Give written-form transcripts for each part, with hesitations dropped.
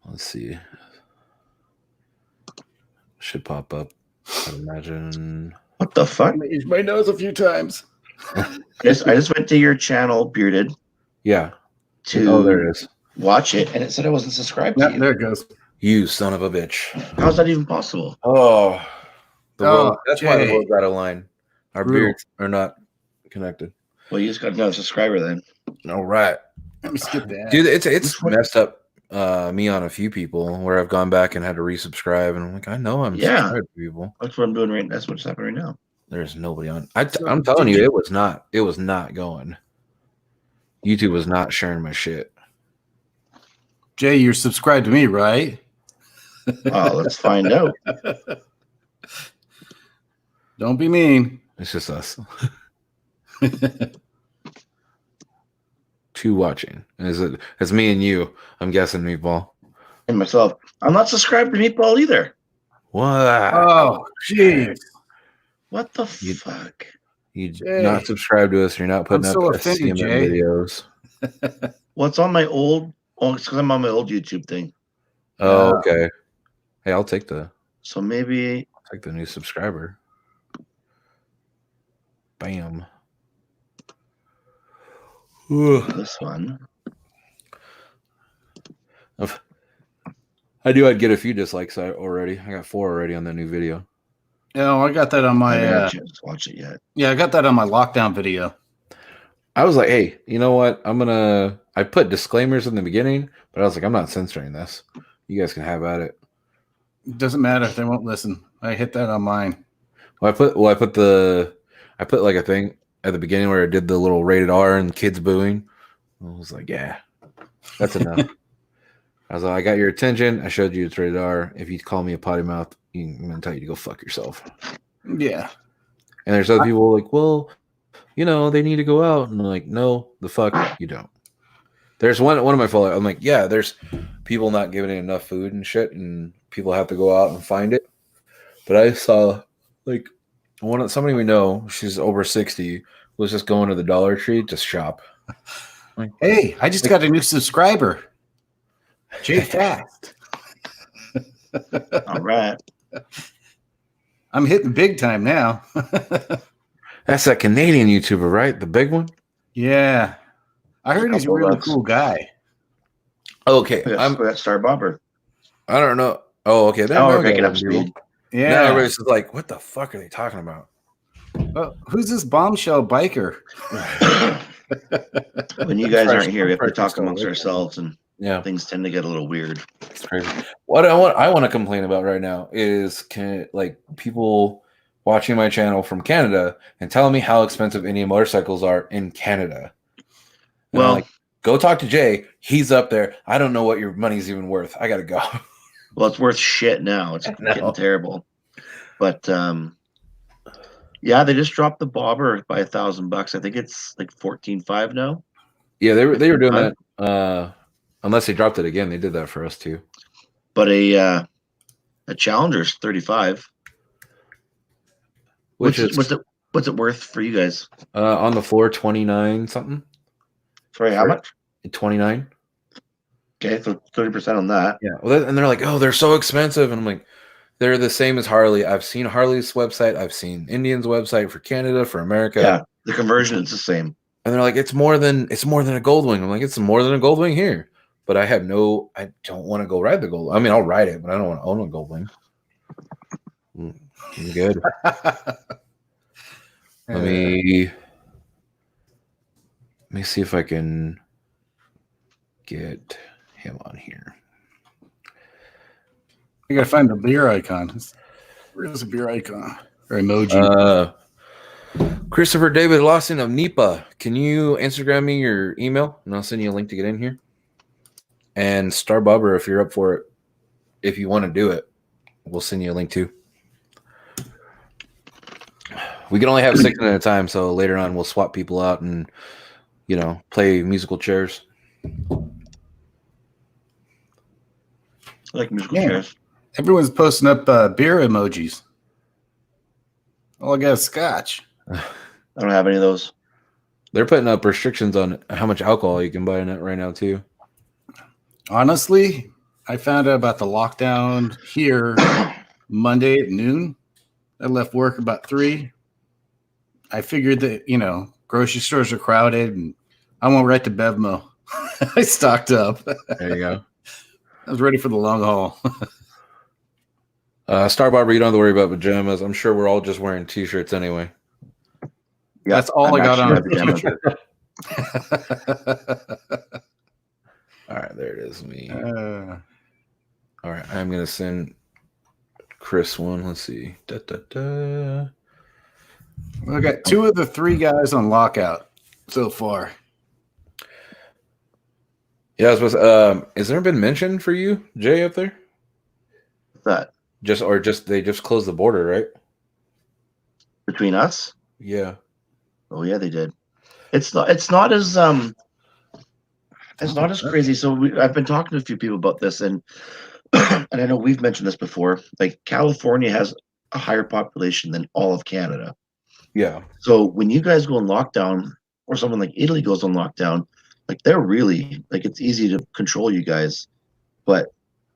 Let's see. Should pop up. I'd imagine. What the fuck? I used my nose a few times. I just went to your channel, Bearded. Yeah. To there it is. Watch it, and it said I wasn't subscribed to you. There it goes. You son of a bitch. How's that even possible? Oh. That's Jay. why the world's out of line. Our beards are not connected. Well, you just got another subscriber then. All right. Let me skip that. Dude, it's messed up me on a few people where I've gone back and had to resubscribe, and I'm like, I know I'm subscribed to people. That's what I'm doing right now. That's what's happening right now. There's nobody on. I'm telling you, it was not going. YouTube was not sharing my shit. Jay, you're subscribed to me, right? Oh, let's find out. Don't be mean. It's just us. Two watching. It's me and you. I'm guessing, Meatball. And myself. I'm not subscribed to Meatball either. What? Oh, jeez. What the fuck? You not subscribed to us. You're not putting up SCM videos. Well, it's on my old. Oh, it's because I'm on my old YouTube thing. Oh, okay. Hey, I'll take the. So maybe I'll take the new subscriber. Bam. This one. I knew I'd get a few dislikes already. I got 4 already on that new video. No, I got that on my. I haven't had a chance to watch it yet. Yeah, I got that on my lockdown video. I was like, hey, you know what? I put disclaimers in the beginning, but I was like, I'm not censoring this. You guys can have at it. It doesn't matter if they won't listen. I hit that on mine. I put like a thing at the beginning where I did the little rated R and kids booing. I was like, yeah, that's enough. I was like, I got your attention. I showed you it's rated R. If you call me a potty mouth, I'm going to tell you to go fuck yourself. Yeah. And there's other people like, well, they need to go out. And I'm like, no, the fuck you don't. There's one of my followers. I'm like, yeah, there's people not giving it enough food and shit, and people have to go out and find it. But I saw like somebody we know, she's over 60, was just going to the Dollar Tree to shop. Like, hey, I just got a new subscriber. Jay Fast. All right. I'm hitting big time now. That's that Canadian YouTuber, right? The big one? Yeah. I heard he's a really cool guy. Okay. I'm that Star Bobber. I don't know. Oh, okay. We're picking up speed. Yeah. Now everybody's just like, what the fuck are they talking about? Who's this bombshell biker? When you guys aren't here, we have to talk amongst ourselves, and things tend to get a little weird. It's crazy. What I want to complain about right now is people watching my channel from Canada and telling me how expensive Indian motorcycles are in Canada. And I'm like, go talk to Jay. He's up there. I don't know what your money's even worth. I gotta go. Well, it's worth shit now. It's getting terrible. But yeah, they just dropped the bobber by $1,000. I think it's like $14,500 now. Yeah, they were doing that. Unless they dropped it again, they did that for us too. But a Challenger's $35,000. What's it worth for you guys? On the floor, 29 something. Sorry, how much? 29. Okay, so 30% on that. Yeah. Well, and they're like, oh, they're so expensive, and I'm like, they're the same as Harley. I've seen Harley's website. I've seen Indian's website for Canada, for America. Yeah, the conversion is the same. And they're like, it's more than a Goldwing. I'm like, it's more than a Goldwing here. But I don't want to go ride the Goldwing. I mean, I'll ride it, but I don't want to own a Goldwing. I'm good. Let me see if I can get him on here. I gotta find the beer icon. Where's the beer icon or emoji? Christopher David Lawson of NEPA. Can you Instagram me your email and I'll send you a link to get in here? And Star Bobber, if you're up for it, if you want to do it, we'll send you a link too. We can only have 6 at a time, so later on we'll swap people out and play musical chairs. I like musical chairs. Everyone's posting up beer emojis. All I got is scotch. I don't have any of those. They're putting up restrictions on how much alcohol you can buy in it right now too. Honestly, I found out about the lockdown here Monday at noon. I left work about 3. I figured that, grocery stores are crowded, and I went right to Bevmo. I stocked up. There you go. I was ready for the long haul. Star Barber, you don't have to worry about pajamas. I'm sure we're all just wearing T-shirts anyway. Yeah, That's all I got on a pajamas. T-shirt. All right, there it is. Me. Uh, All right, I'm gonna send Chris one. Let's see. I got 2 of the 3 guys on lockout so far. Yeah, I was supposed has there been mention for you, Jay, up there? That They just closed the border, right? between us? Yeah. Oh yeah, they did. It's not as crazy. So I've been talking to a few people about this, and and I know we've mentioned this before. Like California has a higher population than all of Canada. Yeah. So when you guys go on lockdown, or someone like Italy goes on lockdown, like they're really like it's easy to control you guys, but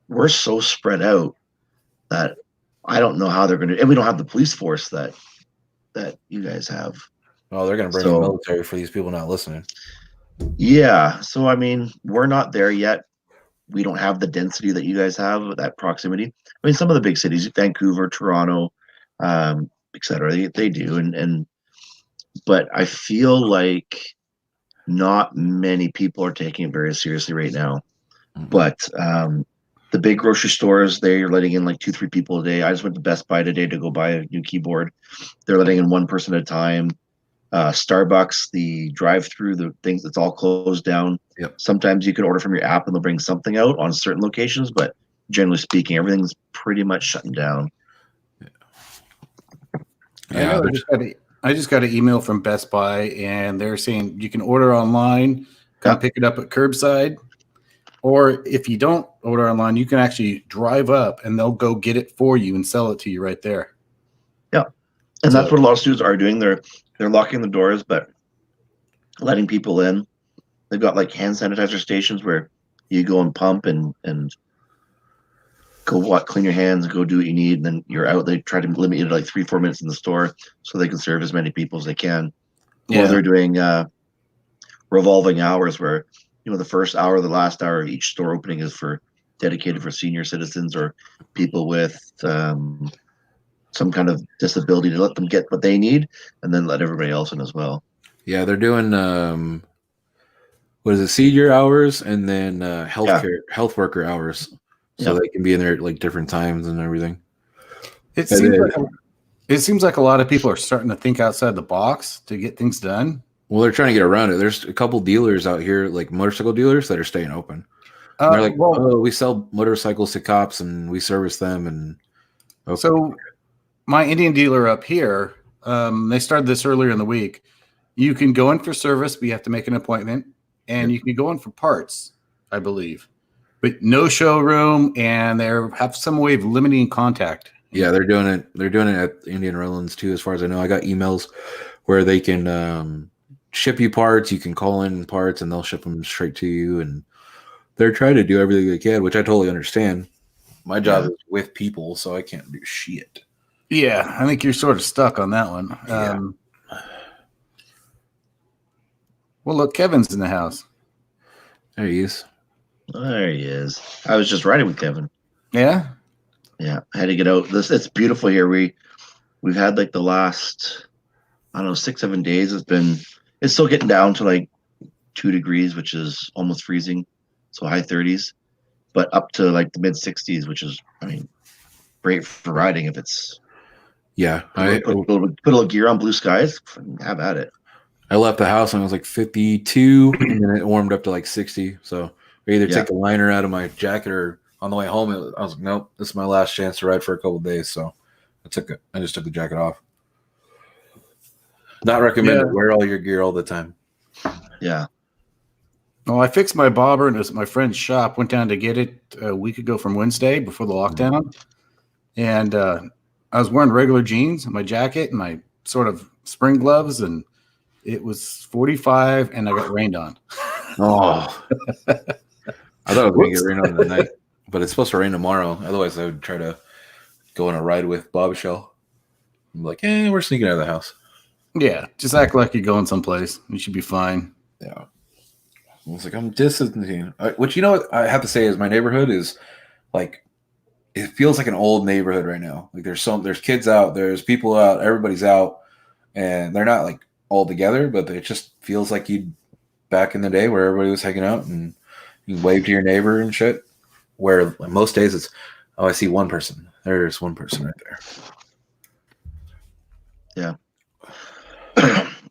we're so spread out that I don't know how they're going to, and we don't have the police force that you guys have. Oh, they're gonna bring in the military for these people not listening. Yeah. So I mean, we're not there yet. We don't have the density that you guys have, that proximity. I mean, some of the big cities, Vancouver, Toronto, etc. They do, and but I feel like not many people are taking it very seriously right now. Mm-hmm. But the big grocery stores, they're letting in like 2-3 people a day. I just went to Best Buy today to go buy a new keyboard. They're letting in 1 person at a time. Starbucks, the drive-through, the things, it's all closed down. Yep. Sometimes you can order from your app and they'll bring something out on certain locations, but generally speaking, everything's pretty much shutting down. Yeah. I just got an email from Best Buy, and they're saying you can order online, come pick it up at curbside, or if you don't order online, you can actually drive up and they'll go get it for you and sell it to you right there. Yeah, and that's what a lot of students are doing. They're locking the doors, but letting people in. They've got like hand sanitizer stations where you go and pump and go clean your hands, go do what you need, and then you're out. They try to limit you to like 3-4 minutes in the store so they can serve as many people as they can. Yeah. Or they're doing revolving hours where, the first hour, the last hour of each store opening is dedicated for senior citizens or people with some kind of disability, to let them get what they need and then let everybody else in as well. Yeah, they're doing what is it, senior hours and then health worker hours. So they can be in there at like different times and everything. It seems like a lot of people are starting to think outside the box to get things done. Well, they're trying to get around it. There's a couple dealers out here, like motorcycle dealers, that are staying open. They're like, we sell motorcycles to cops and we service them. And so my Indian dealer up here, they started this earlier in the week. You can go in for service, but you have to make an appointment, and you can go in for parts, I believe. But no showroom, and they have some way of limiting contact. Yeah, they're doing it. They're doing it at Indian Redlands too, as far as I know. I got emails where they can ship you parts. You can call in parts, and they'll ship them straight to you. And they're trying to do everything they can, which I totally understand. My job is with people, so I can't do shit. Yeah, I think you're sort of stuck on that one. Yeah. Well, look, Kevin's in the house. There he is. There he is. I was just riding with Kevin. Yeah? Yeah, I had to get out. It's beautiful here. We've had like the last, I don't know, 6-7 days. It's still getting down to like 2 degrees, which is almost freezing. So high 30s, but up to like the mid 60s, which is, great for riding if it's. Yeah, put a little gear on, blue skies, have at it. I left the house and it was like 52, and then it warmed up to like 60. So I either take the liner out of my jacket, or on the way home, I was like, nope, this is my last chance to ride for a couple of days. So I just took the jacket off. Not recommended. Wear all your gear all the time. Yeah. Well, I fixed my bobber, and it was at my friend's shop. Went down to get it a week ago from Wednesday before the lockdown. And I was wearing regular jeans and my jacket and my sort of spring gloves, and it was 45, and I got rained on. Oh. I thought it was going to get rained on tonight. but it's supposed to rain tomorrow. Otherwise, I would try to go on a ride with Bob Shell. I'm like, we're sneaking out of the house. Yeah, just act like you're going someplace. You should be fine. Yeah. I was like, I'm distancing. Which, you know what I have to say is my neighborhood is like, it feels like an old neighborhood right now. Like there's kids out, there's people out, everybody's out, and they're not like all together, but it just feels like you back in the day where everybody was hanging out and you wave to your neighbor and shit. Where most days it's, I see one person. There's one person right there. Yeah.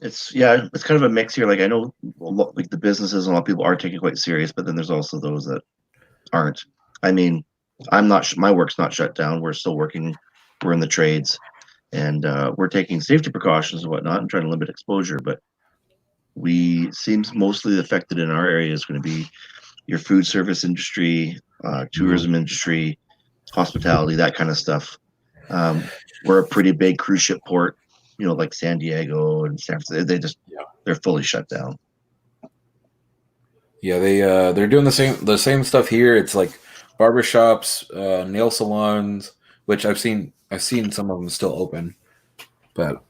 It's kind of a mix here. Like I know like the businesses and a lot of people are taking it quite serious, but then there's also those that aren't. I mean, I'm not, my work's not shut down. We're still working. We're in the trades and we're taking safety precautions and whatnot and trying to limit exposure. But we seems mostly affected in our area is going to be your food service industry, tourism industry, hospitality, that kind of stuff. We're a pretty big cruise ship port, you know, like San Diego and San Francisco. They're fully shut down. Yeah, they're doing the same stuff here. It's like barbershops, nail salons, which I've seen some of them still open, but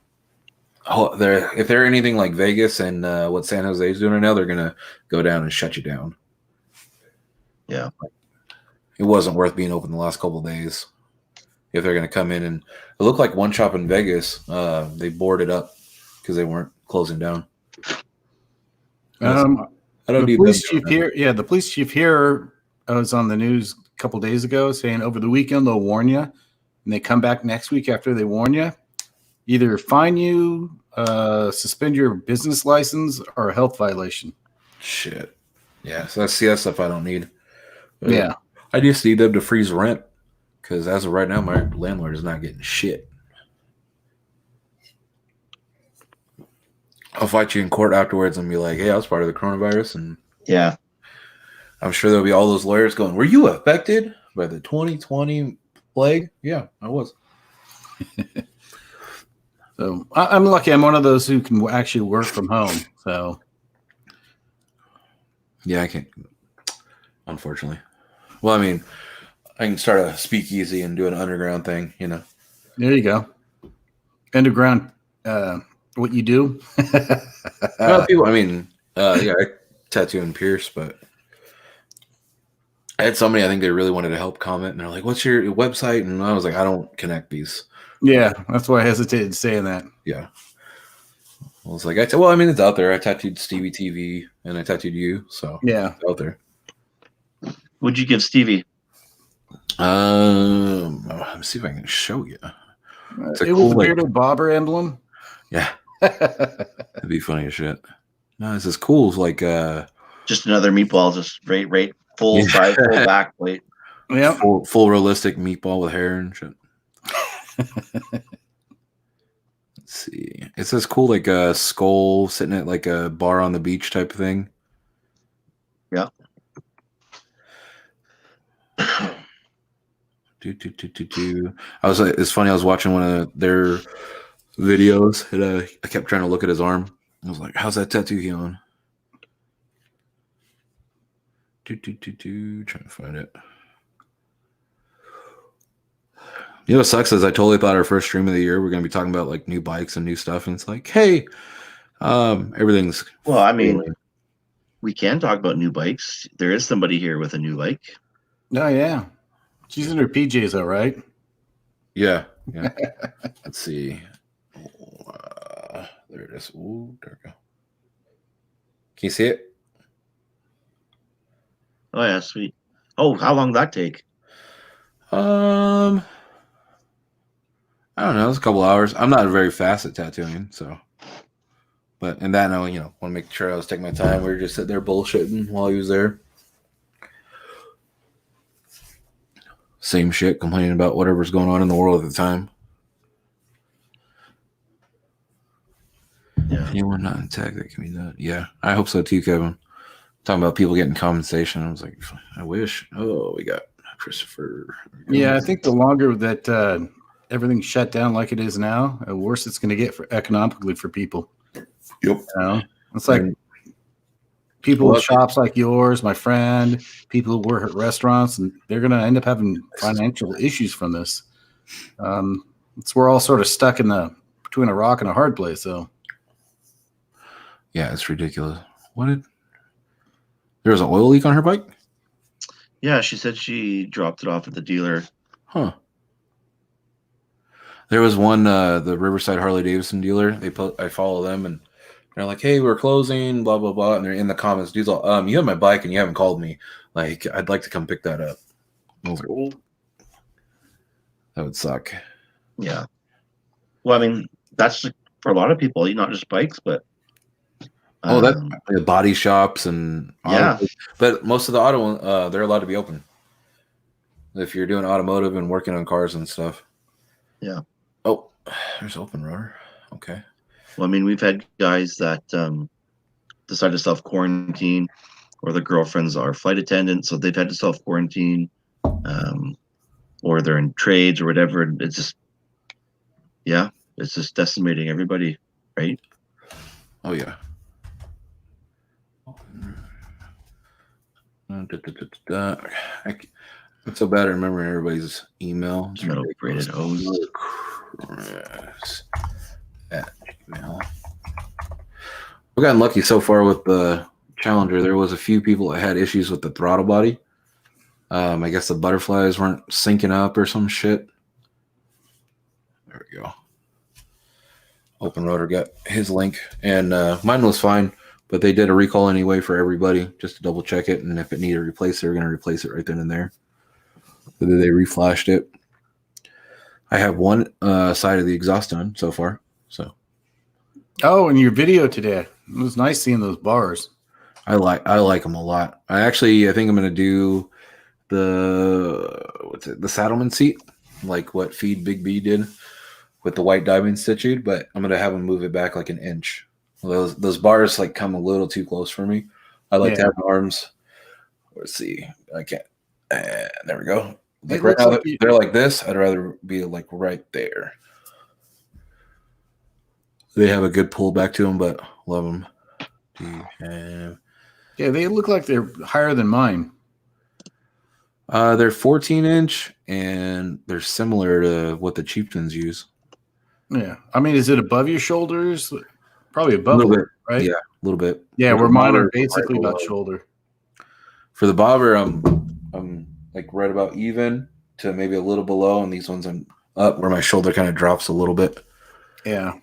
if they're anything like Vegas and what San Jose is doing right now, they're gonna go down and shut you down. Yeah, it wasn't worth being open the last couple of days. If they're gonna come in, and it looked like one shop in Vegas, they boarded up because they weren't closing down. I don't the need police them chief here. Yeah, the police chief here was on the news a couple days ago saying over the weekend they'll warn you, and they come back next week after they warn you, either fine you, suspend your business license, or a health violation. Shit. Yeah, so that's stuff I don't need. But yeah, I just need them to freeze rent because as of right now, my landlord is not getting shit. I'll fight you in court afterwards and be like, "Hey, I was part of the coronavirus," and yeah, I'm sure there'll be all those lawyers going, "Were you affected by the 2020 plague?" Yeah, I was. So I'm lucky. I'm one of those who can actually work from home. So yeah, I can't. Unfortunately, well, I mean, I can start a speakeasy and do an underground thing. You know, there you go. Underground. What you do? people. I mean, I tattoo and pierce, but I had somebody. I think they really wanted to help comment, and they're like, "What's your website?" And I was like, "I don't connect these." Yeah, that's why I hesitated saying that. Yeah. I was like, well, I mean, it's out there. I tattooed Stevie TV and I tattooed you, so yeah, it's out there. Would you give Stevie? Let me see if I can show you. It was a bearded bobber emblem. Yeah, that'd be funny as shit. No, this is cool. It's like just another meatball, just right, full size, full back plate. Yeah, full realistic meatball with hair and shit. Let's see. It says cool, like a skull sitting at like a bar on the beach type of thing. Yeah. It's funny. I was watching one of their videos and I kept trying to look at his arm. I was like, "How's that tattoo healing?" Trying to find it. You know what sucks is I totally thought our first stream of the year we're going to be talking about like new bikes and new stuff, and it's like, hey, everything's. Well, I mean, we can talk about new bikes. There is somebody here with a new bike. Oh yeah, she's in her PJs, all right. Yeah. Let's see. There it is. Ooh, there we go. Can you see it? Oh yeah, sweet. Oh, how long did that take? I don't know. It's a couple hours. I'm not very fast at tattooing, so. But in that, I want to make sure I was taking my time. We were just sitting there bullshitting while he was there. Same shit, complaining about whatever's going on in the world at the time. Yeah. Anyone not in tech that can be done? Yeah, I hope so too, Kevin. Talking about people getting compensation. I was like, I wish. Oh, we got Christopher. Yeah, I think the longer that everything's shut down like it is now, the worse it's going to get economically for people. Yep. It's like people Well, with shops like yours, my friend, people who work at restaurants, and they're going to end up having financial issues from this. We're all sort of stuck between a rock and a hard place. So, yeah, it's ridiculous. There was an oil leak on her bike? Yeah, she said she dropped it off at the dealer. Huh. There was one, the Riverside Harley Davidson dealer. I follow them, and they're like, "Hey, we're closing, blah blah blah," and they're in the comments. Dude's all, "You have my bike and you haven't called me. Like, I'd like to come pick that up." I was like, "Oh, that would suck." Yeah. Well, I mean, that's for a lot of people, not just bikes, but That's the body shops and yeah. But most of the auto, they're allowed to be open if you're doing automotive and working on cars and stuff. Yeah. Oh, there's open rotor. Okay. Well, I mean, we've had guys that decide to self-quarantine, or their girlfriends are flight attendants, so they've had to self-quarantine, or they're in trades or whatever. And it's just decimating everybody, right? Oh yeah. It's so bad at remembering everybody's email. Metal braided hose. At Gmail. We've gotten lucky so far with the Challenger. There was a few people that had issues with the throttle body. I guess the butterflies weren't syncing up or some shit. There we go. Open Rotor got his link, and mine was fine, but they did a recall anyway for everybody just to double check it, and if it needed replaced, they were going to replace it right then and there. So they reflashed it. I have one side of the exhaust done so far. So. Oh, and your video today, it was nice seeing those bars. I like them a lot. I think I'm going to do the Saddleman seat, like what Feed Big B did with the white diamond stitched, but I'm going to have them move it back like an inch. Those bars like come a little too close for me. I like to have arms. Let's see. I can't. There we go. Like right now, they're like this. I'd rather be like right there. They have a good pull back to them, but love them. Yeah, they look like they're higher than mine. They're 14-inch, and they're similar to what the Chieftains use. Yeah, I mean, is it above your shoulders? Probably above, a little bit, right? Yeah, a little bit. Yeah, where mine are basically about shoulder. For the bobber, I'm like right about even to maybe a little below, and these ones I'm up where my shoulder kind of drops a little bit. Yeah.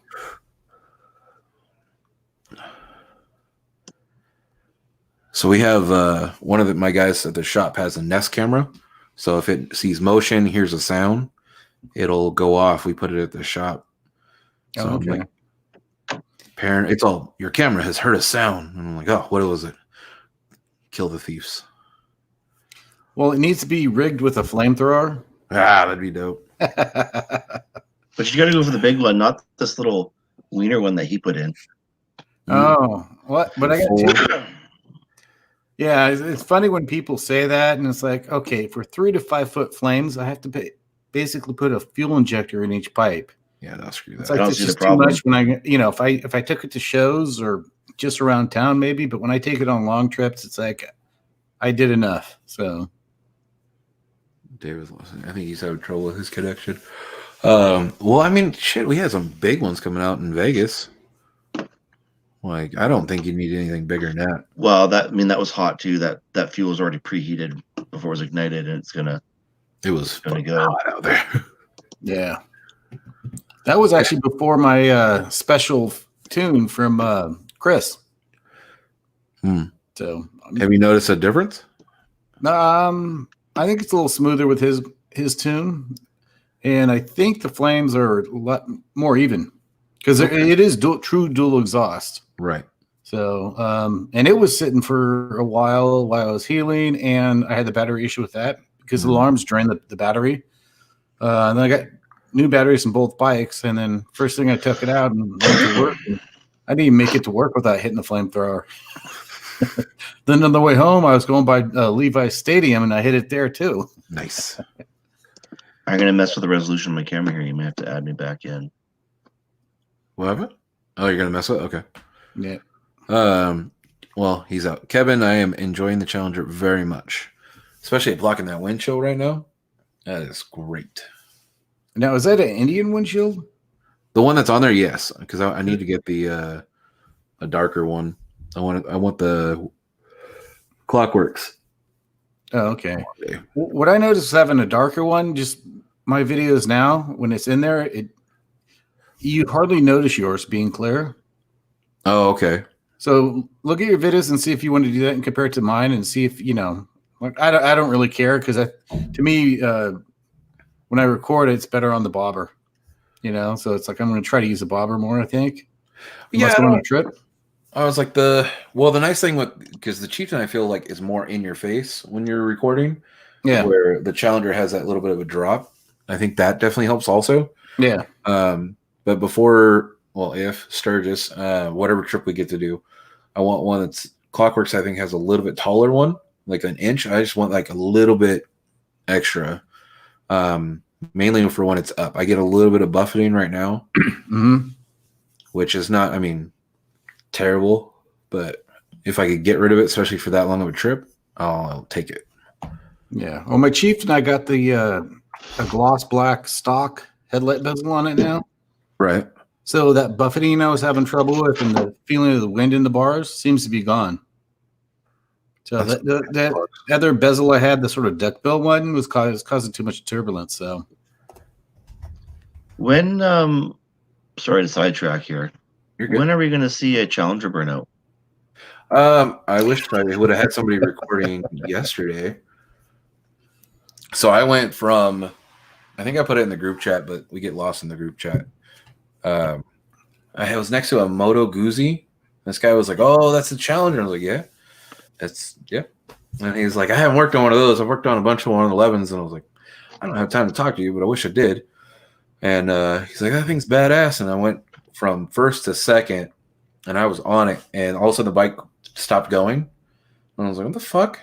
So we have one of my guys at the shop has a Nest camera. So if it sees motion, hears a sound, it'll go off. We put it at the shop. So okay. Parent, it's all your camera has heard a sound. And I'm like, oh, what was it? Kill the thieves. Well, it needs to be rigged with a flamethrower. That'd be dope. But you got to go for the big one, not this little wiener one that he put in. Oh, what? But I got two. Yeah, it's funny when people say that, and it's like, okay, for 3 to 5 foot flames, I have to basically put a fuel injector in each pipe. Yeah, no, screw that. It's like it's just too much when if I took it to shows or just around town, maybe. But when I take it on long trips, it's like I did enough. So David's listening. I think he's having trouble with his connection. Well, I mean, shit, we had some big ones coming out in Vegas. Like, I don't think you need anything bigger than that. Well, that was hot too. That fuel was already preheated before it was ignited, and it was gonna go hot out there. Yeah, that was actually before my special tune from Chris. So, have you noticed a difference? I think it's a little smoother with his tune, and I think the flames are a lot more even because it is true dual exhaust. Right. So, and it was sitting for a while I was healing, and I had the battery issue with that because the alarms drained the battery. And then I got new batteries in both bikes, and then first thing I took it out and went to work. And I didn't even make it to work without hitting the flamethrower. Then on the way home, I was going by Levi's Stadium, and I hit it there too. Nice. I'm gonna mess with the resolution of my camera here. You may have to add me back in. What happened? Oh, you're gonna mess with it? Okay. Yeah. Well, he's out. Kevin, I am enjoying the Challenger very much, especially blocking that windshield right now. That is great. Now, is that an Indian windshield? The one that's on there, yes, because I need to get the a darker one. I want the Clockworks. Oh, okay. What I noticed having a darker one, just my videos now, when it's in there, you hardly notice yours being clear. Oh, okay. So look at your videos and see if you want to do that and compare it to mine and see if, like I don't really care because to me, when I record, it's better on the bobber, so it's like I'm going to try to use a bobber more, I think. Unless we're on a trip. I was like the nice thing because the Chieftain I feel like is more in your face when you're recording. Yeah. Where the Challenger has that little bit of a drop. I think that definitely helps also. Yeah. But if Sturgis, whatever trip we get to do, I want one that's Clockworks. I think has a little bit taller one, like an inch. I just want like a little bit extra, mainly for when it's up. I get a little bit of buffeting right now, which is not, terrible. But if I could get rid of it, especially for that long of a trip, I'll take it. Yeah. Well, my Chieftain, I got the a gloss black stock headlight bezel on it now. Right. So that buffeting I was having trouble with and the feeling of the wind in the bars seems to be gone. So that other bezel I had, the sort of duckbill one, was causing too much turbulence. So when sorry to sidetrack here. You're good. When are we going to see a Challenger burnout? I wish I would have had somebody recording yesterday. So I went from, I think I put it in the group chat, but we get lost in the group chat. I was next to a Moto Guzzi. This guy was like, "Oh, that's the Challenger." I was like, "Yeah, yeah." And he's like, "I haven't worked on one of those. I've worked on a bunch of 111s." And I was like, "I don't have time to talk to you, but I wish I did." And he's like, "That thing's badass." And I went from first to second, and I was on it, and all of a sudden the bike stopped going. And I was like, "What the fuck?"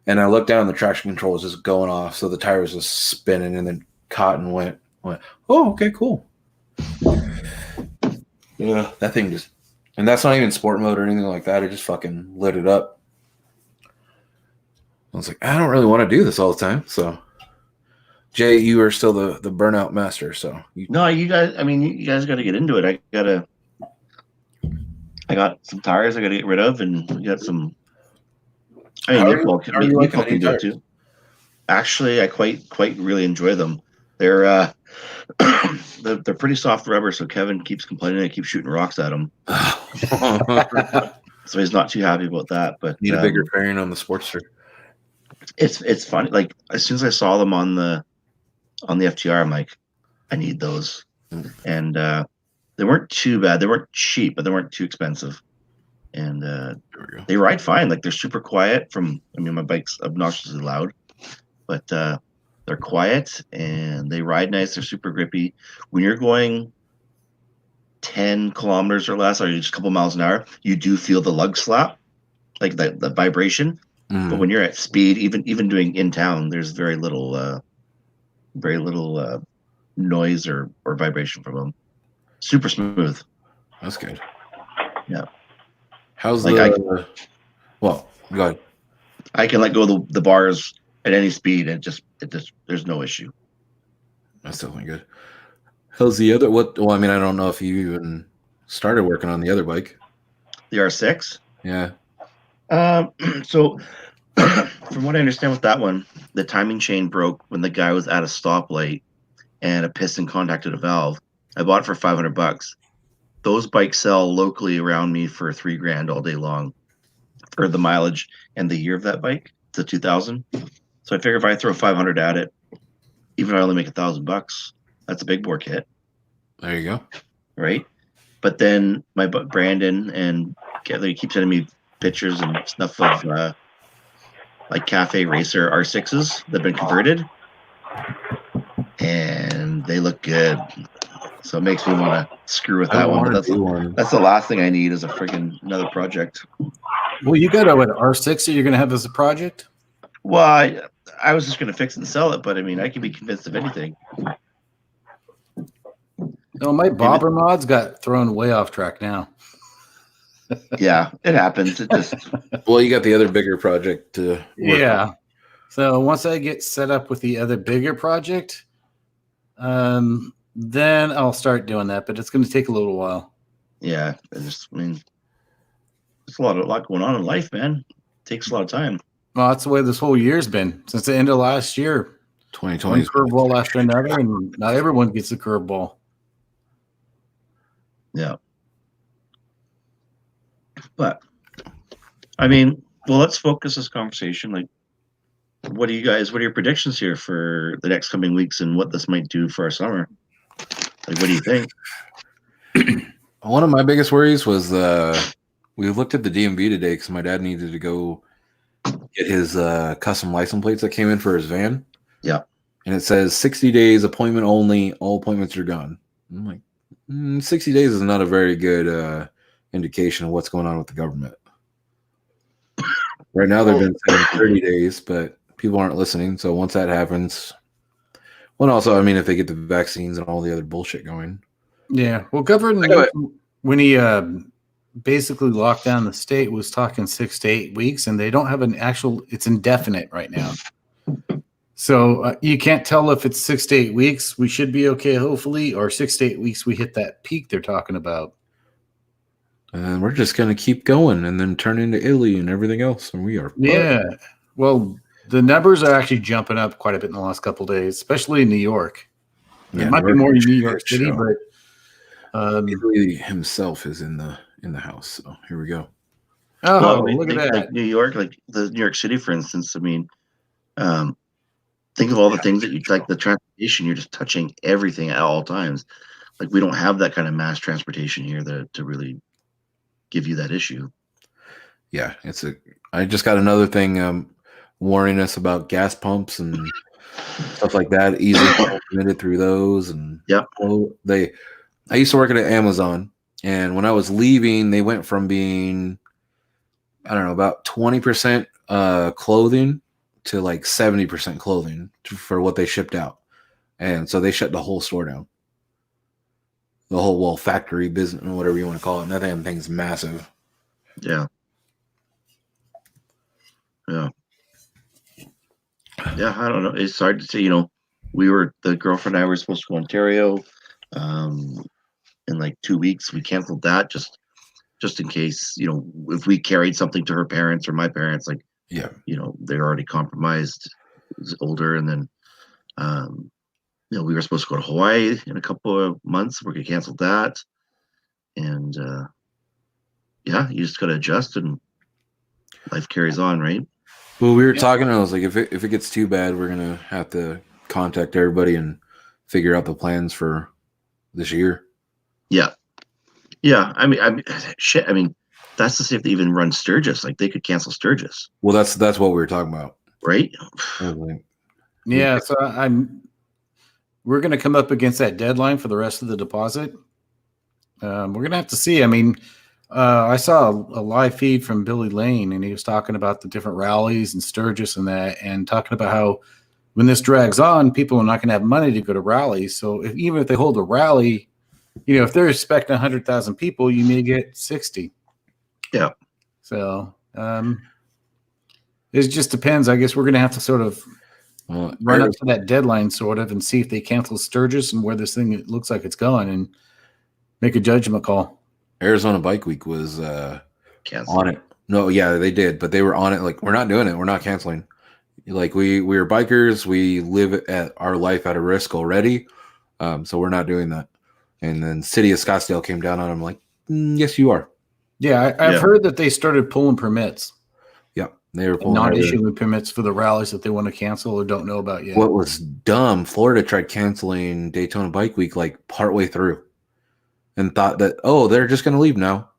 And I looked down, and the traction control was just going off, so the tire was just spinning, and then cotton went, "Oh, okay, cool." Yeah, that thing just, and that's not even sport mode or anything like that. It just fucking lit it up. I was like, I don't really want to do this all the time. So, Jay, you are still the burnout master. So, No, you guys. You guys got to get into it. I got some tires I got to get rid of, and we got some. Nicole can do it too. Actually, I quite really enjoy them. They're they're pretty soft rubber, so Kevin keeps complaining. I keep shooting rocks at him, so he's not too happy about that. But need a bigger fairing on the Sportster. It's funny. Like as soon as I saw them on the FTR, I'm like, I need those, and they weren't too bad. They weren't cheap, but they weren't too expensive, and they ride fine. Like they're super quiet. My bike's obnoxiously loud, but they're quiet and they ride nice. They're super grippy. When you're going 10 kilometers or less, or just a couple miles an hour, you do feel the lug slap, like the vibration. But when you're at speed, even doing in town, there's very little noise or vibration from them. Super smooth. That's good. Yeah. How's go ahead. I can let go of the bars at any speed, and there's no issue. That's definitely good. How's the other? I don't know if you even started working on the other bike. The R6. Yeah. So, from what I understand with that one, the timing chain broke when the guy was at a stoplight, and a piston contacted a valve. I bought it for $500. Those bikes sell locally around me for $3,000 all day long, for the mileage and the year of that bike. It's a 2000. So I figure if I throw 500 at it, even if I only make $1,000, that's a big bore kit. There you go. Right. But then my Brandon and they keep sending me pictures and stuff of like Cafe Racer R6s that have been converted, and they look good. So it makes me want to screw with that one. But that's the last thing I need is a freaking another project. Well, you got an R6 that you're going to have as a project? Well, I was just going to fix it and sell it, but I can be convinced of anything. No, my bobber mods got thrown way off track now. Yeah, it happens. It just Well, you got the other bigger project to work Yeah. So once I get set up with the other bigger project, then I'll start doing that. But it's going to take a little while. yeah. I mean, there's a lot going on in life, man. It takes a lot of time. Well, that's the way this whole year's been since the end of last year. 2020. One curveball after another, and not everyone gets a curveball. Yeah. But I mean, well, let's focus this conversation. Like, what are your predictions here for the next coming weeks and what this might do for our summer? Like, what do you think? One of my biggest worries was we looked at the DMV today because my dad needed to go get his custom license plates that came in for his van. Yeah. And it says 60 days, appointment only, all appointments are gone. I'm like, 60 days is not a very good indication of what's going on with the government. Right now, they've been saying 30 days, but people aren't listening. So once that happens, well, also, I mean, if they get the vaccines and all the other bullshit going. Yeah. Well, Governor Newsom, when he basically locked down the state, was talking 6 to 8 weeks, and they don't have an actual, it's indefinite right now. So you can't tell if it's 6 to 8 weeks, we should be okay, hopefully, or 6 to 8 weeks, we hit that peak they're talking about. And we're just going to keep going and then turn into Italy and everything else. And we are. Yeah. Well, the numbers are actually jumping up quite a bit in the last couple of days, especially in New York. Yeah, it might be more in New York City, but Italy himself is in the house. So here we go. Oh, Well, I mean, look at that. Like New York, like the New York City, for instance. I mean, think of all the things that you like. The transportation, you're just touching everything at all times. Like, we don't have that kind of mass transportation here to really give you that issue. Yeah, I just got another thing warning us about gas pumps and stuff like that. Easily committed through those, and yeah, I used to work at Amazon, and when I was leaving, they went from being, I don't know, about 20% clothing to like 70% clothing for what they shipped out, and so they shut the whole store down. The whole factory business, or whatever you want to call it. And that damn thing's massive. Yeah. Yeah. Yeah, I don't know. It's hard to say. The girlfriend and I were supposed to go to Ontario in like 2 weeks. We canceled that just in case, if we carried something to her parents or my parents, like, yeah, they're already compromised, older. And then, we were supposed to go to Hawaii in a couple of months. We're going to cancel that. And yeah, you just got to adjust and life carries on, right? Well, we were talking, and I was like, if it gets too bad, we're going to have to contact everybody and figure out the plans for this year. Yeah. Yeah. I mean, shit. I mean, that's to see if they even run Sturgis. Like, they could cancel Sturgis. Well, that's what we were talking about. Right? Yeah. So we're going to come up against that deadline for the rest of the deposit. We're going to have to see. I mean, I saw a live feed from Billy Lane, and he was talking about the different rallies and Sturgis and that, and talking about how when this drags on, people are not going to have money to go to rallies. So even if they hold a rally, if they're expecting 100,000 people, you may get 60. Yeah. So it just depends. I guess we're going to have to sort of run up to that deadline, sort of, and see if they cancel Sturgis and where this thing looks like it's going, and make a judgment call. Arizona Bike Week was on it. No, yeah, they did, but they were on it. Like, we're not doing it. We're not canceling. Like, we're bikers. We live at our life at a risk already, so we're not doing that. And then City of Scottsdale came down on them like, yes, you are. Yeah, I've heard that they started pulling permits. Yeah, they were not issuing permits for the rallies that they want to cancel or don't know about yet. What was dumb, Florida tried canceling Daytona Bike Week like partway through and thought that, they're just going to leave now.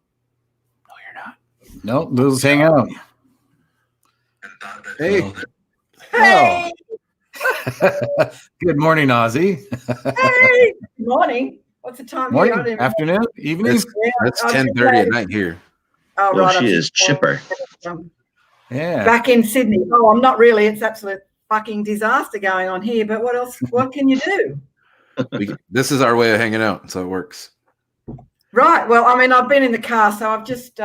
No, you're not. Nope, they'll just hang out. Hey. Hey. Good morning, Ozzy. Hey. Good morning. What's the time? Morning, here? Afternoon, evening? That's 10:30 at night here. Oh, right. She is chipper. Yeah. Back in Sydney. Oh, I'm not really. It's absolute fucking disaster going on here. But what else? What can you do? This is our way of hanging out, so it works. Right. Well, I mean, I've been in the car, so I've just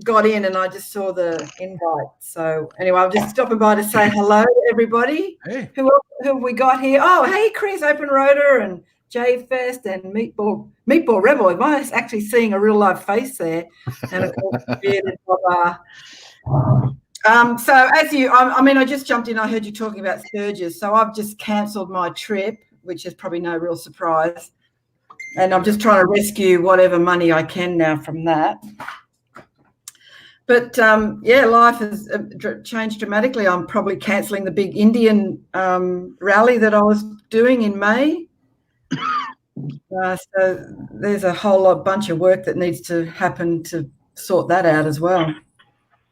got in and I just saw the invite. So anyway, I'm just stopping by to say hello to everybody. Hey. Who have we got here? Oh, hey, Chris, Open Rotor and Jay Fest and Meatball Rebel. Am I actually seeing a real live face there? And of course, bearded Bob. So I just jumped in. I heard you talking about Sturgis. So I've just cancelled my trip, which is probably no real surprise. And I'm just trying to rescue whatever money I can now from that. But life has changed dramatically. I'm probably cancelling the big Indian rally that I was doing in May. So there's a whole bunch of work that needs to happen to sort that out as well.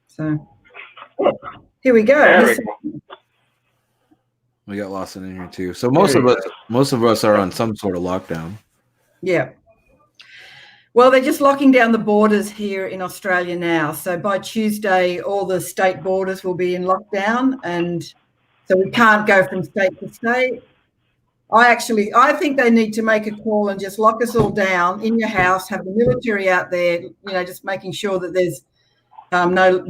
So here we go. We got Lawson in here too. So most of us are on some sort of lockdown. Yeah. Well, they're just locking down the borders here in Australia now. So by Tuesday, all the state borders will be in lockdown, and so we can't go from state to state. I think they need to make a call and just lock us all down in your house, have the military out there, just making sure that there's no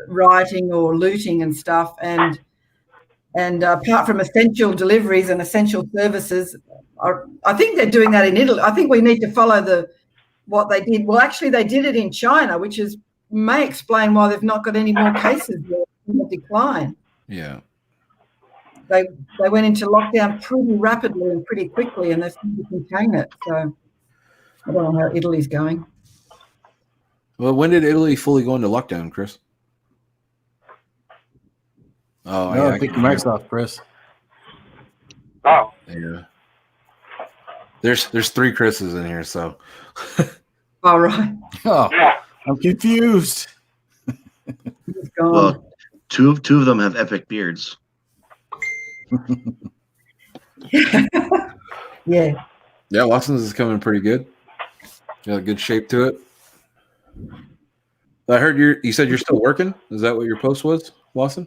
rioting or looting and stuff. And apart from essential deliveries and essential services, I think they're doing that in Italy. I think we need to follow what they did. Well, actually, they did it in China, which may explain why they've not got any more cases in the decline. Yeah. They went into lockdown pretty rapidly and pretty quickly, and they seem to contain it. So I don't know how Italy's going. Well, when did Italy fully go into lockdown, Chris? Oh, no, I think your mic's off, Chris. Oh, yeah. There's 3 Chris's in here, so. All right. Oh, yeah. I'm confused. He's gone. Well, two of them have epic beards. Yeah. Yeah, Lawson's is coming pretty good. Got a good shape to it. I heard you said you're still working. Is that what your post was, Lawson?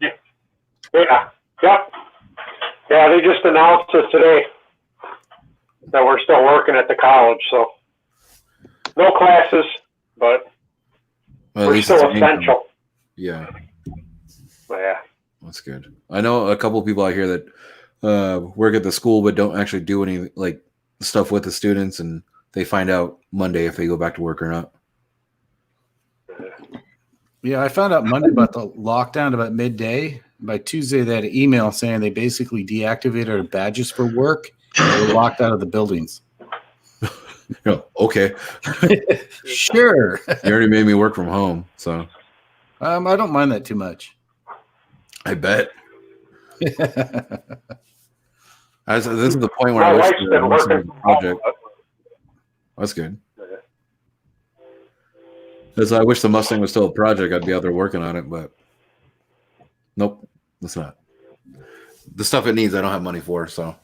Yeah. Yep. Yeah, they just announced it today that we're still working at the college, so no classes, but Well, we're still essential. Yeah. But yeah. That's good. I know a couple of people out here that work at the school but don't actually do any like stuff with the students, and they find out Monday if they go back to work or not. Yeah, I found out Monday about the lockdown about midday. By Tuesday, they had an email saying they basically deactivated our badges for work and they were locked out of the buildings. Oh, okay. Sure. You already made me work from home, so I don't mind that too much. I bet. This is the point where My I wish wife's been working the from home, project. That's good. Because I wish the Mustang was still a project. I'd be out there working on it, but nope, it's not. The stuff it needs, I don't have money for, so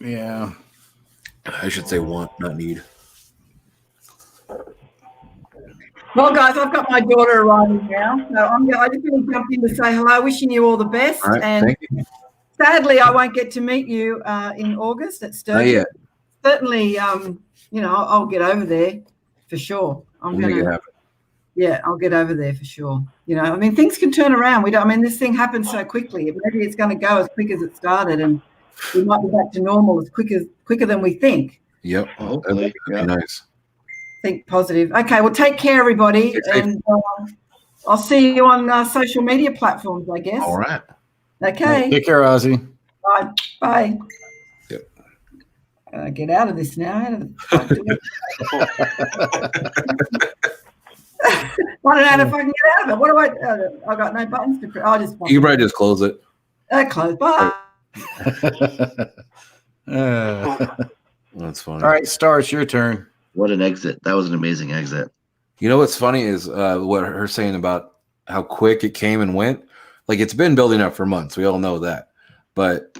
Yeah. I should say want, not need. Well, guys, I've got my daughter arriving now, so I just want to jump in to say hello, wishing you all the best. All right, and thank you. sadly, I won't get to meet you in August at Sturgis. Not yet. Certainly, I'll get over there for sure. We'll make it happen. Yeah, I'll get over there for sure. Things can turn around. This thing happens so quickly. Maybe it's going to go as quick as it started, and we might be back to normal as quicker than we think. Yep. Hopefully, That'd be nice. Think positive. Okay, well, take care, everybody, and I'll see you on social media platforms, I guess. All right. Okay. Take care, Ozzy. Bye. Bye. Yep. Get out of this now. Out of the fuck do I don't know how to fucking get out of it. What do I got no buttons to press. I just You can probably just close it. Close. Bye. That's funny. All right, Star, it's your turn. What an exit. That was an amazing exit. You know what's funny is what her saying about how quick it came and went. Like, it's been building up for months. We all know that. But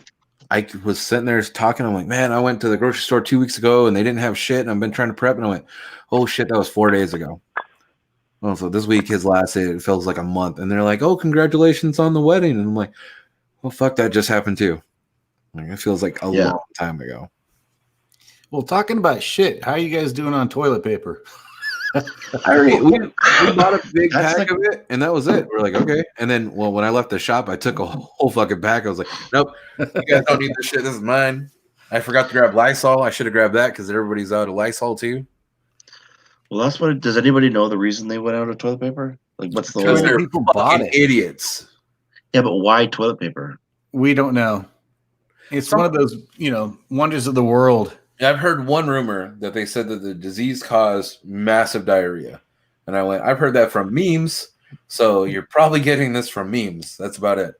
I was sitting there talking. I'm like, man, I went to the grocery store 2 weeks ago and they didn't have shit. And I've been trying to prep. And I went, oh, shit, that was 4 days ago. Oh, so this week, his last day, it feels like a month. And they're like, oh, congratulations on the wedding. And I'm like, well, fuck, that just happened too. Like, it feels like a long time ago. Well, talking about shit, how are you guys doing on toilet paper? We bought a big That's pack of it, and that was it. We're like, okay. And then, well, when I left the shop, I took a whole fucking pack. I was like, nope, you guys don't need this shit. This is mine. I forgot to grab Lysol. I should have grabbed that because everybody's out of Lysol too. Well, that's what. Does anybody know the reason they went out of toilet paper? Like, what's the Because whole? they're people bought Fucking it. idiots. Yeah, but why toilet paper? We don't know. It's one of those, wonders of the world. I've heard one rumor that they said that the disease caused massive diarrhea. And I went, I've heard that from memes. So you're probably getting this from memes. That's about it.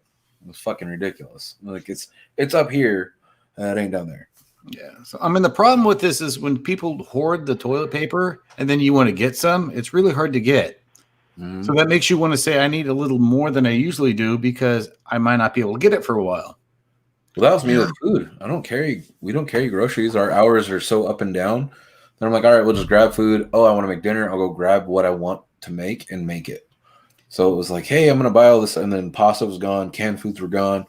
It's fucking ridiculous. Like it's up here. It ain't down there. Yeah. So I mean, the problem with this is when people hoard the toilet paper and then you want to get some, it's really hard to get. Mm-hmm. So that makes you want to say, I need a little more than I usually do because I might not be able to get it for a while. Well, that was me with food. We don't carry groceries. Our hours are so up and down. Then I'm like, all right, we'll just grab food. Oh, I want to make dinner. I'll go grab what I want to make and make it. So it was like, hey, I'm going to buy all this. And then pasta was gone. Canned foods were gone.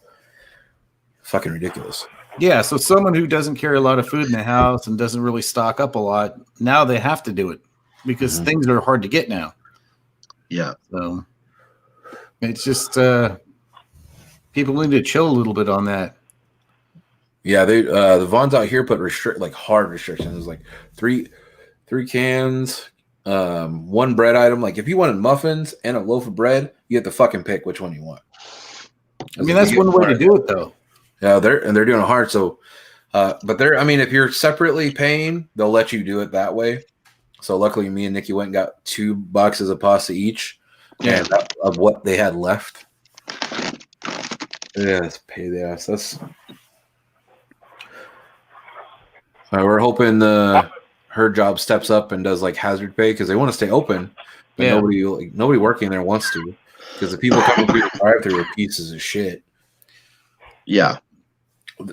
Fucking ridiculous. Yeah. So someone who doesn't carry a lot of food in the house and doesn't really stock up a lot, now they have to do it because things are hard to get now. Yeah. So it's just people need to chill a little bit on that. Yeah, they the Vons out here put hard restrictions, like three cans, one bread item. Like if you wanted muffins and a loaf of bread, you have to fucking pick which one you want. I mean, that's one way to do it, though. Yeah, they're doing it hard. So, but if you're separately paying, they'll let you do it that way. So luckily, me and Nikki went and got 2 boxes of pasta each, and of what they had left. Yeah, it's pay the ass. That's. We're hoping her job steps up and does like hazard pay because they want to stay open, but nobody working there wants to because the people coming through the drive-through are pieces of shit. Yeah,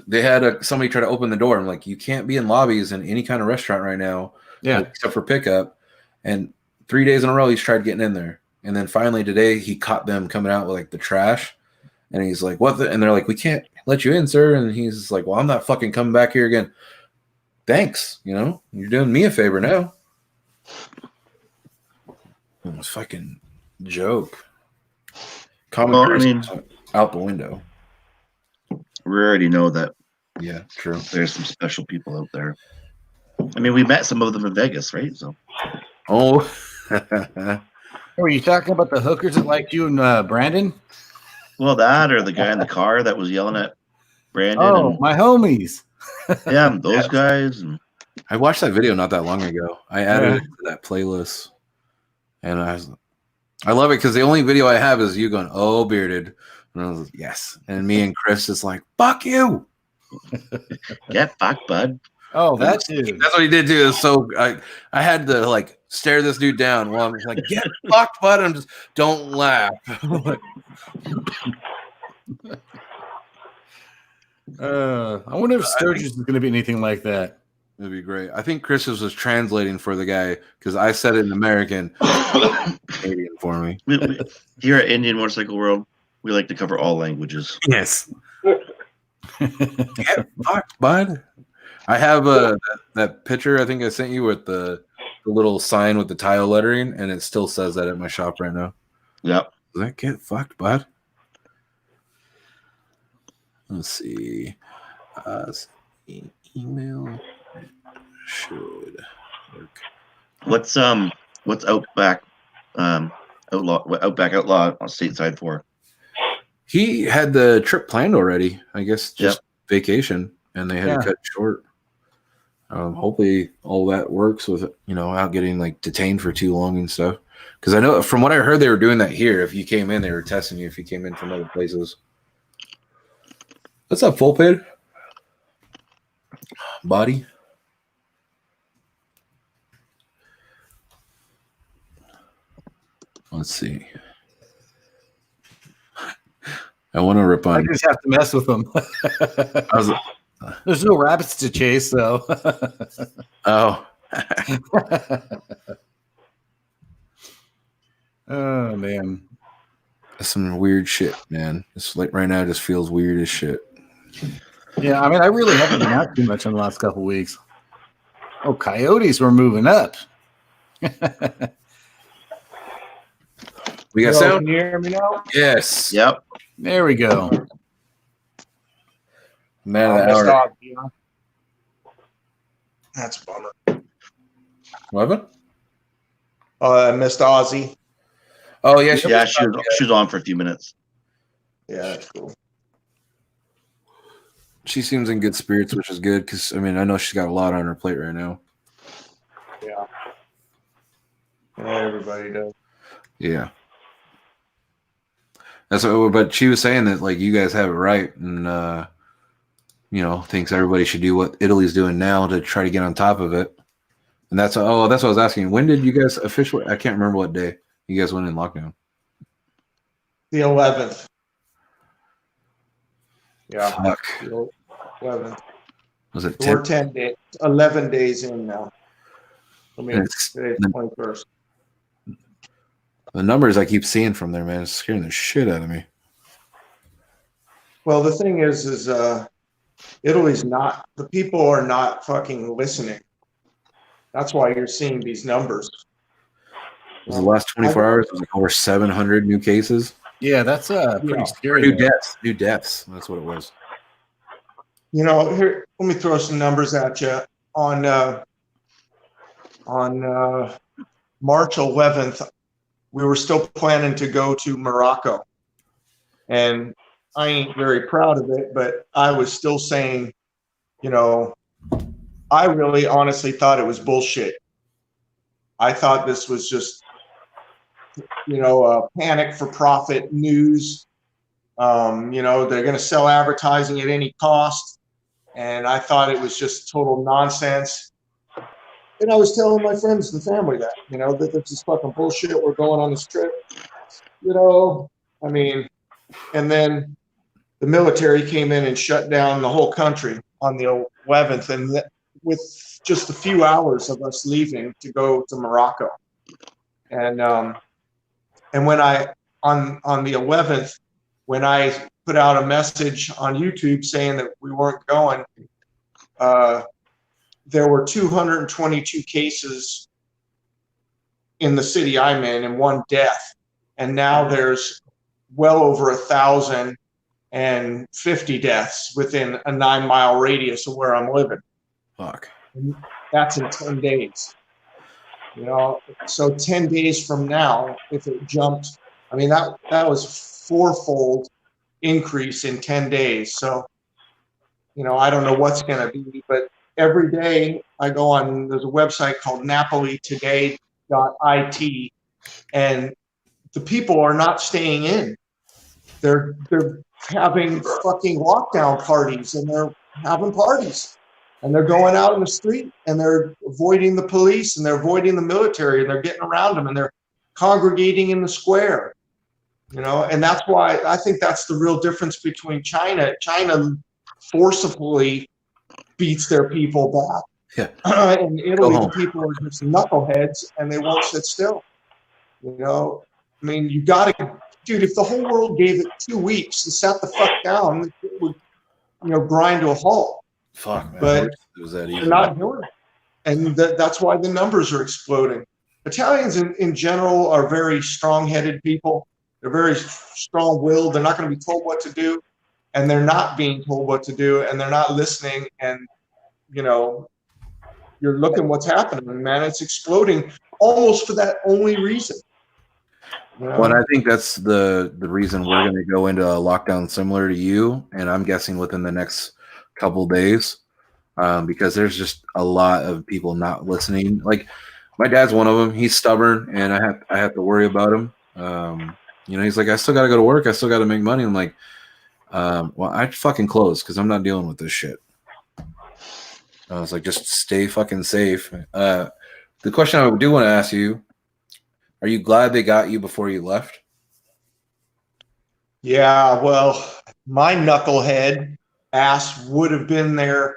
they had somebody try to open the door. I'm like, you can't be in lobbies in any kind of restaurant right now, except for pickup. And 3 days in a row, he's tried getting in there, and then finally today he caught them coming out with like the trash, and he's like, "What?" And they're like, "We can't let you in, sir." And he's like, "Well, I'm not fucking coming back here again." Thanks, you're doing me a favor now. It's fucking joke. Out the window. We already know that. Yeah, true. There's some special people out there. I mean, we met some of them in Vegas, right? So. Oh. Were you talking about the hookers that liked you and Brandon? Well, that or the guy in the car that was yelling at Brandon. Oh, my homies. Yeah, those guys. And I watched that video not that long ago. I added it to that playlist, and I love it because the only video I have is you going, "Oh, bearded," and I was like, "Yes," and me and Chris is like, "Fuck you." Get fucked, bud. Oh, that dude. That's what he did too. So I had to like stare this dude down while I'm just like, "Get fucked, bud." I'm just don't laugh. I wonder if Sturgis is going to be anything like that. It'd be great. I think Chris was translating for the guy because I said it in American, Canadian for me. Here at Indian Motorcycle World, we like to cover all languages. Yes. Get fucked, bud. I have that picture I think I sent you with the little sign with the tile lettering, and it still says that at my shop right now. Yep. Does that get fucked, bud? Let's see. Email should work. What's Outback Outlaw on stateside for? He had the trip planned already. I guess just vacation, and they had to cut it short. Hopefully, all that works with out getting like detained for too long and stuff. Because I know from what I heard, they were doing that here. If you came in, they were testing you. If you came in from other places. What's up, full pid? Body. Let's see. I want to rip on. I just have to mess with them. There's no rabbits to chase, so. Oh. Oh man. That's some weird shit, man. It's like right now, it just feels weird as shit. Yeah, I mean, I really haven't been out too much in the last couple of weeks. Oh, coyotes were moving up. We got Hello, sound? can you hear me now? Yes. Yep. There we go. Man of the Missed hour. out, you know? That's a bummer. What happened? I missed Ozzy. Oh, yeah. Yeah, she was on for a few minutes. Yeah, that's cool. She seems in good spirits, which is good because, I mean, I know she's got a lot on her plate right now. Yeah. Yeah, everybody does. Yeah. That's what, but she was saying that, like, you guys have it right and, you know, thinks everybody should do what Italy's doing now to try to get on top of it. And that's what I was asking. When did you guys officially, I can't remember what day you guys went in lockdown. The 11th. Yeah. Fuck. The 11th. Was it We're 10? 10 days, 11 days in now. I mean, It's- today's the 21st. The numbers I keep seeing from there, man, it's scaring the shit out of me. Well, the thing is Italy's not, the people are not fucking listening. That's why you're seeing these numbers. Was the last 24 hours, it was like over 700 new cases? Yeah, that's pretty Yeah. scary. New there. deaths. New deaths. That's what it was. You know, here, let me throw some numbers at you. On March 11th, we were still planning to go to Morocco. And I ain't very proud of it, but I was still saying, you know, I really honestly thought it was bullshit. I thought this was just, you know, a panic for profit news. You know, they're going to sell advertising at any cost. And I thought it was just total nonsense. And I was telling my friends and family that, you know, that this is fucking bullshit. We're going on this trip. You know, I mean, and then the military came in and shut down the whole country on the 11th. And with just a few hours of us leaving to go to Morocco. And when I, on the 11th, when I put out a message on YouTube saying that we weren't going, there were 222 cases in the city I'm in and 1 death. And now there's well over 1,050 deaths within a 9-mile radius of where I'm living. Fuck. And that's in 10 days. You know, so 10 days from now, if it jumped, I mean, that was 4-fold increase in 10 days. So, you know, I don't know what's going to be, but every day I go on, there's a website called napolitoday.it, and the people are not staying in. They're having fucking lockdown parties, and they're having parties, and they're going out in the street, and they're avoiding the police, and they're avoiding the military, and they're getting around them, and they're congregating in the square. You know, and that's why I think that's the real difference between China. China forcibly beats their people back. Yeah. In Italy, the people are just knuckleheads and they won't sit still. You know, I mean, you got to, dude, if the whole world gave it 2 weeks to sat the fuck down, it would, you know, grind to a halt. Fuck, man. But It was that easy. they're not doing it. And that's why the numbers are exploding. Italians in general are very strong-headed people. They're very strong-willed. They're not going to be told what to do, and they're not being told what to do, and they're not listening. And, you know, you're looking what's happening, man. It's exploding almost for that only reason. You know? Well, and I think that's the reason we're going to go into a lockdown similar to you, and I'm guessing within the next couple days, because there's just a lot of people not listening. Like, my dad's one of them. He's stubborn, and I have to worry about him. You know, he's like, I still got to go to work. I still got to make money. I'm like, well, I fucking close because I'm not dealing with this shit. I was like, just stay fucking safe. The question I do want to ask you, are you glad they got you before you left? Yeah, well, my knucklehead ass would have been there.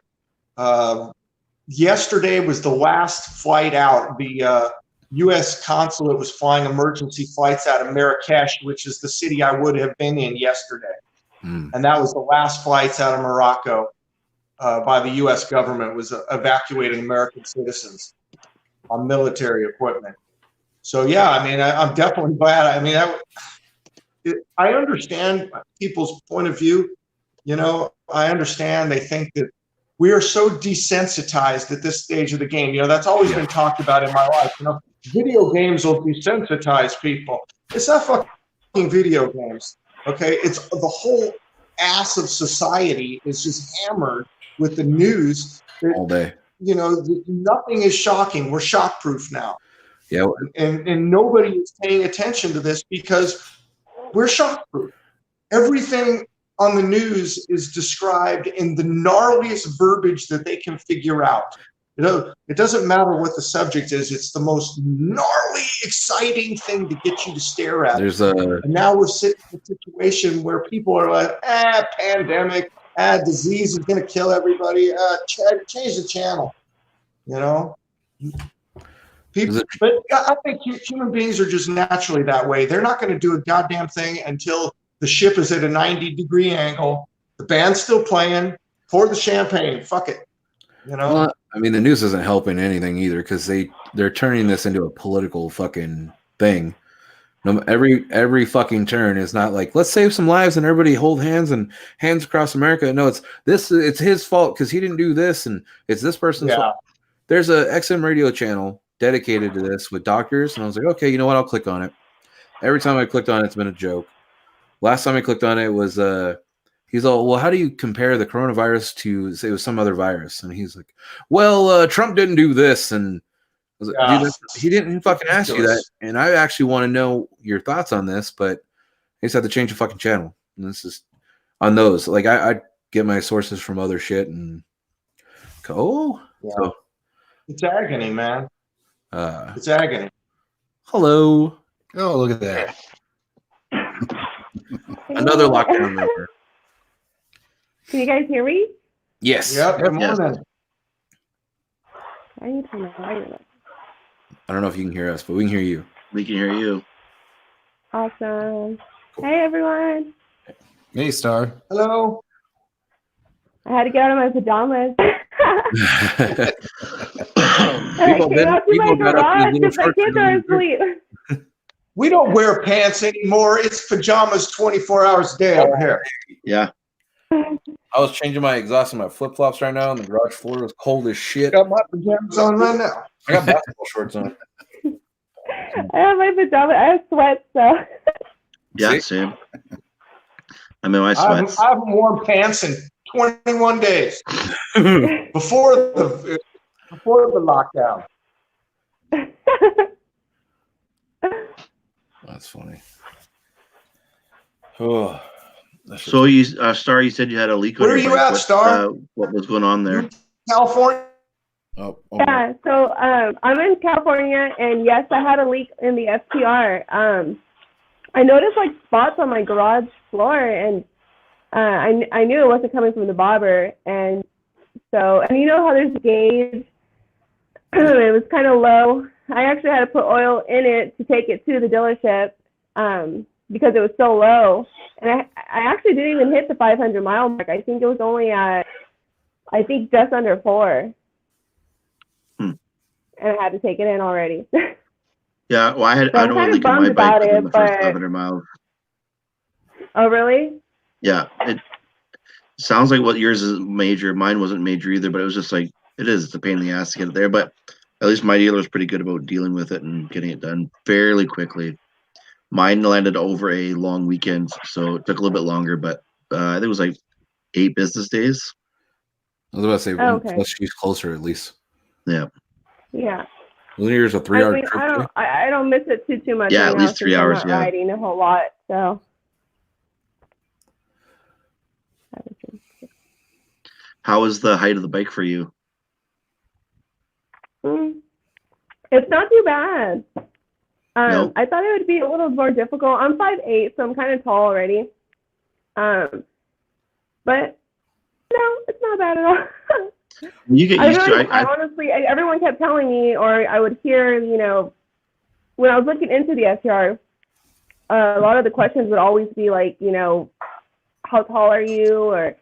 Yesterday was the last flight out. The U.S. consulate was flying emergency flights out of Marrakesh, which is the city I would have been in yesterday. And that was the last flights out of Morocco. by the U.S. government was evacuating American citizens on military equipment. So yeah, I mean, I'm definitely glad. I mean, I understand people's point of view. You know, I understand they think that we are so desensitized at this stage of the game. You know, that's always been talked about in my life. You know, video games will desensitize people. It's not fucking video games, okay? It's the whole ass of society is just hammered with the news. All day. You know, nothing is shocking. We're shock-proof now. Yeah. And nobody is paying attention to this because we're shock-proof. Everything on the news is described in the gnarliest verbiage that they can figure out. You know, it doesn't matter what the subject is. It's the most gnarly, exciting thing to get you to stare at. And now we're sitting in a situation where people are like, pandemic, disease is going to kill everybody. Change the channel, you know? People, but I think human beings are just naturally that way. They're not going to do a goddamn thing until the ship is at a 90-degree angle. The band's still playing. Pour the champagne. Fuck it. You know. Well, I mean, the news isn't helping anything either because they're turning this into a political fucking thing. Every fucking turn is not like, let's save some lives and everybody hold hands and hands across America. No, it's his fault because he didn't do this and it's this person's fault. There's a XM radio channel dedicated to this with doctors, and I was like, okay, you know what? I'll click on it. Every time I clicked on it, it's been a joke. Last time I clicked on it was he's all, well, how do you compare the coronavirus to, say, it was some other virus? And he's like, well, Trump didn't do this, and I was like, dude, he didn't fucking ask you that, and I actually want to know your thoughts on this, but I just have to change the fucking channel. And this is on those. Like I get my sources from other shit and go. So it's agony, man. It's agony. Hello. Oh, look at that. Another lockdown member. Can you guys hear me? Yes. Yep. Good morning. I need to turn my volume up. I don't know if you can hear us, but we can hear you. We can hear you. Awesome. Hey, everyone. Hey, Star. Hello. I had to get out of my pajamas. People got up in these little my kids are asleep. We don't wear pants anymore. It's pajamas 24 hours a day over here. Yeah. I was changing my exhaust and my flip flops right now, and the garage floor was cold as shit. Got my pajamas on right now. I got basketball shorts on. I have my pajamas. I have sweats, so. Yeah, same. I'm in my sweats. I haven't worn pants in 21 days before the lockdown. That's funny. Oh, so you, Star, you said you had a leak. Where are you at, Star? What was going on there? California. Yeah, so I'm in California, and yes, I had a leak in the FTR. I noticed like spots on my garage floor, and I knew it wasn't coming from the bobber, and you know how there's a gauge. It was kind of low. I actually had to put oil in it to take it to the dealership because it was so low. And I actually didn't even hit the 500 mile mark. I think it was only at, just under 4. And I had to take it in already. Yeah, well, I don't want to leak on my bike in the first 500 miles. Oh, really? Yeah, it sounds like what yours is major. Mine wasn't major either, but it was just like, it's a pain in the ass to get it there. But at least my dealer is pretty good about dealing with it and getting it done fairly quickly. Mine landed over a long weekend, so it took a little bit longer, but I think it was like 8 business days. I was about to say, okay. Plus she's closer at least. Yeah. Yeah. Wasn't yours a 3-hour trip? I don't miss it too much. Yeah, at least 3 hours. I'm not riding a whole lot, so. How is the height of the bike for you? It's not too bad. No. I thought it would be a little more difficult. I'm 5'8", so I'm kind of tall already. But no, it's not bad at all. You get used to it. I honestly, everyone kept telling me, or I would hear, when I was looking into the STR, a lot of the questions would always be like, how tall are you? Or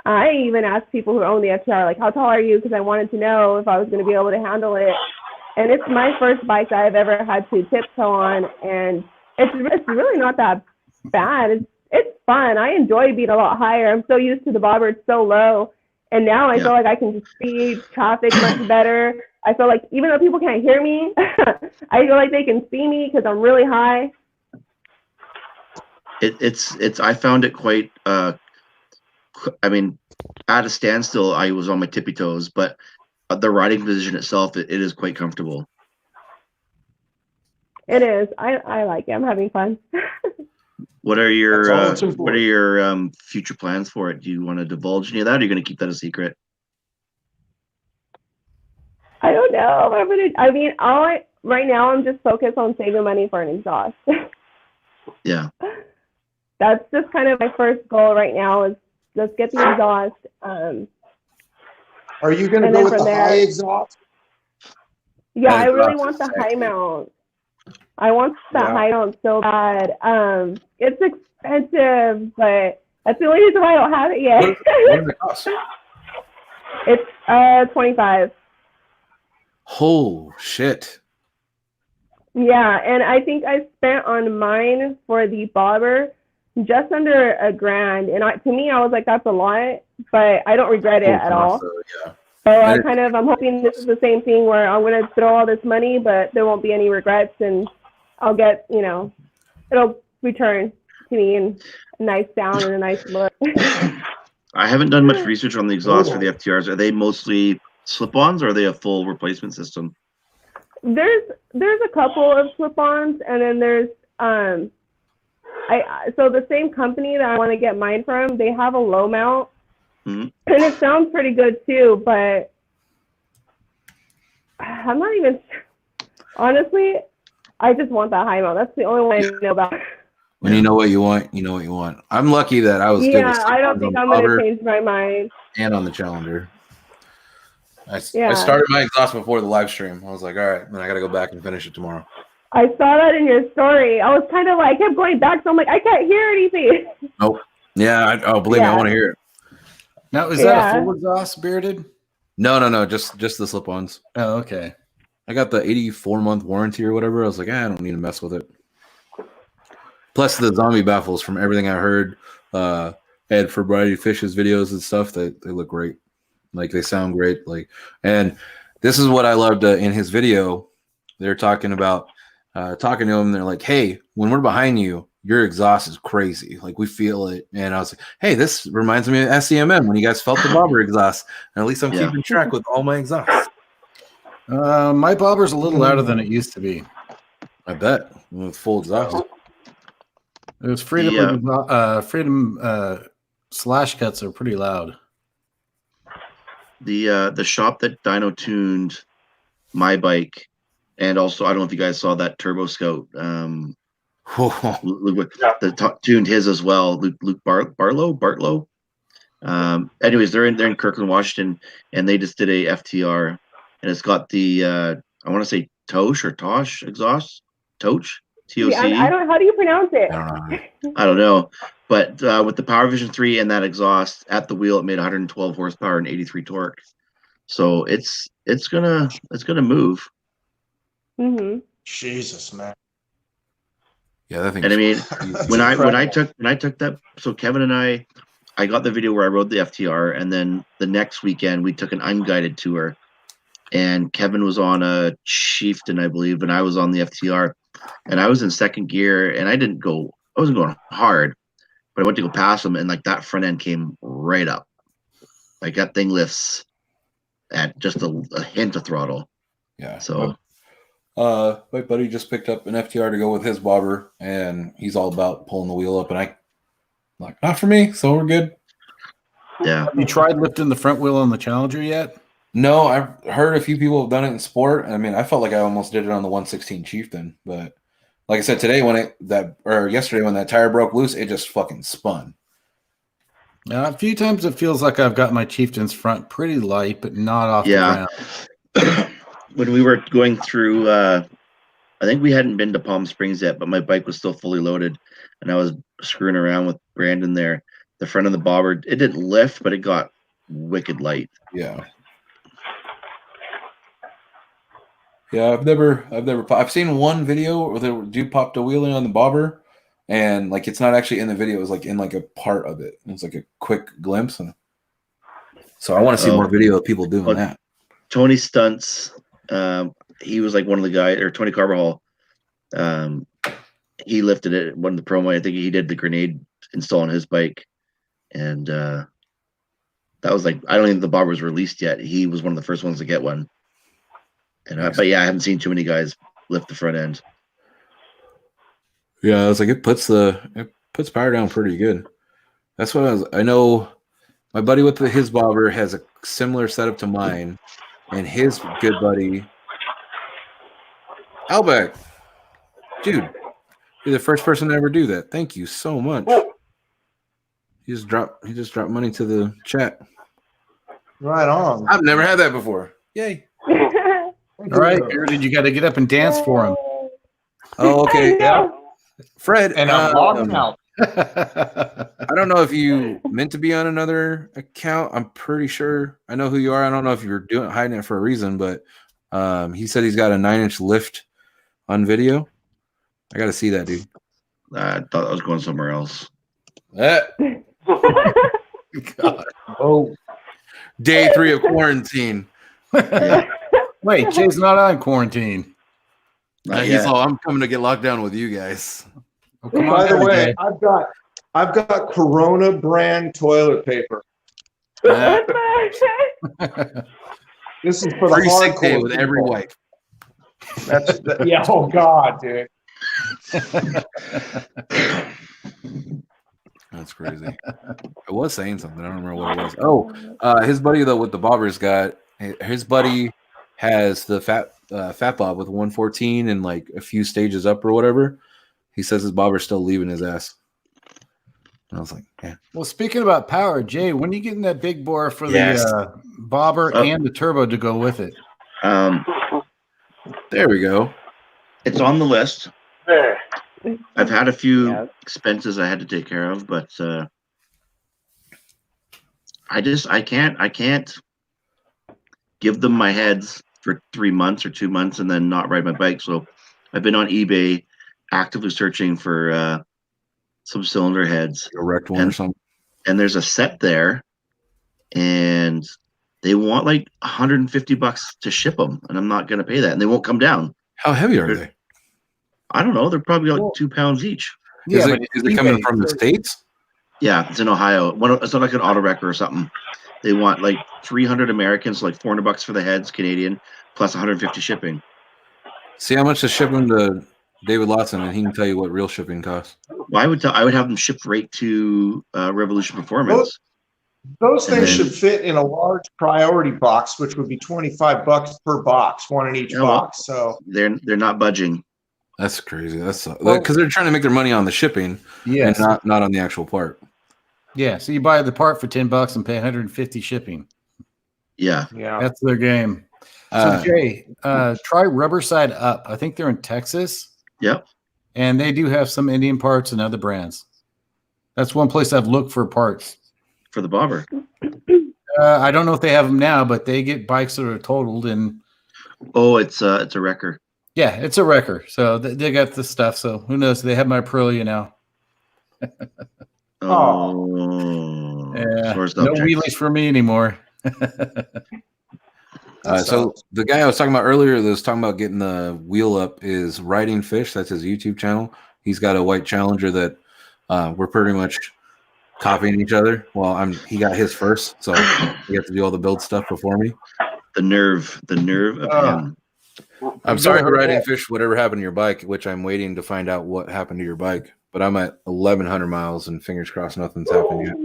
I even asked people who own the FTR, like, how tall are you? Because I wanted to know if I was going to be able to handle it. And it's my first bike that I've ever had to tiptoe on, and it's really not that bad. It's fun. I enjoy being a lot higher. I'm so used to the bobber. It's so low. And now I feel like I can just see traffic much better. I feel like even though people can't hear me, I feel like they can see me because I'm really high. I found it quite, I mean, at a standstill, I was on my tippy toes, but the riding position itself, it is quite comfortable. It is. I like it. I'm having fun. What are your future plans for it? Do you want to divulge any of that, or are you going to keep that a secret? I don't know. Right now I'm just focused on saving money for an exhaust. Yeah. That's just kind of my first goal right now is let's get the exhaust. Are you going to go with the high exhaust? Yeah, I really want the high mount. I want that high mount so bad. It's expensive, but that's the only reason why I don't have it yet. What does it cost? It's 25. Oh shit. Yeah, and I think I spent on mine for the bobber just under $1,000, and to me I was like, that's a lot, but I don't regret it at all. Yeah. So I'm hoping this is the same thing where I'm gonna throw all this money, but there won't be any regrets, and I'll get, it'll return to me in a nice sound and a nice look. I haven't done much research on the exhaust for the FTRs. Are they mostly slip-ons, or are they a full replacement system? There's a couple of slip-ons, and then there's so the same company that I want to get mine from, they have a low mount, and it sounds pretty good too, but I'm not even, honestly, I just want that high mount. That's the only one I know about. When you know what you want, you know what you want. I'm lucky that I was good with I don't think I'm going to change my mind. And on the Challenger. I started my exhaust before the live stream. I was like, all right, then I got to go back and finish it tomorrow. I saw that in your story. I was kind of like, I kept going back, so I'm like, I can't hear anything. Nope. Yeah, believe me, I want to hear it. Now, is that a full exhaust, Bearded? No, just the slip-ons. Oh, okay. I got the 84-month warranty or whatever. I was like, I don't need to mess with it. Plus the zombie baffles, from everything I heard, Ed for Variety Fish's videos and stuff, they look great. Like, they sound great. Like, and this is what I loved in his video. They're talking about talking to him. They're like, hey, when we're behind you, your exhaust is crazy. Like, we feel it. And I was like, hey, this reminds me of SEMM when you guys felt the bobber exhaust. And at least I'm keeping track with all my exhausts. My bobber's a little louder than it used to be. I bet, with full exhaust. Those freedom slash cuts are pretty loud. The shop that Dyno tuned my bike, and also I don't know if you guys saw that Turbo Scout. Tuned his as well. Luke Bartlow. Anyways, they're in Kirkland, Washington, and they just did a FTR, and it's got the I want to say Tosh exhaust. Toch. TOC. I don't. How do you pronounce it? I don't know, but with the Power Vision 3 and that exhaust at the wheel, it made 112 horsepower and 83 torque. So it's gonna move. Jesus, man. Yeah, that thing. And I mean, when I took that, so Kevin and I got the video where I rode the FTR, and then the next weekend we took an unguided tour, and Kevin was on a Chieftain, I believe, and I was on the FTR. And I was in second gear, and I wasn't going hard, but I went to go past him, and like that front end came right up. Like that thing lifts at just a hint of throttle. Yeah. So, my buddy just picked up an FTR to go with his bobber, and he's all about pulling the wheel up, and I'm like, not for me, so we're good. Yeah. Have you tried lifting the front wheel on the Challenger yet? No, I've heard a few people have done it in sport. I mean, I felt like I almost did it on the 116 Chieftain, but like I said, yesterday when that tire broke loose, it just fucking spun. A few times it feels like I've got my Chieftain's front pretty light, but not off the ground. When we were going through, I think we hadn't been to Palm Springs yet, but my bike was still fully loaded, and I was screwing around with Brandon there, the front of the bobber, it didn't lift, but it got wicked light. Yeah. Yeah, I've seen one video where the dude popped a wheelie on the bobber, and like it's not actually in the video, it was like in like a part of it. It's like a quick glimpse. And so I want to see more video of people doing that. Tony Stunts, he was like one of the guys, or Tony Carbajal, he lifted it, one of the promo. I think he did the grenade install on his bike. And that was like, I don't think the bobber was released yet. He was one of the first ones to get one. And but yeah, I haven't seen too many guys lift the front end. Yeah, I was like, it puts power down pretty good. That's what I know. My buddy with his bobber has a similar setup to mine, and his good buddy Outback, dude, you're the first person to ever do that. Thank you so much. He just dropped money to the chat. Right on. I've never had that before. Yay! All right, Bearded, you got to get up and dance for him. Oh, okay. Yeah. Fred, And I'm logging out. I don't know if you meant to be on another account. I'm pretty sure I know who you are. I don't know if you're hiding it for a reason, but he said he's got a 9-inch lift on video. I got to see that, dude. I thought I was going somewhere else. God. Oh, Day 3 of quarantine. Yeah. Wait, Jay's not on quarantine. He's all, I'm coming to get locked down with you guys. Oh, come by on, the way, Jay. I've got Corona brand toilet paper. What the This is for the Free sick day hardcore with every people. wife. Yeah. Oh God, dude. That's crazy. I was saying something. I don't remember what it was. Oh, his buddy though with the bobbers his buddy has the fat bob with 114 and like a few stages up or whatever. He says his bobber's still leaving his ass. And I was like, yeah. Well, speaking about power, Jay, when are you getting that big bore for Yes. the bobber and the turbo to go with it? There we go. It's on the list. There. I've had a few Yep. expenses I had to take care of, but I can't give them my heads for 3 months or 2 months and then not ride my bike. So I've been on eBay actively searching for some cylinder heads, A wrecked one or something. and there's a set there, and they want like $150 to ship them, and I'm not going to pay that, and they won't come down. How heavy are they? I don't know. They're probably like 2 pounds each. Is but it coming from the States? Yeah, it's in Ohio. It's not like an auto wrecker or something. They want like 300 Americans, so like $400 for the heads, Canadian, plus 150 shipping. See how much to ship them to David Lawson, and he can tell you what real shipping costs. Well, I would have them shipped right to Revolution Performance. Those And things then- should fit in a large priority box, which would be $25 per box, one in each Yeah, well- box. So They're not budging. That's crazy. That's because they're trying to make their money on the shipping yes. and not on the actual part. Yeah, so you buy the part for $10 and pay 150 shipping. Yeah. yeah, That's their game. So Jay, try Rubber Side Up. I think they're in Texas. Yep. And they do have some Indian parts and other brands. That's one place I've looked for parts. For the bobber. I don't know if they have them now, but they get bikes that are totaled, and Oh, it's a wrecker. yeah, it's a wrecker. So they got the stuff. So who knows? They have my Aprilia now. Oh. Yeah, Source no objects. wheelies for me anymore. So the guy I was talking about earlier that was talking about getting the wheel up is Riding Fish. That's his YouTube channel. He's got a white Challenger that we're pretty much copying each other. Well, he got his first, so he has to do all the build stuff before me. The nerve of him. I'm sorry, Riding Fish, whatever happened to your bike, which I'm waiting to find out what happened to your bike. But I'm at 1,100 miles, and fingers crossed nothing's happened yet.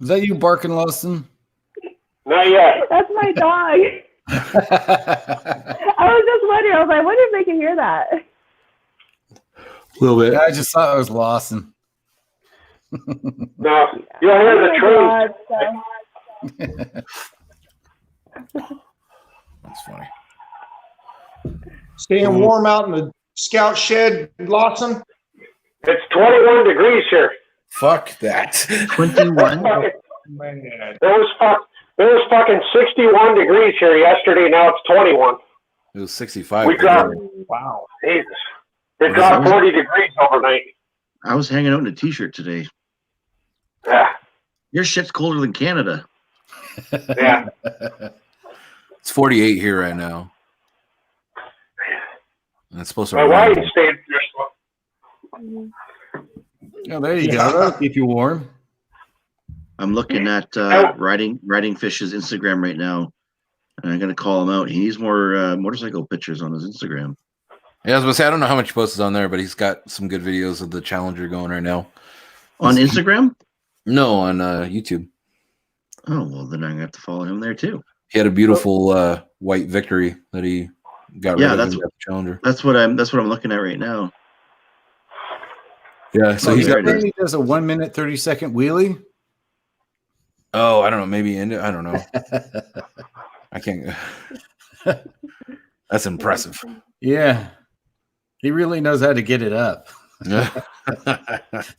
Is that you barking, Lawson? Not yet. That's my dog. I was just wondering. I was like, I wonder if they can hear that. A little bit. I just thought it was Lawson. No, you'll hear the train. That's funny. staying warm out in the Scout Shed, Lawson? It's 21 degrees here. Fuck that. 21. Man. It was fucking 61 degrees here yesterday. Now it's 21. It was 65. We dropped. Wow. Jesus. It dropped 40 degrees overnight. I was hanging out in a t-shirt today. Yeah. Your shit's colder than Canada. Yeah. It's 48 here right now. And it's supposed to My rain. wife stayed here. Oh, there you go. That'll keep you warm. I'm looking at Riding Fish's Instagram right now, and I'm gonna call him out. He needs more motorcycle pictures on his Instagram. Yeah, I was gonna say I don't know how much he posts on there, but he's got some good videos of the Challenger going right now. On Instagram? No, on YouTube. Oh well, then I'm gonna have to follow him there too. He had a beautiful white Victory that he got rid of. That's and got the Challenger. That's what I'm looking at right now. Yeah, so He's he's got. he does a 1 minute 30-second wheelie. Oh, I don't know. Maybe I don't know. I can't. That's impressive. Yeah, he really knows how to get it up.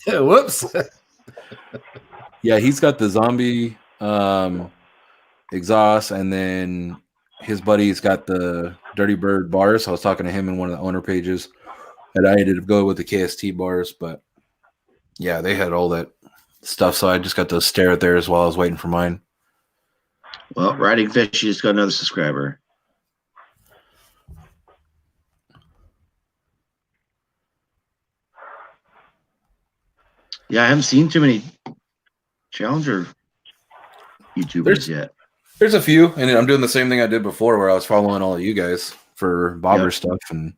Whoops. Yeah, he's got the zombie exhaust, and then his buddy's got the Dirty Bird bars. I was talking to him in one of the owner pages, and I ended up going with the KST bars, but yeah, they had all that stuff, so I just got to stare at theirs while I was waiting for mine. Well, Riding Fish, you just got another subscriber. Yeah, I haven't seen too many Challenger YouTubers yet. There's a few, and I'm doing the same thing I did before, where I was following all of you guys for bobber stuff and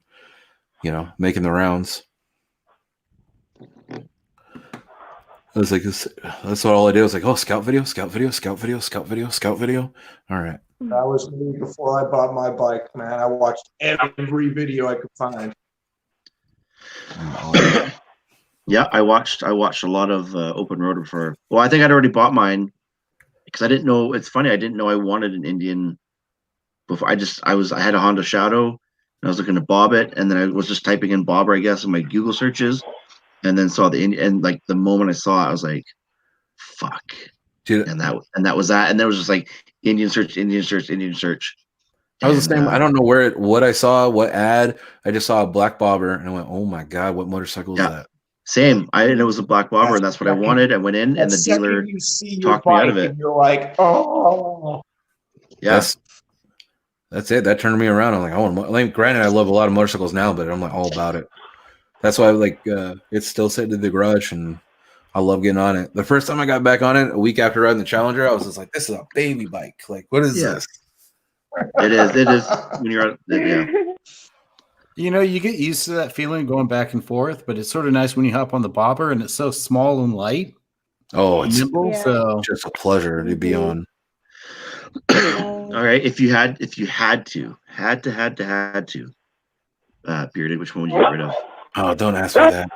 making the rounds. I was like, that's what all I did. I was like, oh, scout video. All right. That was me before I bought my bike, man. I watched every video I could find. Yeah, I watched a lot of open road before. Well, I think I'd already bought mine because I didn't know. It's funny, I didn't know I wanted an Indian before. I had a Honda Shadow, and I was looking to bob it, and then I was just typing in bobber, I guess, in my Google searches, and then saw the Indian. And like the moment I saw it, I was like, "Fuck!" Dude, and that was that, and there was just like Indian search. I was the same. I don't know what I saw, what ad. I just saw a black bobber, and I went, "Oh my god, what motorcycle is that?" Same. I didn't know it was a black bobber, and that's what I wanted. I went in, and the dealer talked me out of it. And you're like, oh. Yes. That's it. That turned me around. I'm like, granted, I love a lot of motorcycles now, but I'm like all about it. That's why it's still sitting in the garage, and I love getting on it. The first time I got back on it, a week after riding the Challenger, I was just like, this is a baby bike. Like, what is this? It is. When you're on, yeah. You get used to that feeling going back and forth, but it's sort of nice when you hop on the bobber and it's so small and light. Oh, it's nimble. Yeah. So just a pleasure to be on. All right. If you had to, Bearded, which one would you get rid of? Oh, don't ask me that.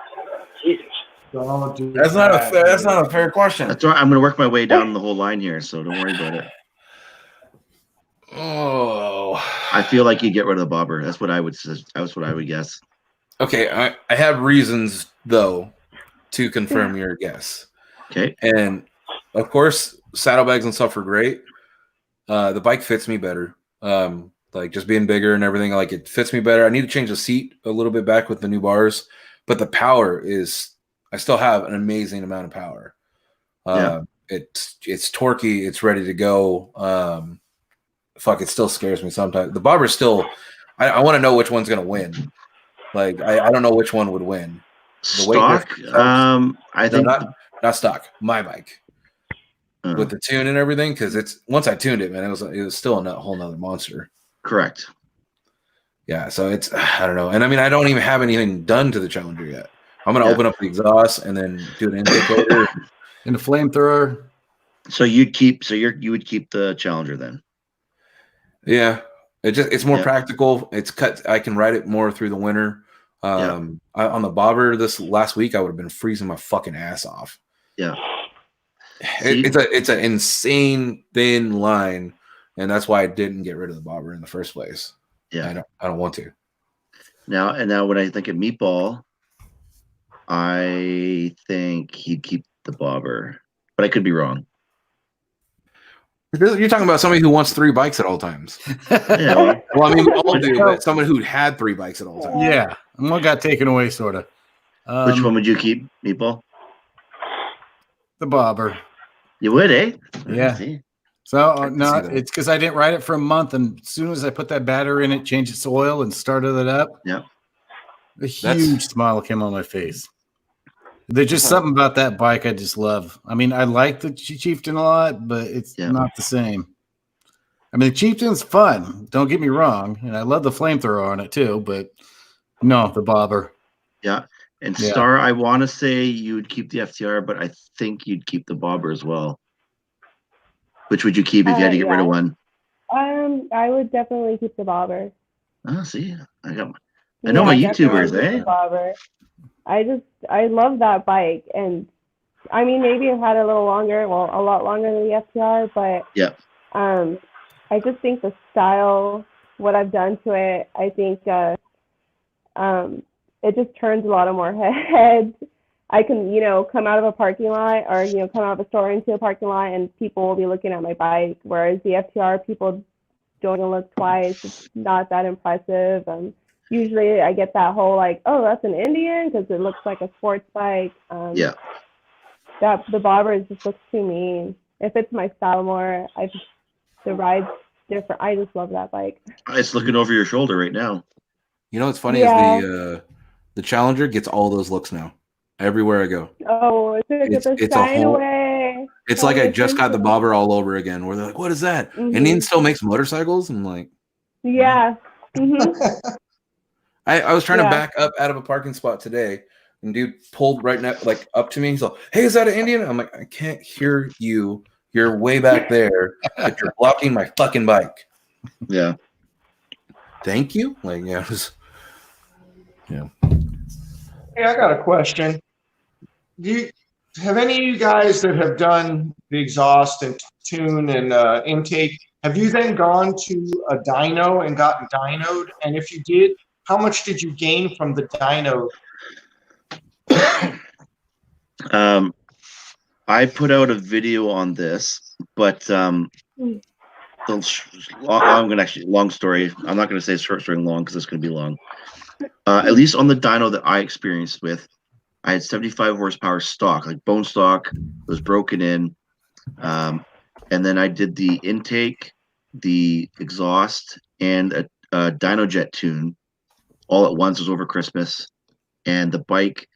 Jesus. Don't do That's not a fair question. That's right. I'm going to work my way down the whole line here, so don't worry about it. Oh, I feel like you get rid of the bobber. That's what I would guess. okay. I have reasons though to confirm your guess. Okay. And of course, saddlebags and stuff are great. The bike fits me better. Like just being bigger and everything, like it fits me better. I need to change the seat a little bit back with the new bars, but the power I still have an amazing amount of power. It's torquey. It's ready to go. It still scares me sometimes. The bobber still, I want to know which one's going to win. Like, I don't know which one would win. The Stock? I think not stock. My bike. With the tune and everything, because once I tuned it, man, it was still a whole nother monster. Correct. Yeah, so I don't know. And I mean, I don't even have anything done to the Challenger yet. I'm going to open up the exhaust and then do an intake later. And a flamethrower. So you would keep the Challenger then? Yeah, it's more practical. It's cut. I can ride it more through the winter. On the bobber this last week, I would have been freezing my fucking ass off. Yeah, it's an insane thin line, and that's why I didn't get rid of the bobber in the first place. Yeah, I don't want to. Now when I think of Meatball, I think he'd keep the bobber, but I could be wrong. You're talking about somebody who wants 3 bikes at all times. Yeah, Well, I mean, we all do, but someone who had 3 bikes at all times. Yeah, and one got taken away, sort of. which one would you keep, Meatball? The bobber. You would, eh? Yeah. See? So no, see that. it's because I didn't ride it for a month, and as soon as I put that battery in it, changed its oil, and started it up, Yeah. a huge smile came on my face. There's just something about that bike I just love. I mean, I like the Chieftain a lot, but it's not the same. I mean, the Chieftain's fun. Don't get me wrong, and I love the flamethrower on it too. But no, the bobber. Yeah. And Yeah. Star, I want to say you would keep the FTR, but I think you'd keep the bobber as well. Which would you keep if you had to get rid of one? I would definitely keep the bobber. Oh, see, I know my YouTubers, definitely keep eh? the bobber. I love that bike, and I mean, maybe I've had it a little longer, well, a lot longer than the FTR, but I just think the style, what I've done to it, I think it just turns a lot of more heads. I can, come out of a parking lot or, come out of a store into a parking lot and people will be looking at my bike, whereas the FTR, people don't even look twice. It's not that impressive. Usually I get that whole like, oh, that's an Indian because it looks like a sports bike. That the bobber just looks too mean. If it's my style more, the ride's different. I just love that bike. It's looking over your shoulder right now. You know what's funny is the Challenger gets all those looks now. Everywhere I go. Oh, it's a shine away. It's like I just got the bobber all over again. Where they're like, "What is that?" Indian still makes motorcycles. I'm like, yeah. I was trying to back up out of a parking spot today, and dude pulled right now, like up to me. He's like, "Hey, is that an Indian?" I'm like, "I can't hear you. You're way back there, but you're blocking my fucking bike." Yeah. Thank you. Like, yeah, it was, yeah. Hey, I got a question. Have any of you guys that have done the exhaust and tune and intake, have you then gone to a dyno and gotten dynoed? And if you did, how much did you gain from the dyno? I put out a video on this, but I'm gonna actually long story. I'm not gonna say short story long because it's gonna be long. At least on the dyno that I experienced with, I had 75 horsepower stock, like bone stock, was broken in. And then I did the intake, the exhaust, and a dyno jet tune all at once. It was over Christmas. And the bike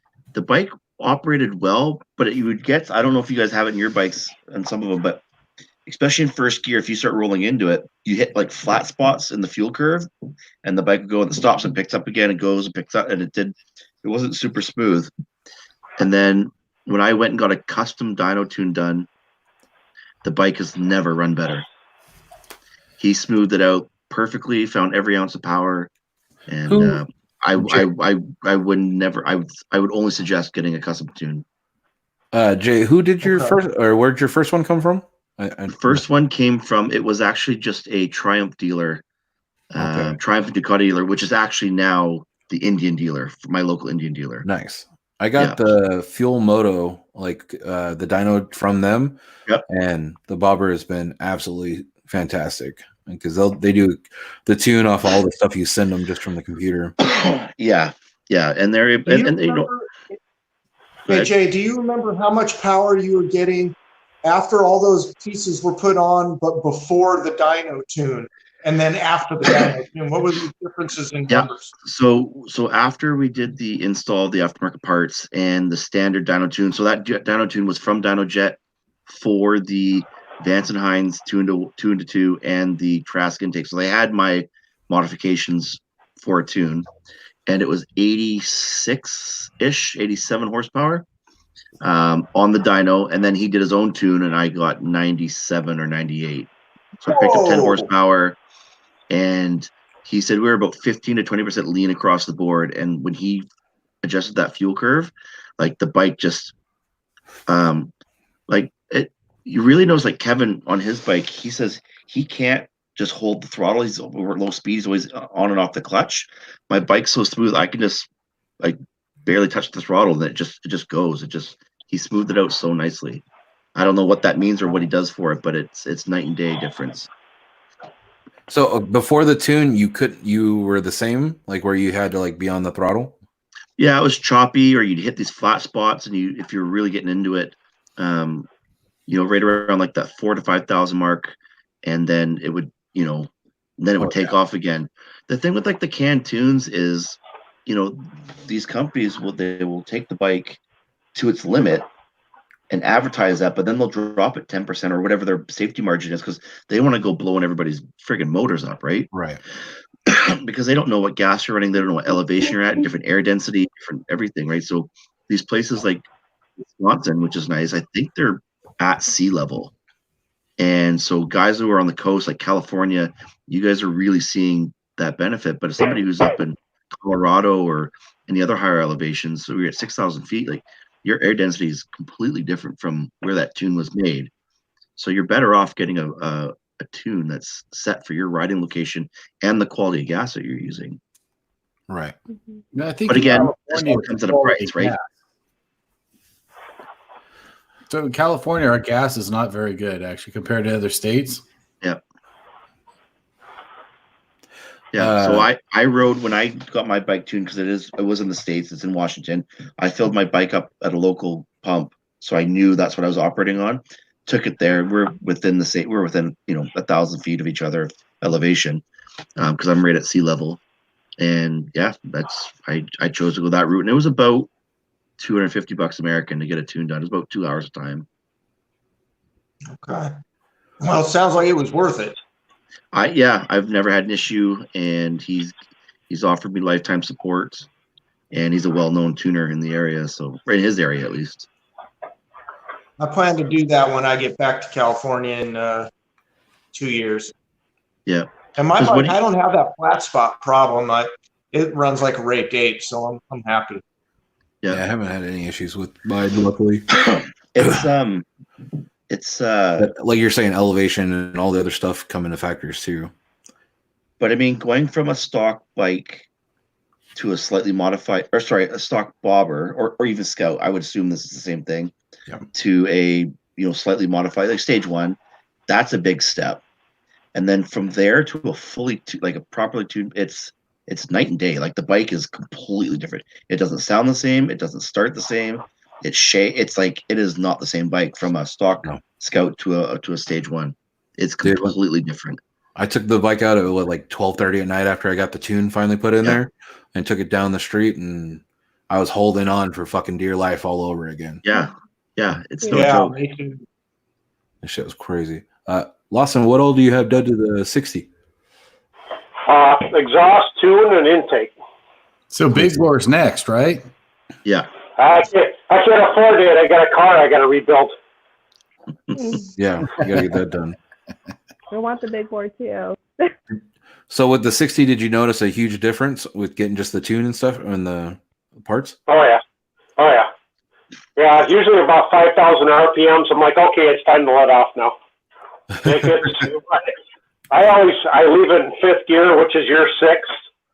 operated well, but you would get, I don't know if you guys have it in your bikes and some of them, but especially in first gear, if you start rolling into it, you hit like flat spots in the fuel curve and the bike would go and stops and picks up again and goes and picks up. And it wasn't super smooth. And then when I went and got a custom dyno tune done, the bike has never run better. He smoothed it out perfectly, found every ounce of power, and I would never. I would only suggest getting a custom tune. Jay, who did your first, or where'd your first one come from? First one came from. It was actually just a Triumph dealer, Triumph Ducati dealer, which is actually now the Indian dealer, my local Indian dealer. Nice. I got the Fuel Moto, like the dyno from them, and the bobber has been absolutely fantastic because they do the tune off all the stuff you send them just from the computer. Yeah, and they're and you know. Hey Jay, do you remember how much power you were getting after all those pieces were put on, but before the dyno tune? And then after the dyno tune, what were the differences in numbers? So after we did the install of the aftermarket parts and the standard dyno tune, so that dyno tune was from Dyno Jet for the Vance and Hines 2-2 and the Trask intake. So they had my modifications for a tune, and it was 86-ish, 87 horsepower on the dyno, and then he did his own tune, and I got 97 or 98. So I picked up 10 horsepower. And he said we were about 15 to 20% lean across the board. And when he adjusted that fuel curve, like the bike just, like it, you really notice like Kevin on his bike, he says he can't just hold the throttle. He's over low speed. He's always on and off the clutch. My bike's so smooth, I can just like barely touch the throttle, and it just goes. He smoothed it out so nicely. I don't know what that means or what he does for it, but it's night and day difference. So before the tune, you were the same, like where you had to like be on the throttle. Yeah, it was choppy, or you'd hit these flat spots, and if you're really getting into it, right around like that 4,000 to 5,000 mark, and then it would, then it would take off again. The thing with like the canned tunes is, these companies will take the bike to its limit and advertise that, but then they'll drop it 10% or whatever their safety margin is, because they want to go blowing everybody's friggin' motors up, right? Right. Because they don't know what gas you're running, they don't know what elevation you're at, different air density, different everything, right? So these places like Wisconsin, which is nice, I think they're at sea level. And so guys who are on the coast, like California, you guys are really seeing that benefit. But if somebody who's up in Colorado or any other higher elevations, so we're at 6,000 feet, like your air density is completely different from where that tune was made. So you're better off getting a tune that's set for your riding location and the quality of gas that you're using. Right. I think, but again, this all comes at a price, right? Gas. So in California, our gas is not very good, actually, compared to other states. Yeah. Yeah. So I rode, when I got my bike tuned, because it was in the States, it's in Washington. I filled my bike up at a local pump, so I knew that's what I was operating on. Took it there. We're within the state. We're within 1,000 feet of each other elevation, because I'm right at sea level. And yeah, I chose to go that route, and it was about $250 American to get a tune done. It was about 2 hours of time. Okay. Well, it sounds like it was worth it. I've never had an issue, and he's offered me lifetime support, and he's a well-known tuner in the area, so right in his area at least. I plan to do that when I get back to California in 2 years. Yeah. And my bike, I don't have that flat spot problem. It runs like a raped ape, so I'm happy. Yeah, I haven't had any issues with mine, luckily. It's like you're saying, elevation and all the other stuff come into factors too. But I mean, going from a stock bike to a slightly modified, a stock bobber, or even Scout, I would assume this is the same thing. Yeah. To a slightly modified, like stage one, that's a big step. And then from there to a properly tuned, it's night and day. Like the bike is completely different. It doesn't sound the same. It doesn't start the same. It's like it is not the same bike from a stock Scout to a stage one. It's completely different. I took the bike out at like 12:30 at night after I got the tune finally put in there, and took it down the street, and I was holding on for fucking dear life all over again. Yeah, it's no joke. This shit was crazy. Lawson, what all do you have done to the 60? Exhaust, tune, and intake. So big bore's next, right? Yeah. I can't afford it. I got a car I got to rebuild. Yeah, you gotta get that done. I want the big bore too. So with the 60, did you notice a huge difference with getting just the tune and stuff and the parts? Oh yeah. Yeah, it's usually about 5,000 RPMs. I'm like, okay, it's time to let off now. I leave it in fifth gear, which is gear 6.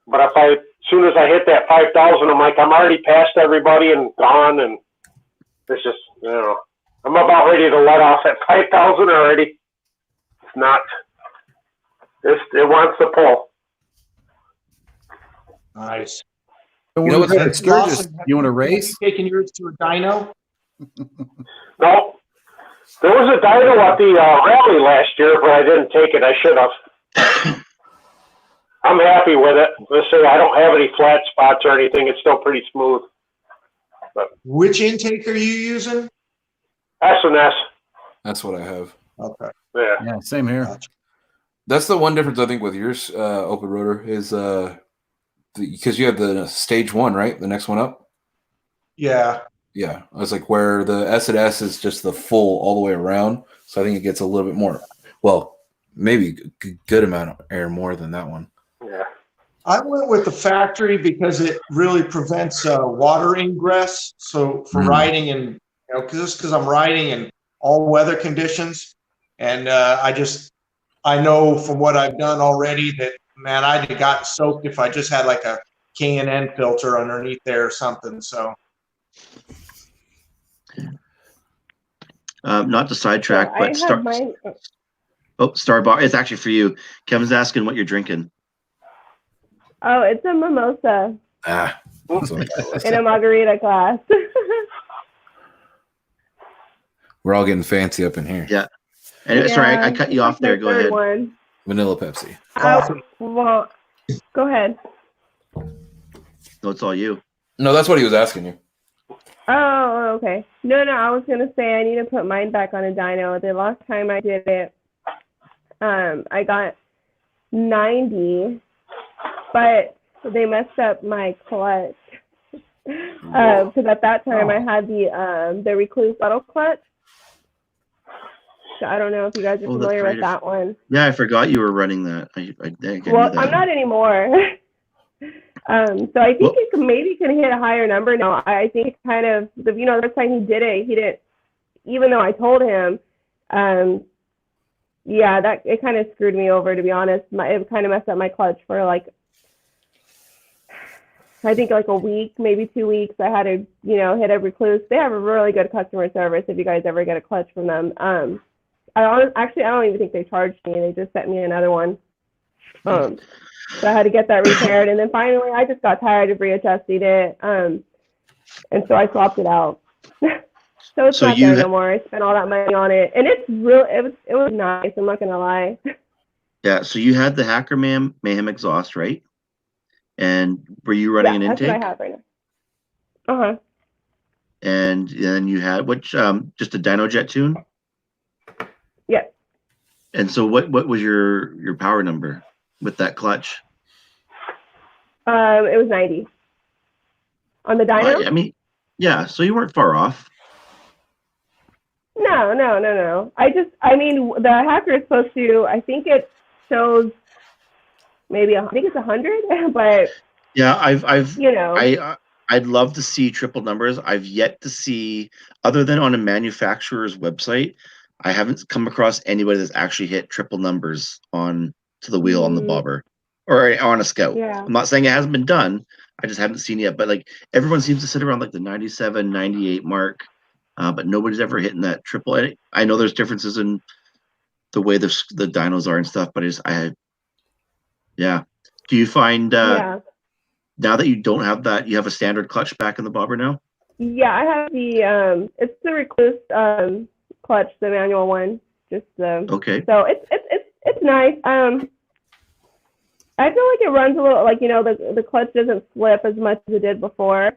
But as soon as I hit that 5,000, I'm like, I'm already past everybody and gone, and it's just, I'm about ready to let off at 5,000 already. It's not. It wants to pull. Nice. So you want to race? Taking yours to a dyno? No. There was a dyno at the rally last year, but I didn't take it. I should have. I'm happy with it. Let's say I don't have any flat spots or anything. It's still pretty smooth. But which intake are you using? S&S. That's what I have. Okay. Yeah, same here. Gotcha. That's the one difference I think with yours, open rotor, is because you have the stage 1, right? The next one up. Yeah. Yeah, I was like, where the S&S is just the full all the way around, so I think it gets a little bit more. Well, maybe a good amount of air more than that one. Yeah. I went with the factory because it really prevents water ingress. So for riding and because I'm riding in all weather conditions, and I just I know from what I've done already that, man, I'd have gotten soaked if I just had like a K&N filter underneath there or something. So not to sidetrack, So but I have mine. Starbucks. It's actually for you. Kevin's asking what you're drinking. Oh, it's a mimosa Ah, that's what I thought it was. in a margarita glass. We're all getting fancy up in here. Yeah. And sorry, I cut you it's off there. my Go third ahead. One. Vanilla Pepsi. Awesome. Well, go ahead. No, it's all you. No, that's what he was asking you. Oh, okay. No, I was gonna say I need to put mine back on a dyno. The last time I did it, I got 90, but they messed up my clutch. Because at that time I had the Recluse auto clutch. So I don't know if you guys are familiar with that one. Yeah, I forgot you were running that. I Well, I'm not anymore. So I think it maybe can hit a higher number now. I think it kind of, the first time he didn't, even though I told him, yeah, that it kind of screwed me over, to be honest. It kind of messed up my clutch for like, I think like a week, maybe 2 weeks. I had to, hit a Recluse. They have a really good customer service if you guys ever get a clutch from them. I don't even think they charged me. They just sent me another one. So I had to get that repaired. And then finally, I just got tired of readjusting it. And so I swapped it out. So it's not there no more. I spent all that money on it. And it's real. It was nice. I'm not going to lie. Yeah. So you had the Hacker Mayhem exhaust, right? And were you running an intake? That's what I have right now. Uh-huh. And then you had just a dyno jet tune? Yeah. And so what was your power number with that clutch? It was 90. On the dyno? I mean, yeah, so you weren't far off. No. I mean, the Hacker is supposed to, I think it shows maybe, I think it's 100, but yeah, I'd love to see triple numbers. I've yet to see, other than on a manufacturer's website, I haven't come across anybody that's actually hit triple numbers on to the wheel on the bobber or on a Scout. Yeah. I'm not saying it hasn't been done. I just haven't seen it yet. But like everyone seems to sit around like the 97, 98 mark, but nobody's ever hitting that triple. I know there's differences in the way the dynos are and stuff, but yeah. Do you find now that you don't have that, you have a standard clutch back in the bobber now? Yeah, I have the it's the Recluse clutch, the manual one. Just okay. So it's nice. I feel like it runs a little like the clutch doesn't slip as much as it did before.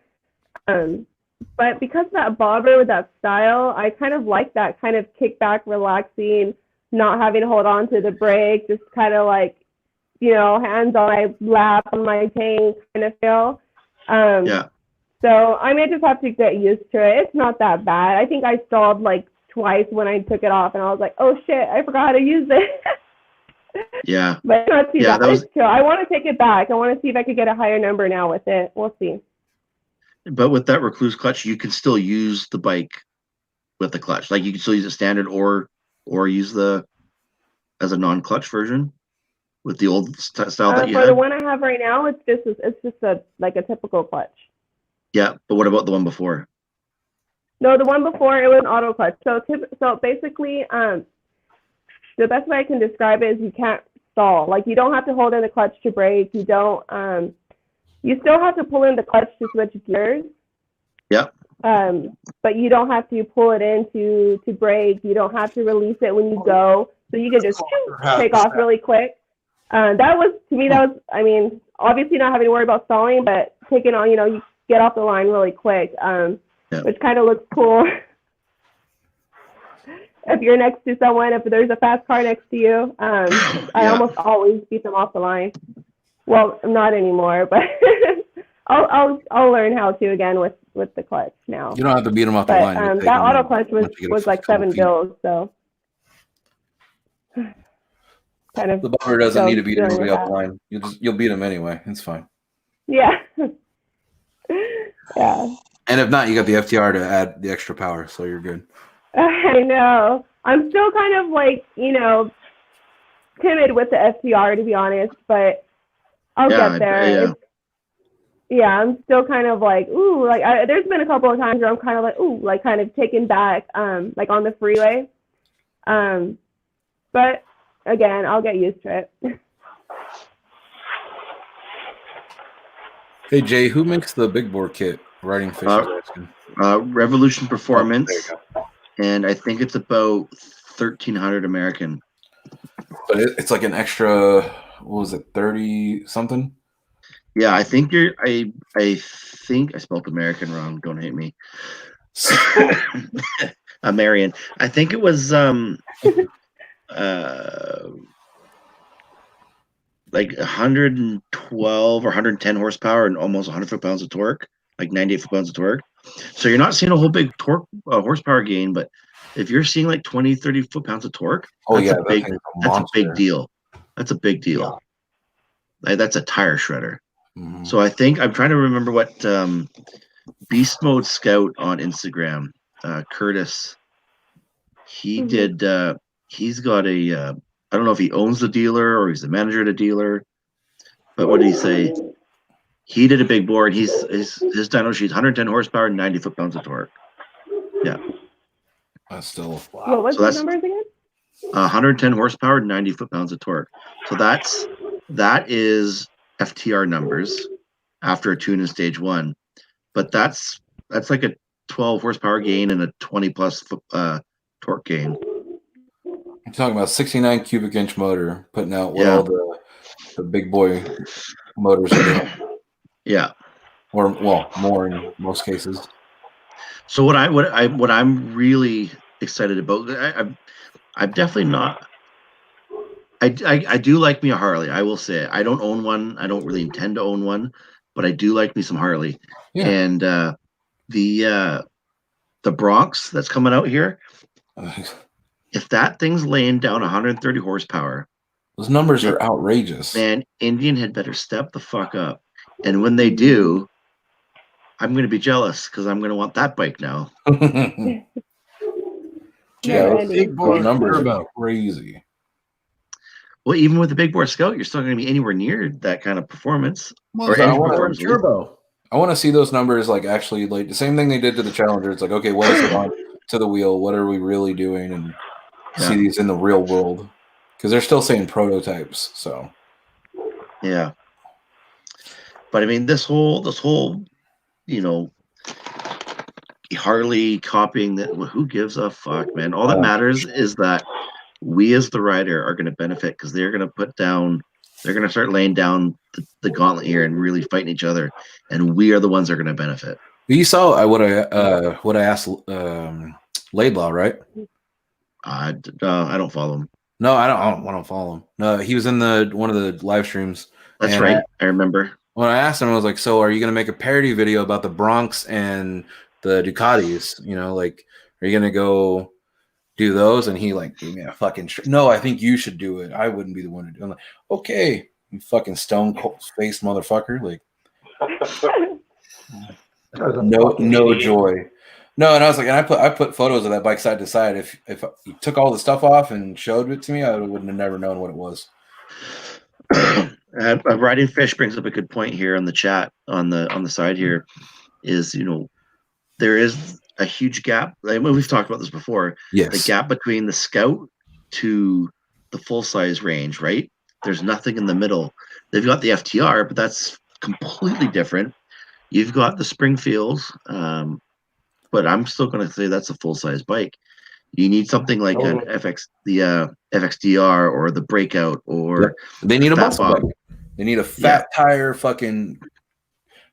But because of that bobber with that style, I kind of like that kind of kickback, relaxing, not having to hold on to the brake, just kind of like hands on my lap on my tank kind of feel. Yeah. So I may just have to get used to it. It's not that bad. I think I stalled like twice when I took it off, and I was like, "Oh shit, I forgot how to use it." Yeah. But it's not too bad. It's chill. I want to take it back. I want to see if I could get a higher number now with it. We'll see. But with that Recluse clutch, you can still use the bike with the clutch. Like you can still use it standard or use as a non-clutch version with the old style that you had. For the one I have right now, it's just a typical clutch. Yeah, but what about the one before? No, the one before, it was an auto clutch. So basically, the best way I can describe it is you can't stall. Like you don't have to hold in the clutch to brake. You don't. You still have to pull in the clutch to switch gears. Yeah. But you don't have to pull it in to brake. You don't have to release it when you go. So you can just take off really quick. That was, I mean, obviously not having to worry about stalling, but taking on, you get off the line really quick, which kind of looks cool. If you're next to someone, if there's a fast car next to you, I almost always beat them off the line. Well, not anymore, but I'll learn how to again with the clutch now. You don't have to beat them off the line. That auto clutch was like 7 bills, so kind of. The bobber doesn't need to beat anybody off the line. You'll beat them anyway. It's fine. Yeah. Yeah. And if not, you got the FTR to add the extra power, so you're good. I know. I'm still kind of like, timid with the FTR, to be honest, but I'll get there. Yeah, I'm still kind of like, ooh, like there's been a couple of times where I'm kind of like, ooh, like kind of taken back, like on the freeway. But again, I'll get used to it. Hey Jay, who makes the big bore kit? Riding Fish is asking. Revolution Performance, and I think it's about 1,300 American. But it's like an extra. What was it? 30 something. Yeah, I think I think I spelled American wrong. Don't hate me. Marion. I think it was like 112 or 110 horsepower and almost 100 foot-pounds of torque, like 98 foot-pounds of torque. So you're not seeing a whole big torque horsepower gain, but if you're seeing like 20, 30 foot-pounds of torque, that's a big deal. That's a big deal. Yeah. Like, that's a tire shredder. Mm-hmm. So I think I'm trying to remember what Beast Mode Scout on Instagram, Curtis, he did. He's got a. I don't know if he owns the dealer or he's the manager of the dealer, but what did he say? He did a big bore, and his dyno sheet's 110 horsepower and 90 foot-pounds of torque. Yeah. That's still. Wow. What was the numbers again? 110 horsepower and 90 foot-pounds of torque. So that is FTR numbers after a tune in stage 1, but that's like a 12 horsepower gain and a 20 plus torque gain. I'm talking about 69 cubic inch motor putting out what all the big boy motors are doing. Yeah, or well, more in most cases. So what I'm really excited about, I'm definitely not. I do like me a Harley. I will say I don't own one. I don't really intend to own one, but I do like me some Harley. Yeah. And the Bronx that's coming out here, if that thing's laying down 130 horsepower, those numbers are outrageous. Man, Indian had better step the fuck up. And when they do, I'm going to be jealous because I'm going to want that bike now. Those numbers are crazy. Well, even with the big bore Scout, you're still going to be anywhere near that kind of performance. Or any performance turbo. I want to see those numbers like actually like the same thing they did to the Challenger. It's like, okay, what is it on to the wheel? What are we really doing? And see these in the real world because they're still saying prototypes. So yeah. But I mean, this whole, Harley copying that. Who gives a fuck, man? All that matters is that we, as the rider, are going to benefit because they're going to start laying down the gauntlet here and really fighting each other, and we are the ones that are going to benefit. You saw what I asked Laidlaw, right? I don't follow him. No, I don't follow him. No, he was in one of the live streams. That's right. I remember. When I asked him, I was like, so are you going to make a parody video about the Bronx and the Ducatis? Like, are you going to go do those? And he like gave me a fucking no, I think you should do it. I wouldn't be the one to do it. I'm like, okay, you fucking stone cold faced motherfucker. Like, no joy. No, and I was like, and I put photos of that bike side to side. If you took all the stuff off and showed it to me, I wouldn't have never known what it was. Riding Fish brings up a good point here on the chat on the side here. Is there is a huge gap. Like, we've talked about this before. Yes. The gap between the Scout to the full size range, right? There's nothing in the middle. They've got the FTR, but that's completely different. You've got the Springfields, but I'm still going to say that's a full size bike. You need something like an FXDR or the Breakout, or they need a muscle bike. They need a fat tire, fucking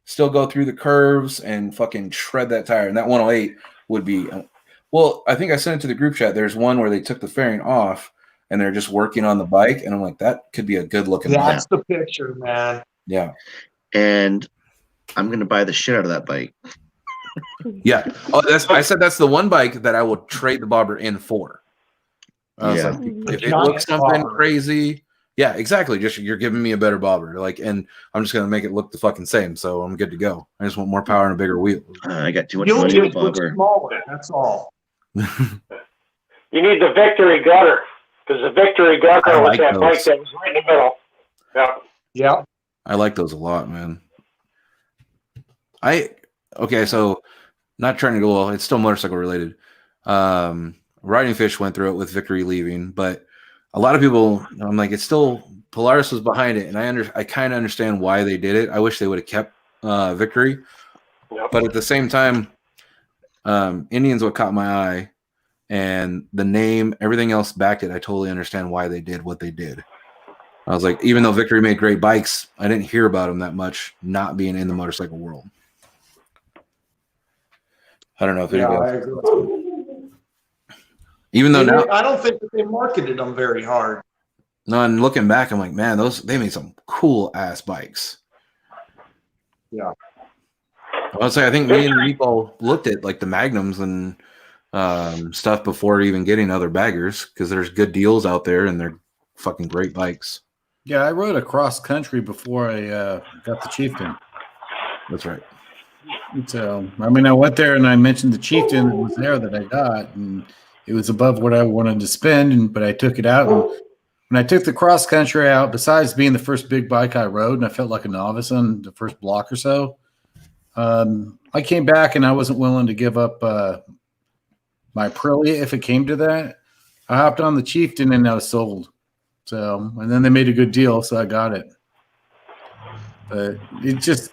still go through the curves and fucking shred that tire. And that 108 would be, well, I think I sent it to the group chat. There's one where they took the fairing off and they're just working on the bike. And I'm like, that could be a good looking bike. That's the picture, man. Yeah. And I'm going to buy the shit out of that bike. Yeah. Oh, I said that's the one bike that I will trade the bobber in for. I was like, if it looks something crazy. Yeah, exactly. Just you're giving me a better bobber, like, and I'm just gonna make it look the fucking same, so I'm good to go. I just want more power and a bigger wheel. I got too much money on bobber. Smaller, that's all. You need the victory gutter Because the Victory Gunner I was like that bike those. that was right in the middle. Yeah. Yeah. I like those a lot, man. Okay, so not trying to go, well, it's still motorcycle related. Riding Fish went through it with Victory leaving, but a lot of people, I'm like, it's still Polaris was behind it, and I kind of understand why they did it. I wish they would have kept Victory, Yep. but at the same time, Indians what caught my eye, and the name, everything else backed it. I totally understand why they did what they did. I was like, even though Victory made great bikes, I didn't hear about them that much, not being in the motorcycle world. I don't know if Yeah, anybody I else. agree. Even though now, I don't think that they marketed them very hard. no, and looking back, I'm like, man, they made some cool ass bikes. Yeah. I would say I think me and Meatball looked at like the Magnums and stuff before even getting other baggers because there's good deals out there and they're fucking great bikes. Yeah, I rode across country before I got the Chieftain. That's right. So, I mean, I went there and I mentioned the Chieftain that was there that I got, and it was above what I wanted to spend, but I took it out. And when I took the cross country out, besides being the first big bike I rode, and I felt like a novice on the first block or so, I came back and I wasn't willing to give up my Aprilia if it came to that. I hopped on the Chieftain and I was sold. So, and then they made a good deal, so I got it. But it just,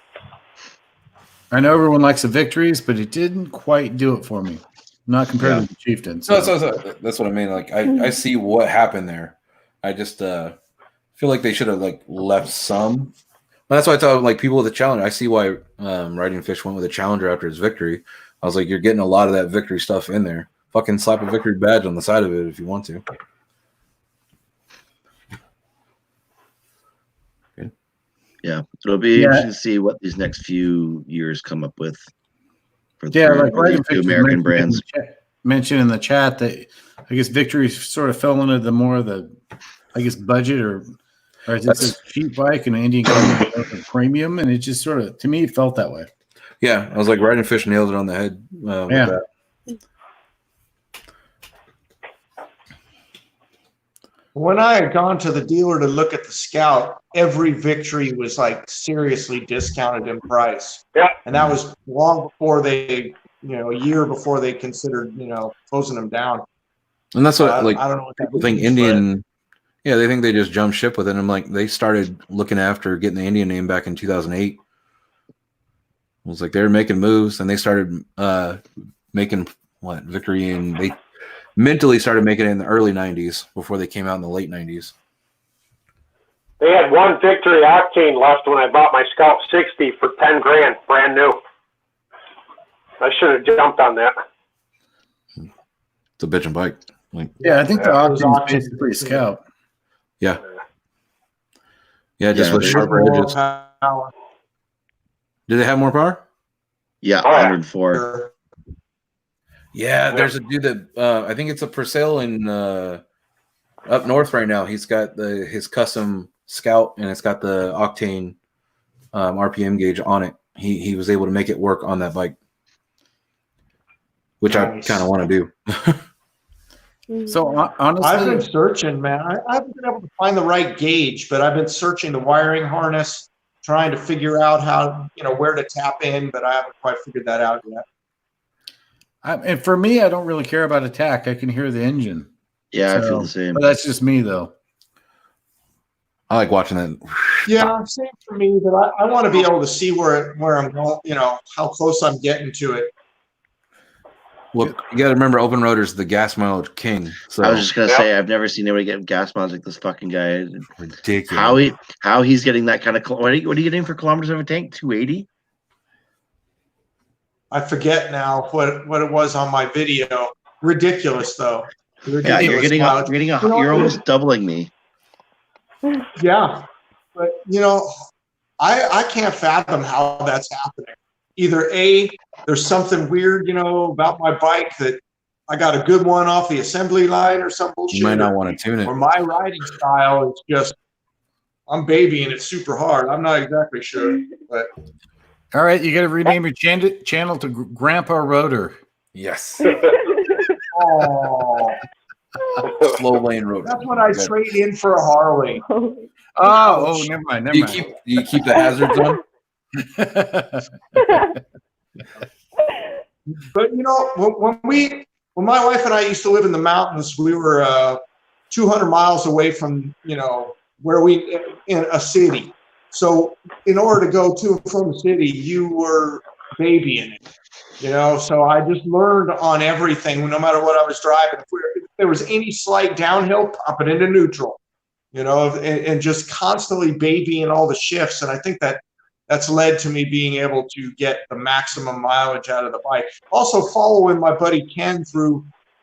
I know everyone likes the Victories, but it didn't quite do it for me. Not compared to the Chieftain. So. That's what I mean. Like I see what happened there. I just feel like they should have like left some. That's why I thought like people with the Challenger. I see why Riding Fish went with a Challenger after his Victory. I was like, you're getting a lot of that Victory stuff in there. Fucking slap a Victory badge on the side of it if you want to. Okay. Yeah, it'll be interesting to see what these next few years come up with. For Like these two American brands. Mentioned in the chat that I guess Victory sort of fell into the more of the, I guess, budget or it's a cheap bike and Indian premium, and it just sort of, to me, it felt that way. Yeah, I was like, Riding Fish nailed it on the head with that. When I had gone to the dealer to look at the Scout, every Victory was like seriously discounted in price. Yeah. And that was long before they, a year before they considered, closing them down. And that's what I don't know what that people think means, Indian. Yeah, they think they just jumped ship with it. And I'm like, they started looking after getting the Indian name back in 2008. It was like they were making moves, and they started making Victory, and they mentally started making it in the early 90s before they came out in the late 90s. They had one Victory Octane left when I bought my Scout 60 for 10 grand, brand new. I should have jumped on that. It's a bitchin' bike. Like, yeah, I think the Octane is basically a Scout. Yeah. Yeah, just with sharper edges. Power. Do they have more power? Yeah, 104. Yeah, there's a dude that I think it's for sale in up north right now. He's got his custom Scout, and it's got the Octane RPM gauge on it. He was able to make it work on that bike, which Nice. I kind of want to do. So honestly, I've been searching, man. I haven't been able to find the right gauge, but I've been searching the wiring harness, trying to figure out how, where to tap in, but I haven't quite figured that out yet. And for me, I don't really care about attack. I can hear the engine. Yeah, I feel the same. But that's just me, though. I like watching that. Yeah, same for me, but I want to be able to see where I'm going, how close I'm getting to it. Well, you got to remember, open roader's the gas mileage king. So I was just gonna say, I've never seen anybody get gas miles like this fucking guy. ridiculous. How he's getting that kind of what are you getting for kilometers of a tank? 280. I forget now what it was on my video. Ridiculous though. Yeah, you're almost doubling me. Yeah, but I can't fathom how that's happening. Either A, there's something weird, about my bike that I got a good one off the assembly line or some bullshit. You might not want to tune it. Or my riding style is just, I'm babying it super hard. I'm not exactly sure, but. All right, you got to rename your channel to Grandpa Rotor. Yes. Oh, Slow lane road. That's what I trade in for a Harley. Oh, never mind. Never mind. You keep the hazards on? But you know, when my wife and I used to live in the mountains, we were 200 miles away from where we in a city. So in order to go to and from the city, you were babying it. So I just learned on everything, no matter what I was driving. If there was any slight downhill, pop it into neutral, and just constantly babying all the shifts. And I think that's led to me being able to get the maximum mileage out of the bike. Also following my buddy Ken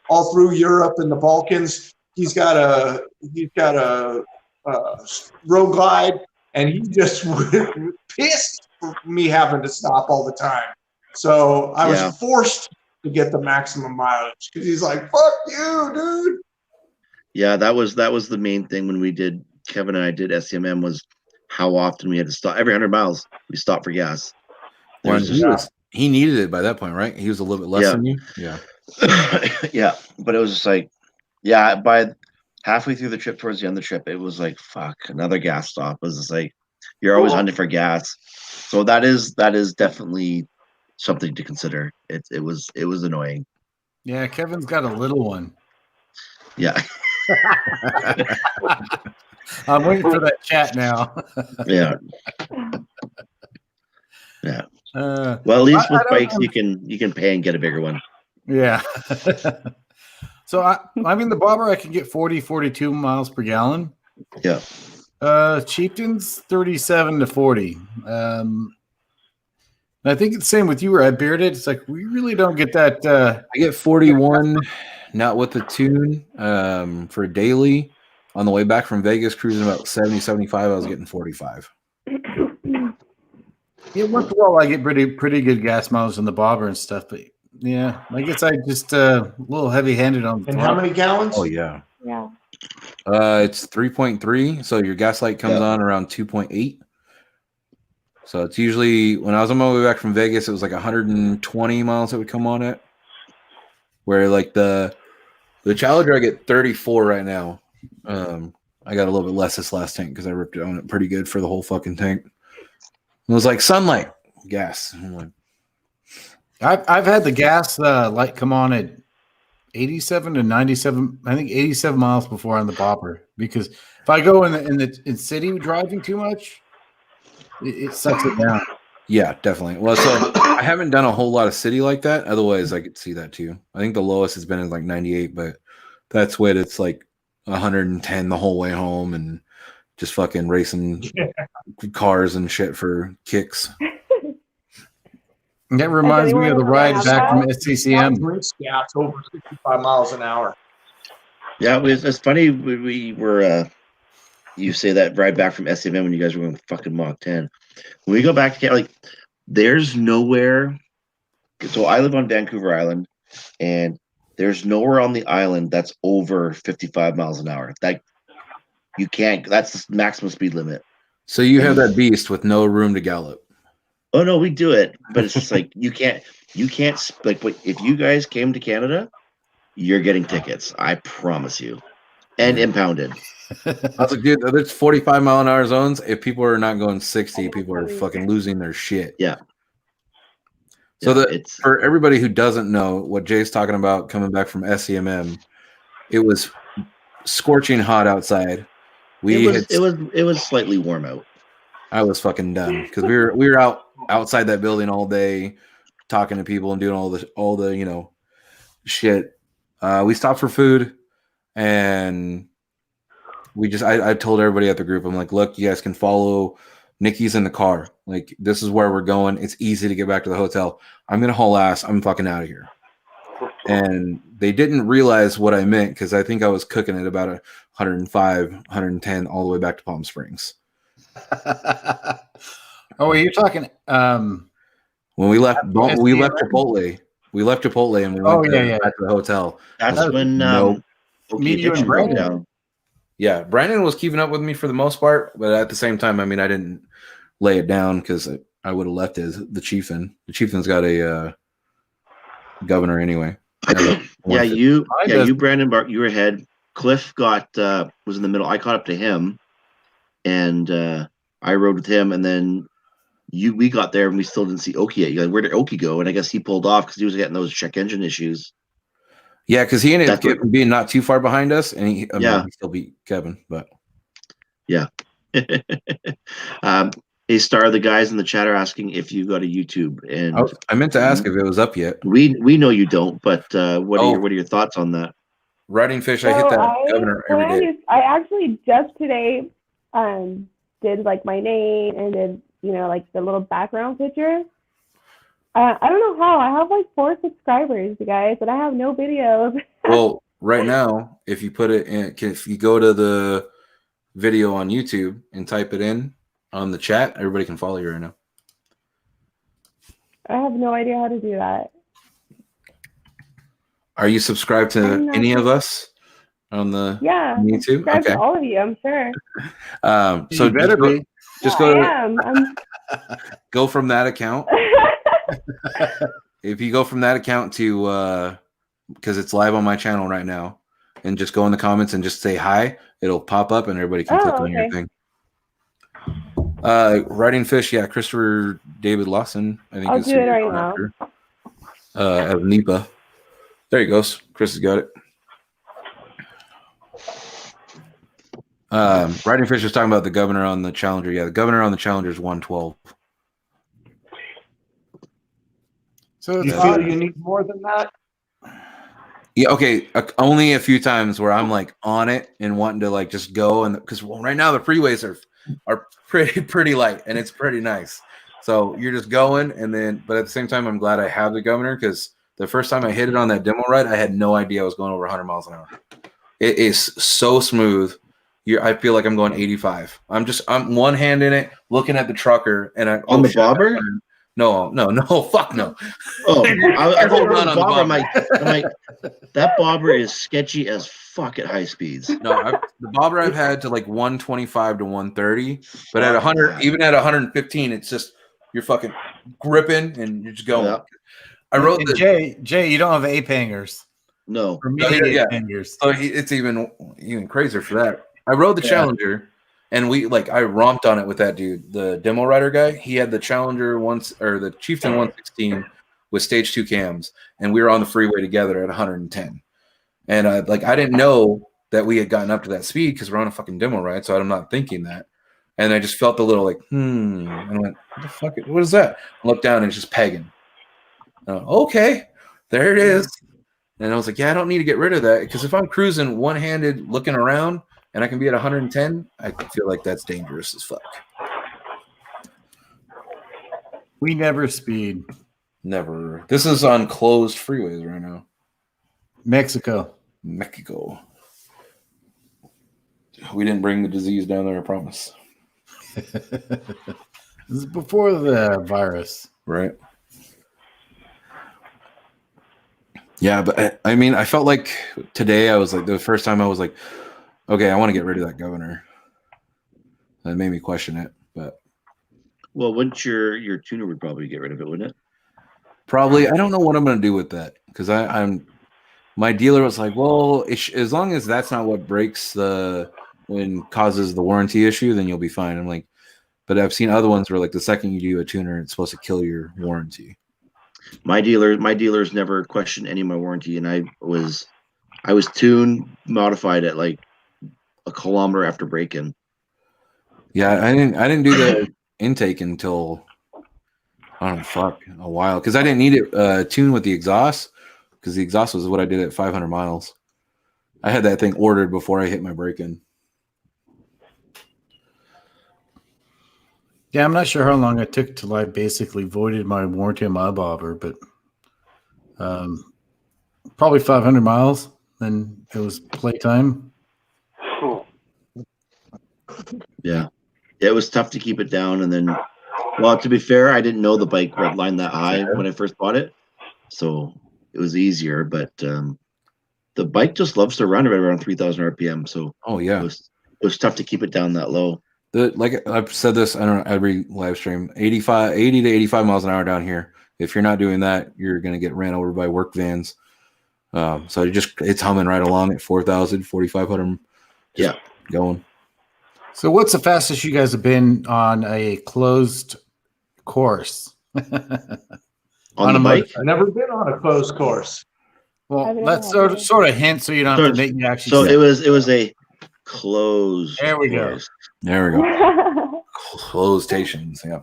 all through Europe and the Balkans. He's got a road glide, and he just pissed for me having to stop all the time. So I was forced to get the maximum mileage because he's like, "Fuck you, dude." Yeah, that was the main thing when Kevin and I did SCMM was how often we had to stop. Every 100 miles, we stopped for gas. He needed it by that point, right? He was a little bit less than you. Yeah. Yeah, but it was just like, by halfway through the trip, towards the end of the trip, it was like, fuck, another gas stop. It was just like, you're always hunting for gas. So that is definitely something to consider. It was annoying. Yeah, Kevin's got a little one. Yeah. I'm waiting for that chat now. Yeah. Yeah. Well, at least with bikes, you can pay and get a bigger one. Yeah. So I mean, the bobber, I can get 40, 42 miles per gallon. Yeah. Chieftain's 37 to 40. I think it's the same with you, Red Bearded. It's like we really don't get that. I get 41, not with the tune, for a daily. On the way back from Vegas, cruising about 70, 75, I was getting 45. Yeah, once in a while I get pretty good gas miles in the bobber and stuff, but yeah, I guess I just a little heavy-handed on. And how many gallons? Oh yeah. Yeah. It's 3.3, so your gas light comes on around 2.8. So it's usually, when I was on my way back from Vegas, it was like 120 miles that would come on it. Where like the Challenger, I get 34 right now. I got a little bit less this last tank because I ripped it on it pretty good for the whole fucking tank. It was like sunlight gas. I'm like, I've had the gas light come on at 87 to 97. I think 87 miles before on the bobber, because if I go in city driving too much, it sucks it down. Yeah, definitely. Well, so I haven't done a whole lot of city like that. Otherwise, I could see that too. I think the lowest has been in like 98, but that's when it's like 110 the whole way home and just fucking racing cars and shit for kicks. That reminds me of the ride back from SCCM. Drinks gas over 65 miles an hour. Yeah, it's funny. We were. You say that ride back from SCMM when you guys were going fucking Mach 10. When we go back to Canada, like, there's nowhere. So I live on Vancouver Island, and there's nowhere on the island that's over 55 miles an hour. That you can't. That's the maximum speed limit. So you have that beast with no room to gallop. Oh no, we do it, but it's just like you can't like. If you guys came to Canada, you're getting tickets. I promise you, and impounded. I was like, dude, there's 45 mile an hour zones. If people are not going 60, people are fucking losing their shit. Yeah. So for everybody who doesn't know what Jay's talking about coming back from SCMM, it was scorching hot outside. It was slightly warm out. I was fucking done because we were outside that building all day, talking to people and doing all the shit. We stopped for food, and I told everybody at the group, I'm like, look, you guys can follow. Nikki's in the car. Like, this is where we're going. It's easy to get back to the hotel. I'm gonna haul ass. I'm fucking out of here. And they didn't realize what I meant because I think I was cooking at about 105, 110 all the way back to Palm Springs. Oh, you're talking when we left Chipotle. We left Chipotle and we went back to the hotel. That's when me, you, and Brandon down. Yeah, Brandon was keeping up with me for the most part, but at the same time, I mean, I didn't lay it down because I would have left the chieftain. The chieftain's got a governor anyway. Yeah, Mine does. you, Brandon, you were ahead. Cliff was in the middle. I caught up to him, and I rode with him, and then we got there and we still didn't see Oki yet. You guys, where did Oki go? And I guess he pulled off because he was getting those check engine issues. Yeah, because he ended up being not too far behind us, and he still beat Kevin. But yeah. A Star, the guys in the chat are asking if you got a YouTube, and I meant to ask if it was up yet. We know you don't, but what are your thoughts on that? Riding fish, I hit that governor every day. I actually just today did like my name and did like the little background picture. I don't know how. I have like 4 subscribers, you guys, but I have no videos. Well, right now, if you put it in, if you go to the video on YouTube and type it in on the chat, everybody can follow you right now. I have no idea how to do that. Are you subscribed to any of us on the YouTube? Subscribe to all of you, I'm sure. So you better be. Just go from that account. If you go from that account to because it's live on my channel right now, and just go in the comments and just say hi, it'll pop up and everybody can click on your thing. Riding fish, yeah, Christopher David Lawson, I think. I'll do it right now. Of NEPA. There he goes. Chris has got it. Riding fish was talking about the governor on the Challenger. Yeah, the governor on the Challenger is 112. So you feel you need more than that? Yeah, okay. Only a few times where I'm like on it and wanting to like just go, and because right now the freeways are pretty light and it's pretty nice. So you're just going, and then but at the same time I'm glad I have the governor, because the first time I hit it on that demo ride, I had no idea I was going over 100 miles an hour. It is so smooth. I feel like I'm going 85. I'm one hand in it, looking at the trucker, and on the bobber. No, fuck no. Oh, I thought on the bobber. I'm like, that bobber is sketchy as fuck at high speeds. No, the bobber I've had to like 125 to 130, but at 100, even at 115, it's just you're fucking gripping and you're just going. Yeah. I wrote Jay, you don't have ape hangers. No. For me, ape hangers. So it's even crazier for that. I rode the Challenger, and I romped on it with that dude, the demo rider guy. He had the Challenger the Chieftain 116 with stage 2 cams, and we were on the freeway together at 110. And I didn't know that we had gotten up to that speed because we're on a fucking demo ride, so I'm not thinking that. And I just felt a little like, and I went, what the fuck? What is that? I looked down and it's just pegging. Okay, there it is. And I was like, yeah, I don't need to get rid of that, because if I'm cruising one-handed looking around and I can be at 110, I feel like that's dangerous as fuck. We never speed. Never. This is on closed freeways right now. Mexico. We didn't bring the disease down there, I promise. This is before the virus. Right. Yeah, but I mean, I felt like today I was like, the first time I was like, okay, I want to get rid of that governor. That made me question it, but. Well, wouldn't your tuner would probably get rid of it, wouldn't it? Probably. I don't know what I'm going to do with that, because my dealer was like, well, as long as that's not what breaks causes the warranty issue, then you'll be fine. I'm like, but I've seen other ones where like the second you do a tuner, it's supposed to kill your warranty. My dealers never questioned any of my warranty, and I was tuned modified at like a kilometer after break-in. Yeah, I didn't do the intake until a while, because I didn't need it tuned with the exhaust, because the exhaust was what I did at 500 miles. I had that thing ordered before I hit my break-in. Yeah, I'm not sure how long it took till I basically voided my warranty on my bobber, but probably 500 miles. Then it was playtime. Yeah, it was tough to keep it down. And then, well, to be fair, I didn't know the bike redlined that high when I first bought it, so it was easier. But the bike just loves to run right around 3,000 RPM. So it was tough to keep it down that low. Like I've said this, I don't know, every live stream, 80 to 85 miles an hour down here. If you're not doing that, you're going to get ran over by work vans. So it's humming right along at 4,000, 4,500. Yeah. Going. So what's the fastest you guys have been on a closed course? On the bike? I've never been on a closed course. Well, I've never that's had sort of hint, so you don't have to make me actually. So say it was a closed There we go. course. There we go. Closed stations. Yeah.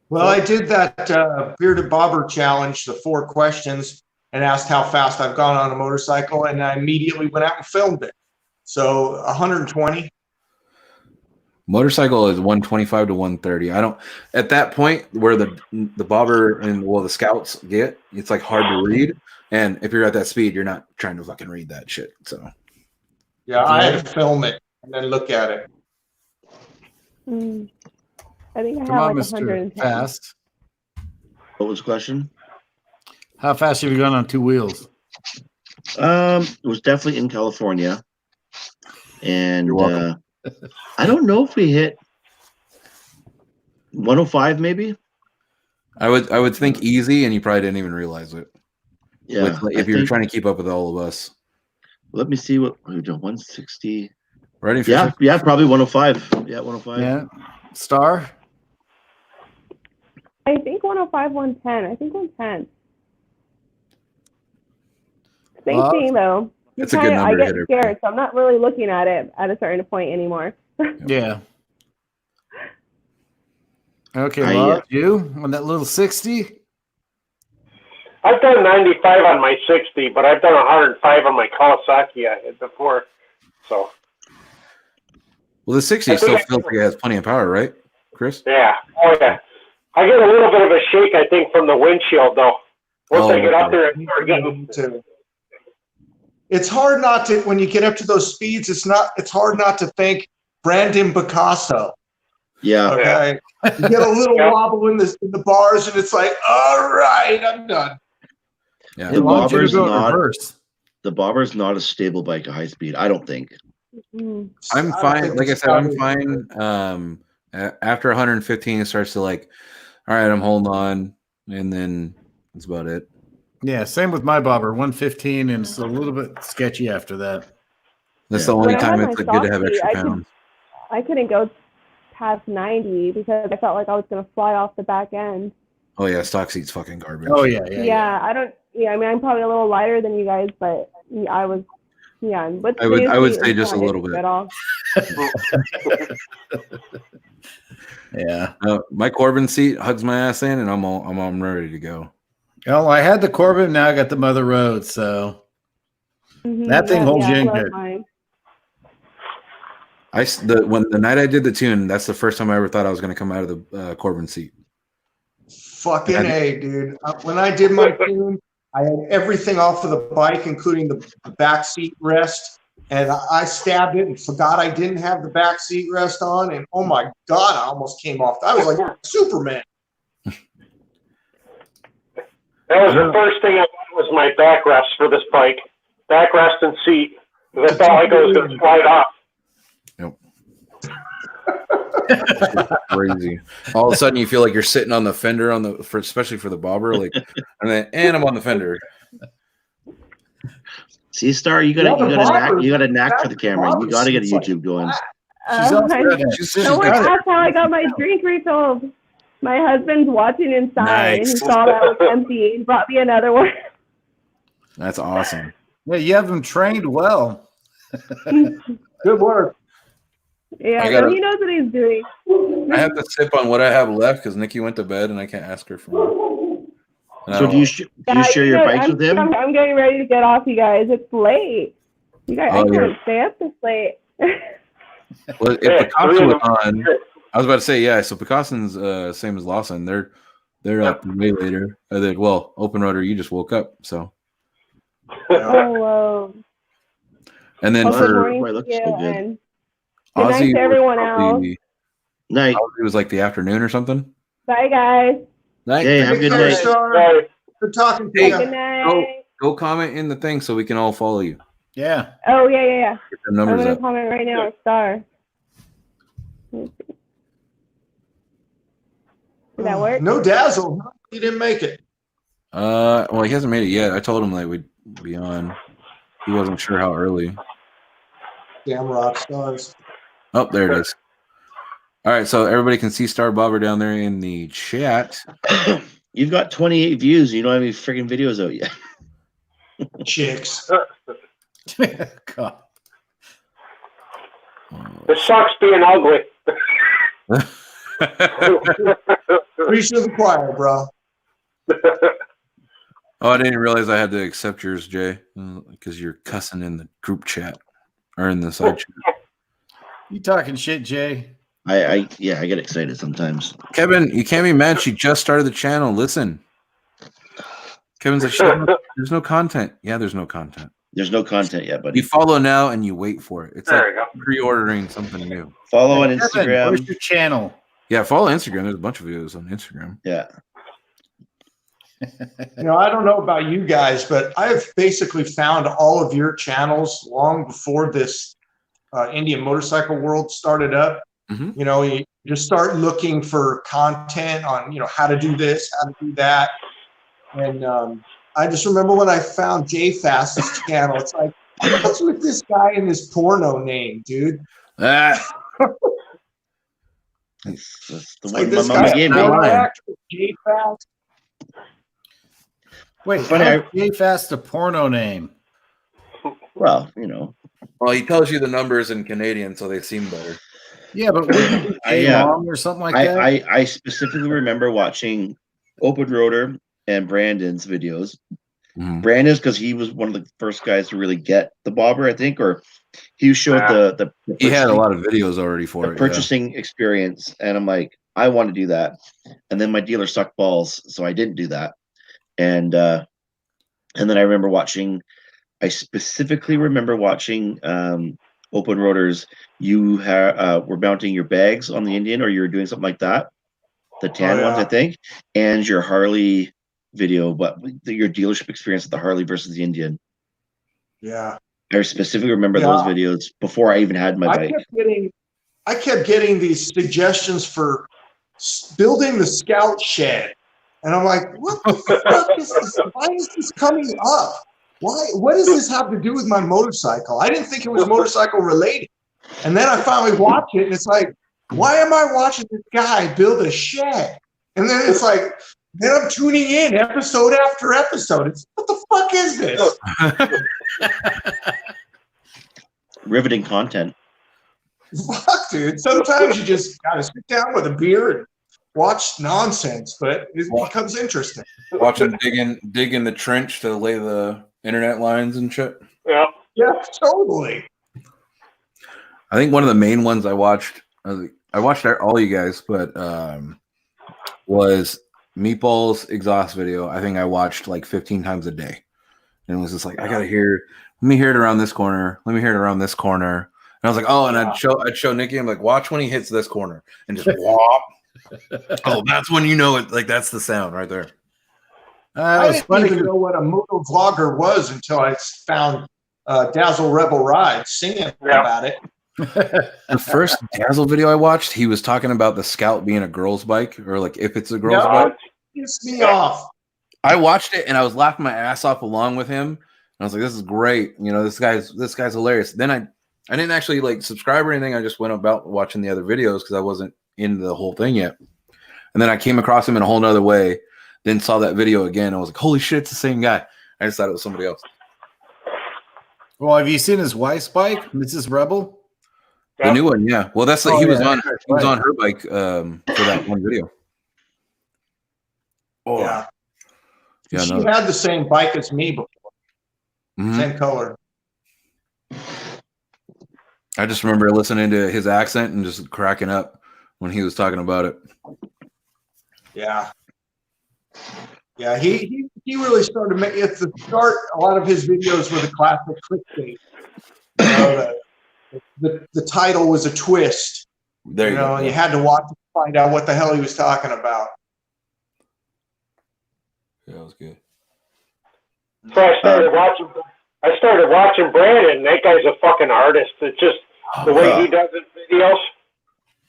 Well, I did that bearded bobber challenge, the 4 questions, and asked how fast I've gone on a motorcycle, and I immediately went out and filmed it. So 120. Motorcycle is 125 to 130. I don't at that point where the bobber and the scouts get, it's like hard to read. And if you're at that speed, you're not trying to fucking read that shit. So Yeah, I had to film it and then look at it. I think I Come have on, like Mr. 110. Fast. What was the question? How fast have you gone on 2 wheels? It was definitely in California. And You're welcome. I don't know if we hit 105 maybe. I would think easy, and you probably didn't even realize it. Yeah. If you're trying to keep up with all of us. Let me see what we done. 160. Ready for Yeah, probably 105. Yeah, 105. Yeah. Star? I think 105, 110. I think 110. Same Well, thing though. It's a good number I to get hit her. scared, so I'm not really looking at it at a certain point anymore. Yeah. Okay, I, Love, you on that little 60? I've done 95 on my 60, but I've done 105 on my Kawasaki I had before. So Well, the 60 still feels like it has plenty of power, right, Chris? yeah, oh yeah. I get a little bit of a shake, I think, from the windshield though. Once I get up there and start getting. It's hard not to, when you get up to those speeds, it's hard not to think Brandon Picasso. Yeah. Okay. You get a little wobble in the bars and it's like, all right, I'm done. Yeah. The bobber's reverse. The bobber's not a stable bike at high speed, I don't think. I'm fine. Like I said, I'm fine. After 115, it starts to like, all right, I'm holding on, and then that's about it. Yeah, same with my bobber, 115, and it's a little bit sketchy after that. That's the only When I time had it's my good to have Softy, extra pounds. I couldn't go past 90 because I felt like I was going to fly off the back end. Oh yeah, stock seat's fucking garbage. Oh yeah. I mean, I'm probably a little lighter than you guys, but I was, yeah. But I would say just a little bit. Yeah. My Corbin seat hugs my ass in, and I'm ready to go. Well, I had the Corbin, now I got the Mother Road, so that thing holds you in good. When the night I did the tune, that's the first time I ever thought I was going to come out of the Corbin seat. Fucking A, dude. When I did my tune, I had everything off of the bike, including the back seat rest. And I stabbed it and forgot I didn't have the back seat rest on. And oh my God, I almost came off. I was like Superman. That was the first thing I got was my backrest for this bike. Backrest and seat. Because I felt like I was going to slide off. Yep. Crazy. All of a sudden you feel like you're sitting on the fender especially for the bobber, like, and I'm on the fender. See, Star, you got a knack for the camera. You got to get a YouTube going. Someone asked how I got my drink refilled. My husband's watching inside, and he saw that was empty and brought me another one. That's awesome. Yeah, you have him trained well. Good work. Yeah, he knows what he's doing. I have to sip on what I have left because Nikki went to bed and I can't ask her for more. So do you share your bikes with him? I'm getting ready to get off, you guys. It's late. You guys, I can't stay up this late. Well, if Picasso was on, I was about to say, yeah. So Picasso's same as Lawson. They're up way later. Open roader, you just woke up, so. Oh, whoa. And then for looks so good. Good night to everyone else. Night. It was like the afternoon or something. Bye, guys. Night. Hey, have a good night. Star. Good talking to you. Good night. Go comment in the thing so we can all follow you. Yeah. Oh, yeah. Get the numbers I'm going up. to comment right now, Star. Did that work? No dazzle. You didn't make it. Well, he hasn't made it yet. I told him that be on. He wasn't sure how early. Damn rock stars. Oh, there it is. All right, so everybody can see Star Bobber down there in the chat. You've got 28 views. You don't have any freaking videos out yet. Chicks. God. It sucks being ugly. Preach to the choir, bro. Oh, I didn't realize I had to accept yours, Jay, because you're cussing in the group chat or in the side chat. You talking shit, Jay? I get excited sometimes. Kevin, you can't be mad. She just started the channel. Listen. Kevin's like, there's no content. Yeah, there's no content. There's no content yet, buddy. You follow now and you wait for it. It's There like you go. pre-ordering something new. Follow on Kevin, Instagram. where's your channel? Yeah, follow Instagram. There's a bunch of videos on Instagram. Yeah. I don't know about you guys, but I've basically found all of your channels long before this Indian motorcycle world started up. Mm-hmm. You just start looking for content on, how to do this, how to do that. And I just remember when I found Jay Fast's channel, it's like, what's with this guy and this porno name, dude? Ah, That's the It's one like this my mama guy, gave me. porno Lying. actor, Jay Fast. Wait, Funny, how is Jay Fast a porno name? Well, well, he tells you the numbers in Canadian, so they seem better. Yeah, but wouldn't it be Jay Yeah. Long or something like that? I specifically remember watching Open Roader and Brandon's videos. Mm-hmm. Brandon's because he was one of the first guys to really get the bobber, I think, or he showed the He had a lot of videos already for it. purchasing experience, and I'm like, I want to do that. And then my dealer sucked balls, so I didn't do that. And then I remember watching. I specifically remember watching Open Roaders. You were mounting your bags on the Indian, or you were doing something like that. The tan ones, I think, and your Harley video, but your dealership experience with the Harley versus the Indian. Yeah. I specifically remember those videos before I even had my bike. I kept getting these suggestions for building the scout shed. And I'm like, what the fuck is this? Why is this coming up? Why? What does this have to do with my motorcycle? I didn't think it was motorcycle related. And then I finally watched it, and it's like, why am I watching this guy build a shed? And then it's like, then I'm tuning in episode after episode. It's, what the fuck is this? Riveting content. Fuck, dude. Sometimes you just gotta sit down with a beer and watch nonsense, but it becomes interesting. Watch him dig in the trench to lay the internet lines and shit. Yeah. Yeah, totally. I think one of the main ones I watched all you guys, but was Meatball's exhaust video. I think I watched like 15 times a day. And it was just like, let me hear it around this corner. Let me hear it around this corner. And I was like, oh, and I'd show Nikki, I'm like, watch when he hits this corner and just whop. Oh, that's when you know it, like that's the sound right there. I didn't even know what a moto vlogger was until I found Dazzle Rebel Ride singing about it. The first Dazzle video I watched, he was talking about the Scout being a girl's bike, or like if it's a girl's bike. Pissed me off. I watched it and I was laughing my ass off along with him. And I was like, this is great. This guy's hilarious. Then I didn't actually like subscribe or anything. I just went about watching the other videos because I wasn't in the whole thing yet. And then I came across him in a whole nother way, then saw that video again. I was like, holy shit, it's the same guy. I just thought it was somebody else. Well, have you seen his wife's bike, Mrs. Rebel? The new one, yeah. Well, that's he was on her bike for that one video. Oh Yeah. Yeah, she had the same bike as me before. Mhm. Same color. I just remember listening to his accent and just cracking up when he was talking about it. Yeah. Yeah, he really started making at the start. A lot of his videos were the classic clickbait. The title was a twist. There you go. And you had to watch to find out what the hell he was talking about. Yeah, that was good. So I started watching Brandon. That guy's a fucking artist. It's just the way he does his videos.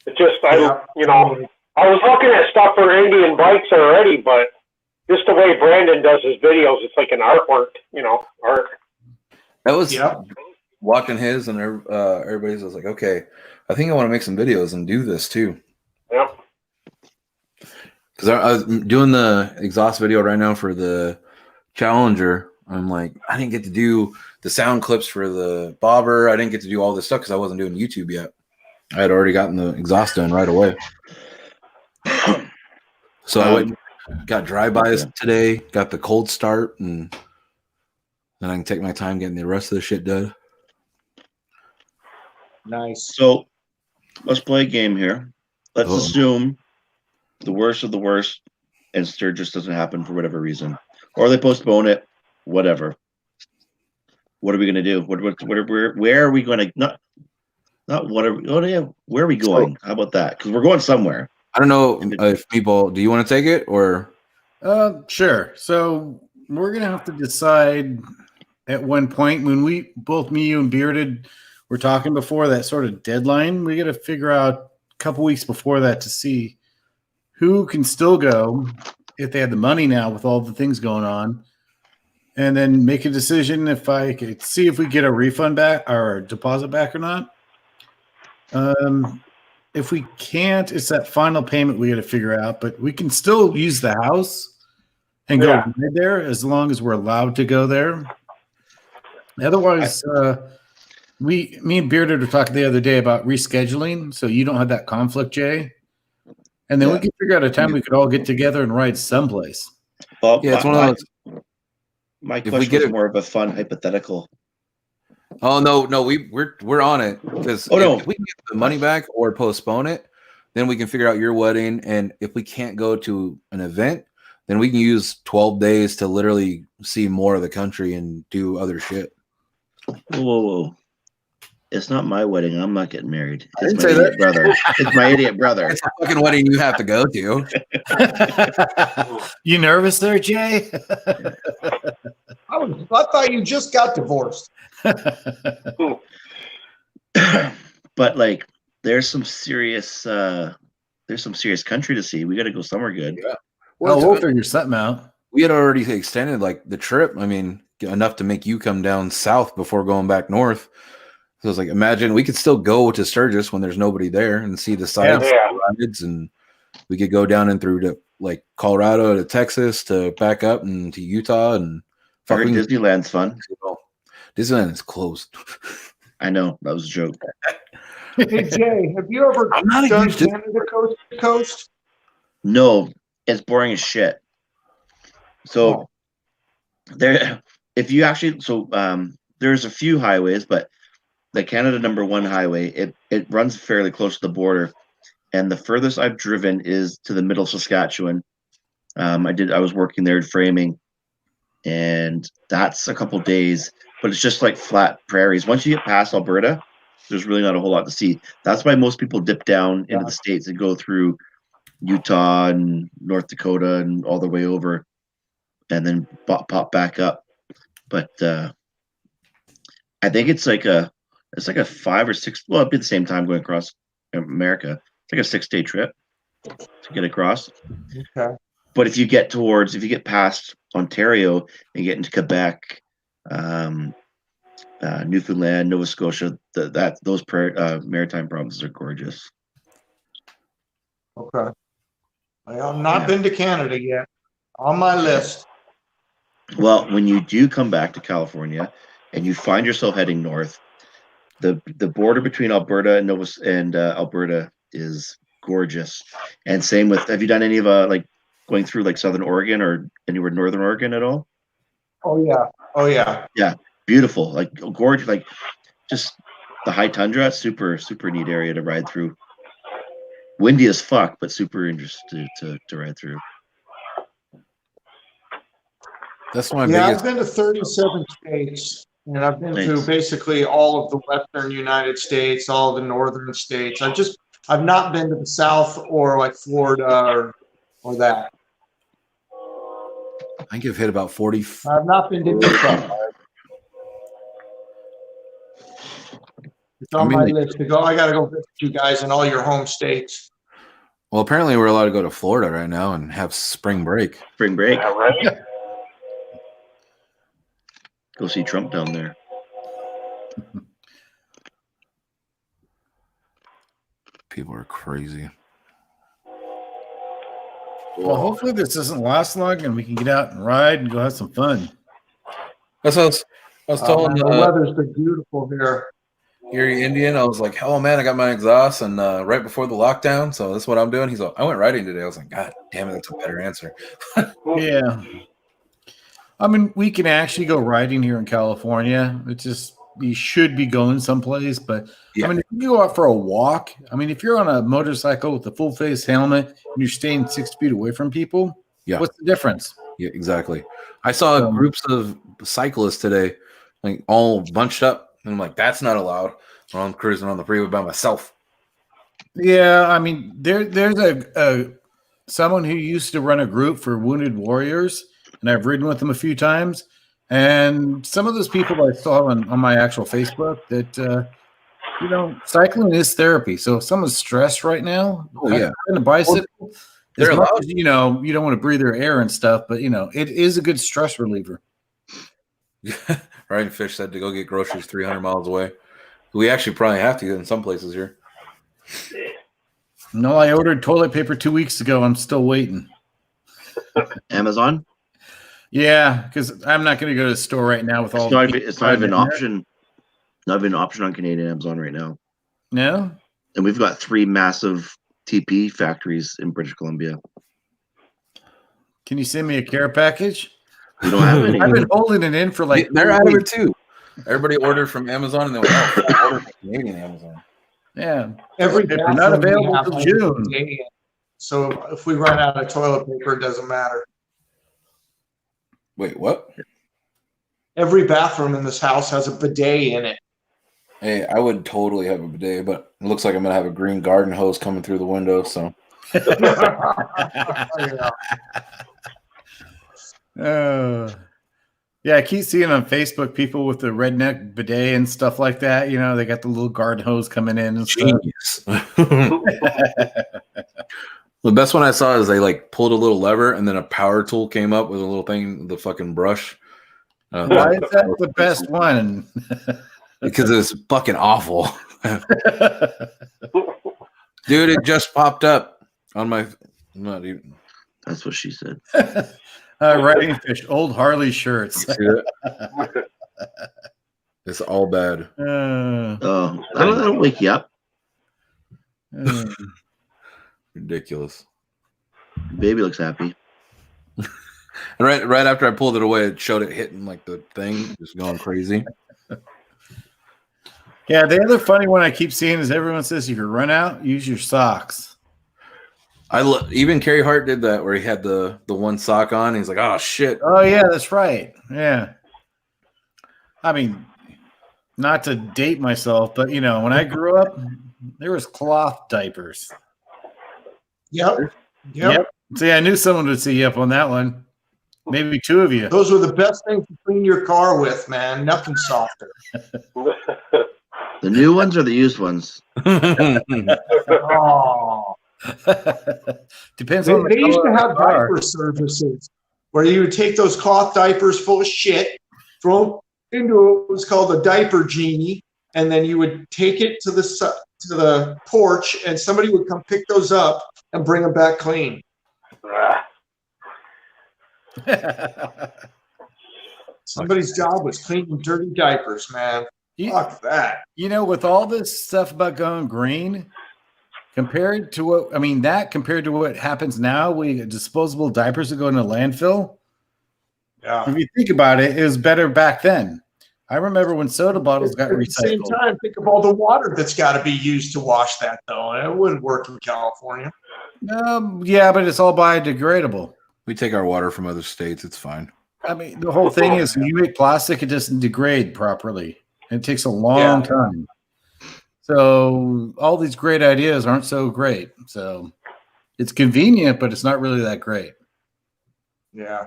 It's just I was looking at stuff for Indian bikes already, but just the way Brandon does his videos, it's like an artwork, art. That was Yep. watching his and everybody's. I was like, okay, I think I want to make some videos and do this too. Yep. Because I was doing the exhaust video right now for the Challenger. I'm like, I didn't get to do the sound clips for the bobber. I didn't get to do all this stuff because I wasn't doing YouTube yet. I had already gotten the exhaust done right away. So I went, got drive-bys today, got the cold start, and then I can take my time getting the rest of the shit done. Nice. So let's play a game here. Let's Uh-oh. assume the worst of the worst and Sturgis doesn't happen for whatever reason. Or they postpone it, whatever. What are we gonna do? Where are we gonna not where are we going? How about that? Because we're going somewhere. I don't know if people, do you want to take it or? Sure. So we're gonna have to decide at one point when me, you, and Bearded were talking before that sort of deadline. We got to figure out a couple weeks before that to see who can still go if they had the money now with all the things going on, and then make a decision if I could see if we get a refund back or a deposit back or not. If we can't, it's that final payment we got to figure out, but we can still use the house and go right there as long as we're allowed to go there. Otherwise, me and Bearded were talking the other day about rescheduling, so you don't have that conflict, Jay. And then we can figure out a time we could all get together and ride someplace. Well, Yeah, it's one of those. My question is more of a fun hypothetical. Oh no, we're on it because if we can get the money back or postpone it, then we can figure out your wedding. And if we can't go to an event, then we can use 12 days to literally see more of the country and do other shit. Whoa. It's not my wedding. I'm not getting married. I It's didn't my say idiot that. brother. It's my idiot brother. It's a fucking wedding you have to go to. You nervous there, Jay? I thought you just got divorced. But like, there's some serious country to see. We got to go somewhere good. Yeah. Well, we'll figure something out. We had already extended like the trip. I mean, enough to make you come down south before going back north. So it's like, imagine we could still go to Sturgis when there's nobody there and see the sights, and we could go down and through to like Colorado to Texas to back up and to Utah and fucking Disneyland's fun. Disneyland is closed. I know, that was a joke. Hey Jay, have you ever done Canada coast to coast? No, it's boring as shit. So there, if you actually, there's a few highways, but the Canada #1 highway, it runs fairly close to the border, and the furthest I've driven is to the middle of Saskatchewan. I was working there in framing, and that's a couple days, but it's just like flat prairies. Once you get past Alberta, there's really not a whole lot to see. That's why most people dip down into the States and go through Utah and North Dakota and all the way over, and then pop back up. But I think it's like a 5 or 6. Well, it'd be the same time going across America. It's like a 6-day trip to get across. Okay. But if you get past Ontario and get into Quebec, Newfoundland, Nova Scotia, those maritime provinces are gorgeous. Okay. I've not been to Canada yet. On my list. Well, when you do come back to California and you find yourself heading north, the border between Alberta and Alberta is gorgeous. And same with, have you done any of like going through like Southern Oregon or anywhere Northern Oregon at all? Oh yeah. Yeah, beautiful, like gorgeous, like just the high tundra. Super neat area to ride through. Windy as fuck, but super interesting to ride through. That's my I've been to 37 states, and I've been to basically all of the western United States, all the northern states. I've not been to the South or like Florida or that. I think I've hit about 40. I've not been to Utah. It's on my list to go. I got to go visit you guys in all your home states. Well, apparently we're allowed to go to Florida right now and have spring break. Spring break. Yeah, right? Go see Trump down there. People are crazy. Well, hopefully this doesn't last long and we can get out and ride and go have some fun. That's what I was telling The weather's been beautiful here. Erie Indian. I was like, oh man, I got my exhaust, and right before the lockdown, so that's what I'm doing. He's like, I went riding today. I was like, God damn it, that's a better answer. Yeah. I mean, we can actually go riding here in California. It's just you should be going someplace, but Yeah. I mean, if you go out for a walk, I mean, if you're on a motorcycle with a full face helmet and you're staying 6 feet away from people, Yeah. what's the difference? Yeah, exactly. I saw groups of cyclists today, like all bunched up, and I'm like, that's not allowed. When I'm cruising on the freeway by myself. Yeah, I mean, there's a someone who used to run a group for wounded warriors, and I've ridden with them a few times. And some of those people I saw on my actual Facebook that cycling is therapy. So if someone's stressed right now, Oh yeah, on a bicycle, they're as much allowed. as, you don't want to breathe their air and stuff, but it is a good stress reliever. Ryan Fish said to go get groceries 300 miles away. We actually probably have to in some places here. No, I ordered toilet paper 2 weeks ago. I'm still waiting. Amazon? Yeah, because I'm not going to go to the store right now with all. It's not even an option. Not even an option on Canadian Amazon right now. No. And we've got 3 massive TP factories in British Columbia. Can you send me a care package? We don't have any. I've been holding it in for like. They're out of it too. Everybody ordered from Amazon, and then ordered from Canadian Amazon. Yeah, Every they're not bathroom we available have till has June. a bidet in it. So if we run out of toilet paper, it doesn't matter. Wait, what? Every bathroom in this house has a bidet in it. Hey, I would totally have a bidet, but it looks like I'm gonna have a green garden hose coming through the window. So. Yeah, I keep seeing on Facebook people with the redneck bidet and stuff like that. They got the little garden hose coming in and stuff. Genius. The best one I saw is they like pulled a little lever and then a power tool came up with a little thing, the fucking brush. Why is that the best one? Because it's fucking awful. Dude, it just popped up on my. I'm not even. That's what she said. Writing Fish, old Harley shirts. See that? It's all bad. Oh, that'll wake you up. Ridiculous. Baby looks happy. And right after I pulled it away, it showed it hitting like the thing, just going crazy. Yeah, the other funny one I keep seeing is everyone says if you run out, use your socks. Even Carey Hart did that where he had the one sock on. And he's like, oh shit. Oh yeah, that's right. Yeah. I mean, not to date myself, but when I grew up, there was cloth diapers. Yep. See, I knew someone would see you up on that one. Maybe 2 of you. Those were the best things to clean your car with, man. Nothing softer. The new ones or the used ones? Oh. Depends They on the used to color have of the car. diaper services where you would take those cloth diapers full of shit, throw them into what was called a diaper genie, and then you would take it to the porch, and somebody would come pick those up and bring them back clean. Somebody's job was cleaning dirty diapers, man. Fuck that. With all this stuff about going green, compared to what happens now, we disposable diapers that go in a landfill. Yeah. If you think about it, it was better back then. I remember when soda bottles got At the same recycled. time, think of all the water that's got to be used to wash that, though. It wouldn't work in California. Yeah, but it's all biodegradable. We take our water from other states. It's fine. I mean, the whole thing is when you make plastic, it doesn't degrade properly. It takes a long time. So all these great ideas aren't so great. So it's convenient, but it's not really that great. Yeah.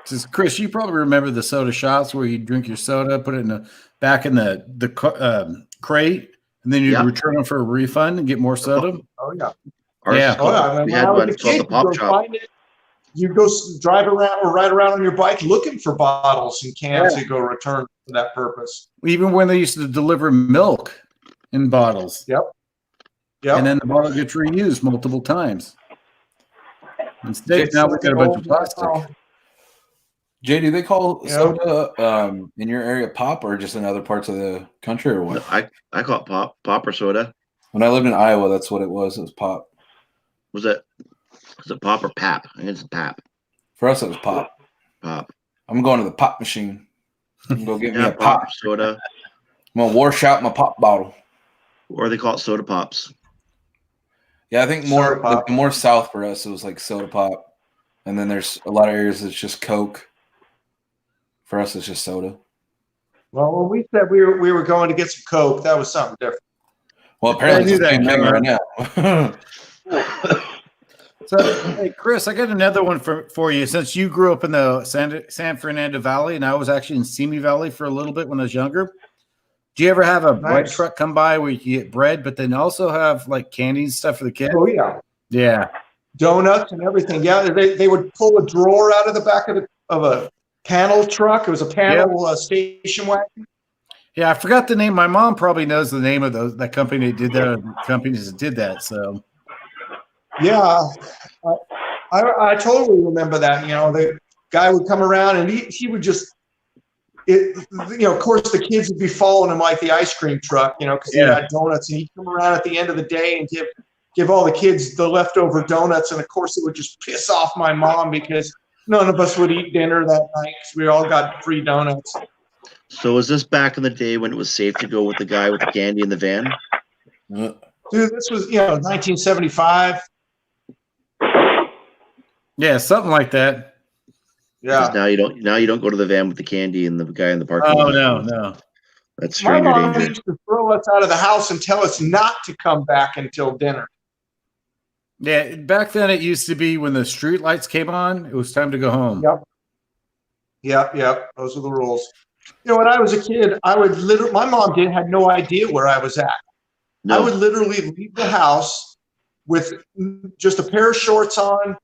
Just, Chris, you probably remember the soda shops where you drink your soda, put it back in the crate, and then you'd Yep. return them for a refund and get more soda. Oh yeah. Ours Yeah. is called- Oh yeah. we When had I was one a it's called kid, the Pop you go Shop. find it. You go drive around or ride around on your bike looking for bottles and cans to go return for that purpose. Even when they used to deliver milk in bottles, Yep. and then the bottle gets reused multiple times. Instead, It's now we like got a the bunch old of plastic. now. Jay, do they call Yeah. soda in your area pop or just in other parts of the country or what? I call it pop or soda. When I lived in Iowa, that's what it was. It was pop. Was it pop or pap? I think it's pap. For us, it was pop. Pop. I'm going to the pop machine. I'm gonna go get me Yeah, a pop. pop soda. I'm gonna wash out my pop bottle. Or they call it soda pops. Yeah, I think Soda pop. more south for us, it was like soda pop, and then there's a lot of areas that's just Coke. For us, it's just soda. Well, when we said we were going to get some Coke, that was something different. Well, apparently I it's the knew same that, thing right now. So, hey, Chris, I got another one for you. Since you grew up in the San Fernando Valley, and I was actually in Simi Valley for a little bit when I was younger. Do you ever have a bread Nice. truck come by where you can get bread, but then also have like candy and stuff for the kids? Oh yeah, Yeah. donuts and everything. Yeah, they would pull a drawer out of the back of a panel truck. It was a panel station wagon. Yeah, I forgot the name. My mom probably knows the name of that company that did that. Companies that did that. So Yeah, I totally remember that. You know, the guy would come around and he would just, of course the kids would be following him like the ice cream truck, because he had donuts, and he'd come around at the end of the day and give all the kids the leftover donuts, and of course it would just piss off my mom because none of us would eat dinner that night because we all got free donuts. So was this back in the day when it was safe to go with the guy with the candy in the van? Dude, this was 1975. yeah, something like that. Yeah. Now you don't go to the van with the candy and the guy in the parking Oh lot. no. That's My stranger mom danger. used to throw us out of the house and tell us not to come back until dinner. Yeah, back then it used to be when the street lights came on, it was time to go home. Yep. Those are the rules. When I was a kid, I would my mom had no idea where I was at. No. I would literally leave the house with just a pair of shorts on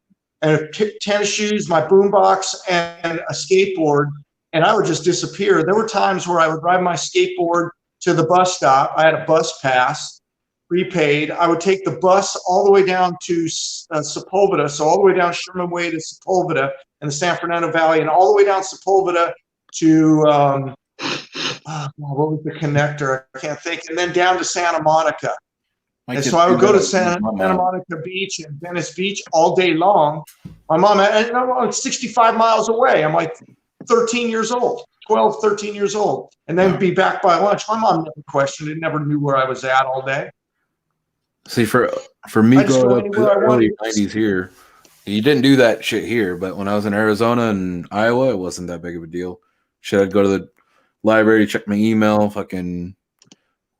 and tennis shoes, my boombox, and a skateboard, and I would just disappear. There were times where I would ride my skateboard to the bus stop. I had a bus pass, prepaid. I would take the bus all the way down to Sepulveda, so all the way down Sherman Way to Sepulveda in the San Fernando Valley, and all the way down Sepulveda to what was the connector? I can't think. And then down to Santa Monica. And so I would go to Santa Monica Beach and Venice Beach all day long. My mom, and I'm 65 miles away. I'm like 13 years old, 12, 13 years old, and then be back by lunch. My mom never questioned it, never knew where I was at all day. See, for me I just growing up go in the anywhere I early wanted. 90s here, you didn't do that shit here. But when I was in Arizona and Iowa, it wasn't that big of a deal. Shit, I'd go to the library, check my email, fucking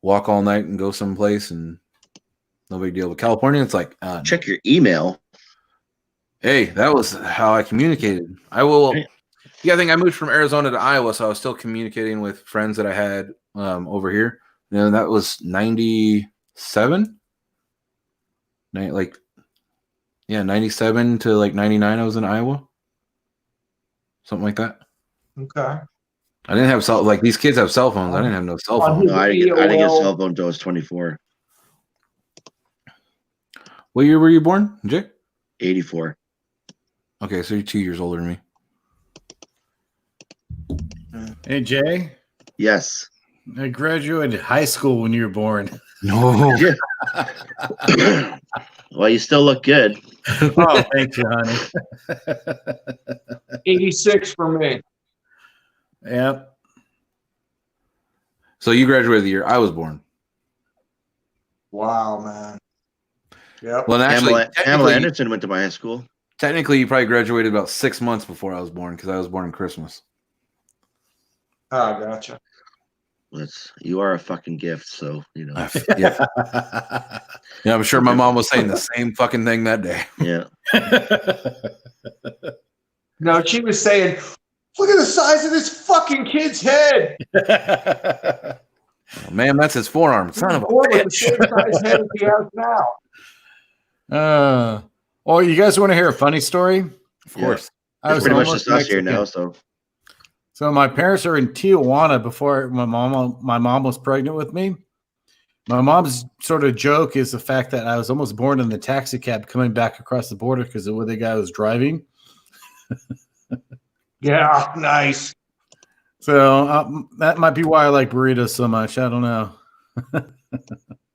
walk all night and go someplace, and no big deal. But California, it's like, Check your email. hey, that was how I communicated. I will. Yeah, I think I moved from Arizona to Iowa, so I was still communicating with friends that I had over here. And that was 97. 97 to like 99. I was in Iowa, something like that. Okay. I didn't have like these kids have cell phones. I didn't have no cell phone. No, I didn't get a cell phone until I was 24. What year were you born, Jay? 84. Okay, so you're 2 years older than me. Hey Jay, Yes. I graduated high school when you were born. No. Well, you still look good. Oh, thank you, honey. 86 for me. Yep. So you graduated the year I was born. Wow, man. Yep. Well, and actually, Pamela Anderson went to my high school. technically, you probably graduated about 6 months before I was born because I was born on Christmas. Oh, gotcha. You are a fucking gift, so Yeah. Yeah, I'm sure my mom was saying the same fucking thing that day. Yeah. No, she was saying, look at the size of this fucking kid's head. Man, that's his forearm. Son of a With the bitch. same size head as he has now. Well, you guys want to hear a funny story? Of course. I It's was pretty much almost just us here Mexican. now. So So my parents are in Tijuana before my mom was pregnant with me. My mom's sort of joke is the fact that I was almost born in the taxi cab coming back across the border because of where the guy was driving. Yeah, nice. So that might be why I like burritos so much. I don't know.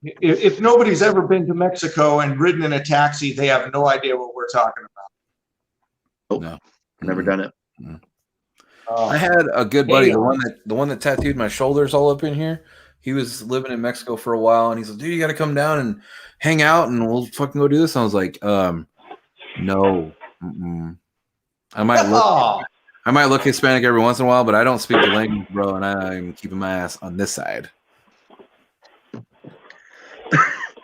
If nobody's ever been to Mexico and ridden in a taxi, they have no idea what we're talking about. No. never done it. I had a good buddy, Damn. the one that tattooed my shoulders all up in here. He was living in Mexico for a while, and he's like, "Dude, you got to come down and hang out, and we'll fucking go do this." And I was like, "No, mm-mm. I might look Hispanic every once in a while, but I don't speak the language, bro, and I'm keeping my ass on this side."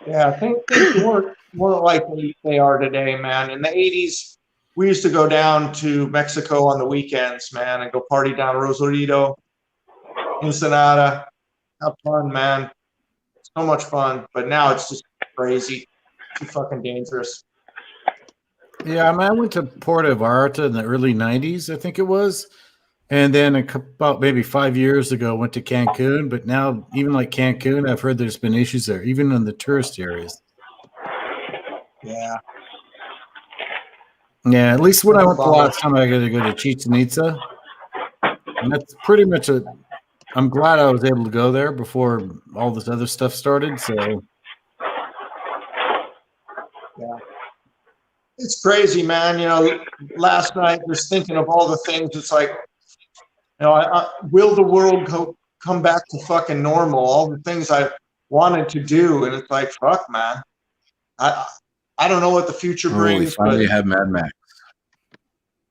Yeah, things weren't like they are today, man. In the 80s, we used to go down to Mexico on the weekends, man, and go party down Rosarito, Ensenada. Have fun, man. So much fun. But now it's just crazy. Too fucking dangerous. Yeah, I mean, I went to Puerto Vallarta in the early 90s, I think it was. And then about maybe 5 years ago, went to Cancun. But now, even like Cancun, I've heard there's been issues there, even in the tourist areas. Yeah. Yeah, at least when I went the last time, I got to go to Chichen Itza. And that's pretty much I'm glad I was able to go there before all this other stuff started. So, Yeah. It's crazy, man. You know, last night just thinking of all the things. It's like, you know, will the world come back to fucking normal? All the things I wanted to do, and it's like, fuck, man. I don't know what the future We brings, finally but have Mad Max.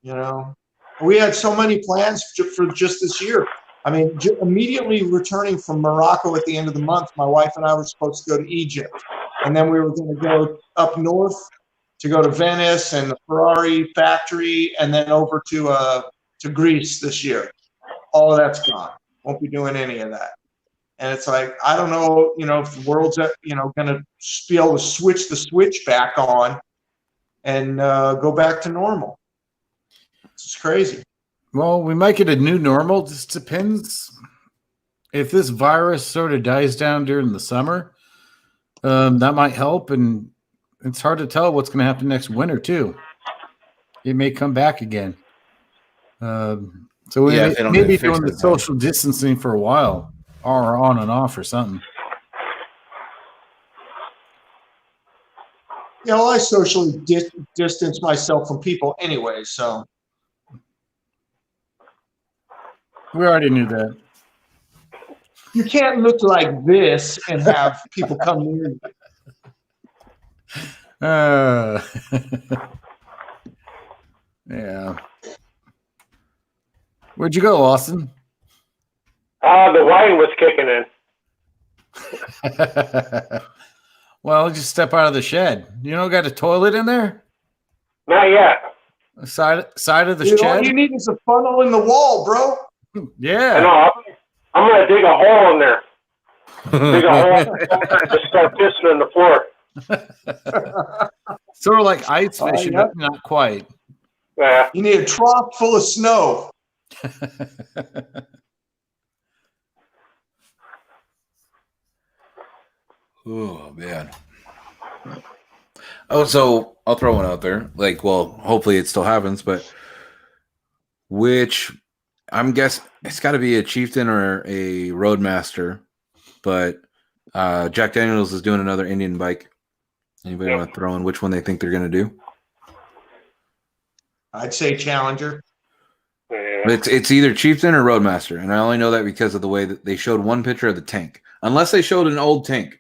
you know, we had so many plans for just this year. I mean, immediately returning from Morocco at the end of the month, my wife and I were supposed to go to Egypt, and then we were going to go up north to go to Venice and the Ferrari factory, and then over to Greece this year. All of that's gone. Won't be doing any of that. And it's like, I don't know, you know, if the world's, you know, going to be able to switch the switch back on and go back to normal. It's crazy. well, we might get a new normal. Just depends if this virus sort of dies down during the summer. That might help, and it's hard to tell what's going to happen next winter too. It may come back again. So we Yeah, if they don't may get be it fixed doing the in time. social distancing for a while, or on and off, or something. You know, I socially distance myself from people anyway, so. We already knew that. You can't look like this and have people come near you. Yeah. Where'd you go, Austin? The wine was kicking in. Well, just step out of the shed. You don't got a toilet in there? Not yet. Side of the Dude, shed? all you need is a funnel in the wall, bro. I Yeah. know. I'm going to dig a hole in there. Dig a hole in the floor and just start pissing in the floor. Sort of like ice Oh, fishing, yeah. but not quite. Yeah. You need a trough full of snow. Oh man. Oh, so I'll throw one out there. Like, well, hopefully it still happens, but which I'm guessing it's got to be a chieftain or a roadmaster. But Jack Daniels is doing another Indian bike. Anybody want to throw in which one they think they're going to do? I'd say Challenger. Yeah. It's either chieftain or roadmaster, and I only know that because of the way that they showed one picture of the tank. Unless they showed an old tank,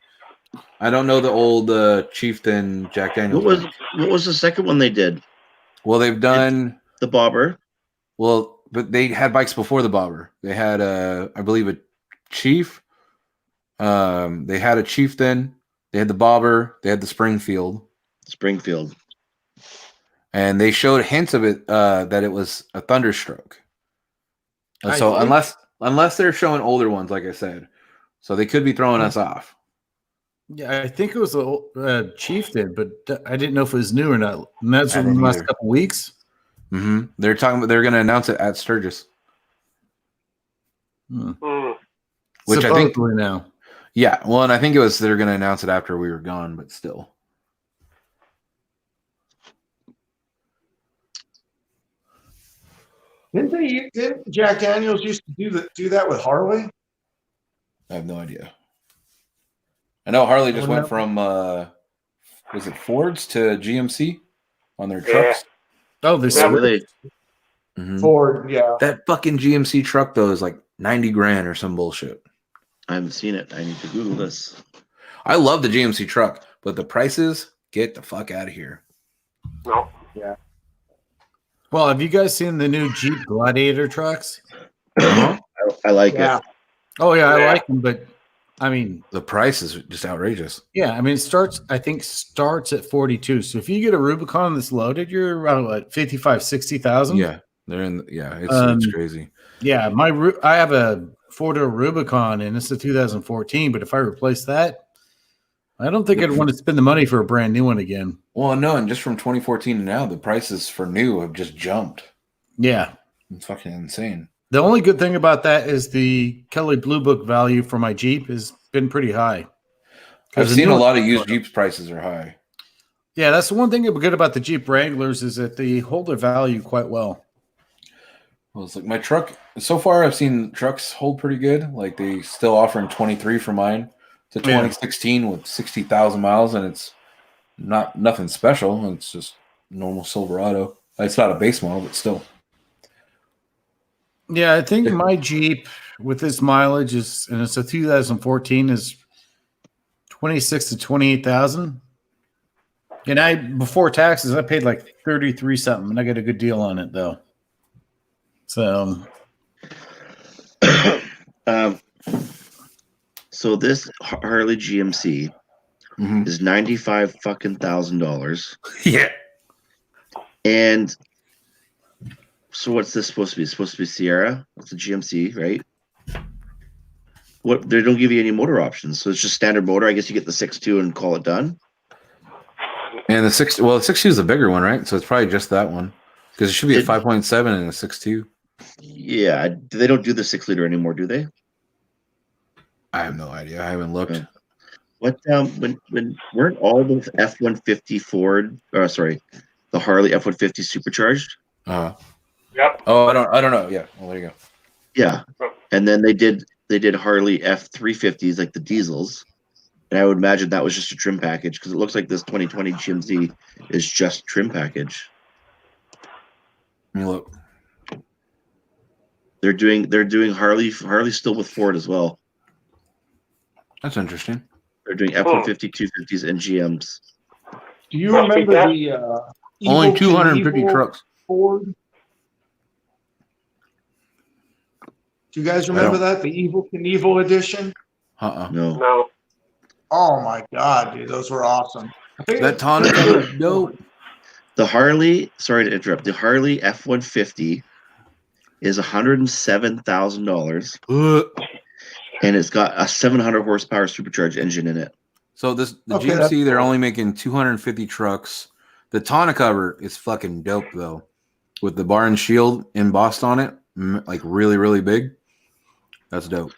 I don't know the old chieftain Jack Daniels. What was the second one they did? Well, they've done The Bobber. well, but they had bikes before the Bobber. They had I believe a chief. They had a chieftain. They had the Bobber. They had the Springfield. And they showed hints of it that it was a Thunderstroke. And so unless they're showing older ones, like I said, So they could be throwing us off. Yeah, I think it was a Chieftain, but I didn't know if it was new or not. And that's I in the didn't last either. couple weeks. Mm-hmm. They're talking about they're going to announce it at Sturgis, Mm. which I think. Supposedly now. Yeah, well, and I think it was they're going to announce it after we were gone, but still. Didn't Jack Daniels used to do that with Harley? I have no idea. I know Harley just Oh, went no. from was it Ford's to GMC on their trucks? Oh, this Yeah, Really? Mhm. Ford, yeah. That fucking GMC truck though is like 90 grand or some bullshit. I haven't seen it. I need to Google this. I love the GMC truck, but the prices, get the fuck out of here. No. Well, have you guys seen the new Jeep Gladiator trucks? Uh-huh. I like Yeah. it. Oh yeah, I Yeah. like them, but I mean, The price is just outrageous. yeah, I mean, I think starts at 42. So if you get a Rubicon that's loaded, you're around what 55, 60,000. Yeah, they're in. Yeah, it's crazy. Yeah, I have a 4-door Rubicon and it's a 2014. But if I replace that, I don't think I'd want to spend the money for a brand new one again. Well, no, and just from 2014 to now, the prices for new have just jumped. Yeah. It's fucking insane. The only good thing about that is the Kelly Blue Book value for my Jeep has been pretty high. I've the seen new a lot of ones- used Jeeps prices are high. Yeah, that's the one thing good about the Jeep Wranglers is that they hold their value quite well. Well, it's like my truck. So far, I've seen trucks hold pretty good. Like they still offering 23 for mine to Yeah. 2016 with 60,000 miles, and it's nothing special. It's just normal Silverado. It's not a base model, but still. Yeah, I think my Jeep with this mileage and it's a 2014 is 26 to 28,000. And before taxes, I paid like 33 something, and I got a good deal on it though. So So this Harley GMC Mhm. is $95,000. Yeah. And so what's this supposed to be? It's supposed to be Sierra. It's a GMC, right? What they don't give you any motor options, so it's just standard motor. I guess you get the 6.2 and call it done. And the 6.2 is the bigger one, right? So it's probably just that one because it should be a 5.7 and a 6.2. Yeah, they don't do the 6-liter anymore, do they? I have no idea. I haven't looked. Okay. What when weren't all the F-150 Ford? The Harley F-150 supercharged? Yep. Oh, I don't know. Yeah. Well, there you go. Yeah, and then they did Harley F-350s like the diesels, and I would imagine that was just a trim package because it looks like this 2020 GMC is just trim package. Let me look. They're doing Harley still with Ford as well. That's interesting. They're doing F-150, 250s, and GMs. Do you Must be remember that. the Only Evil 250 Knievel trucks. Ford? Do you guys remember that? The Evil Knievel edition? No. No. Oh my God, dude, those were awesome. I think That tonic is dope. The Harley, sorry to interrupt, the Harley F-150 is $107,000, and it's got a 700 horsepower supercharged engine in it. So the Okay, GMC, that's they're cool. only making 250 trucks. The tonneau cover is fucking dope though, with the bar and shield embossed on it, like really, really big. That's dope.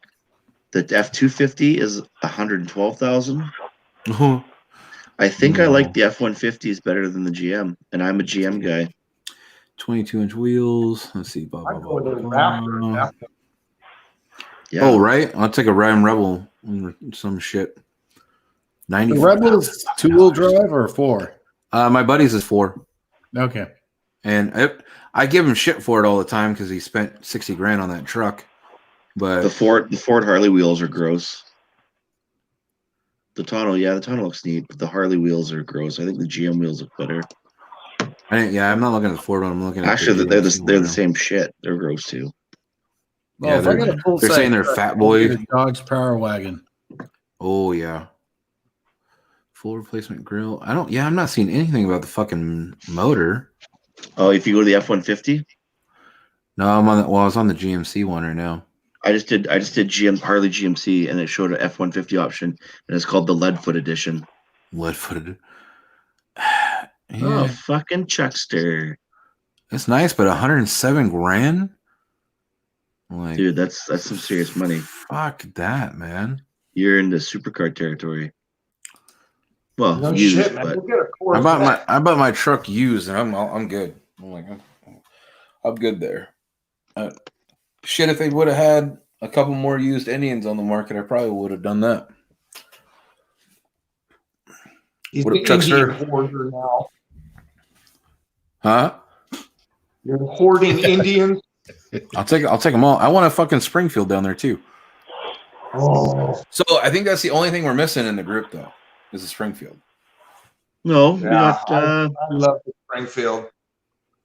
The F-250 is $112,000. Oh, I think I No. like the F-150s better than the GM, and I'm a GM guy. 22-inch wheels. Let's see. Blah, blah, I'd blah, go with blah, the blah. Raptor. Yeah. Oh, right. I'll take a Ram Rebel or some shit. the 90. Rebel is 2-wheel drive or 4? My buddy's is 4. Okay. And I give him shit for it all the time because he spent 60 grand on that truck. The But Ford Harley wheels are gross. The tonneau looks neat, but the Harley wheels are gross. I think the GM wheels look better. I'm not looking at the Ford one. I'm looking at Actually, the they're GMC the one. same shit. They're gross too. Well, Yeah, if I they're- got a full they're saying they're fat boy. Dodge Power Wagon. Oh yeah. Full replacement grill. I'm not seeing anything about the fucking motor. Oh, if you go to the F-150, No, I was on the GMC one right now. I just did Harley GMC, and it showed an F-150 option, and it's called the Leadfoot Edition. Lead-footed. Oh, fucking Chuckster. It's nice, but 107 grand? Like, Dude, that's some serious money. Fuck that, man. You're in the supercar territory. Well, No used, shit, man. but We'll get a Corvette. I bought my truck used, and I'm good. I'm good there. Shit, if they would have had a couple more used Indians on the market, I probably would have done that. He's What the up, Chuckster? Indian hoarder now. Huh? You're hoarding Indians. I'll take them all. I want a fucking Springfield down there too. Oh, So I think that's the only thing we're missing in the group, though, is a Springfield. no, we yeah. got I love the Springfield.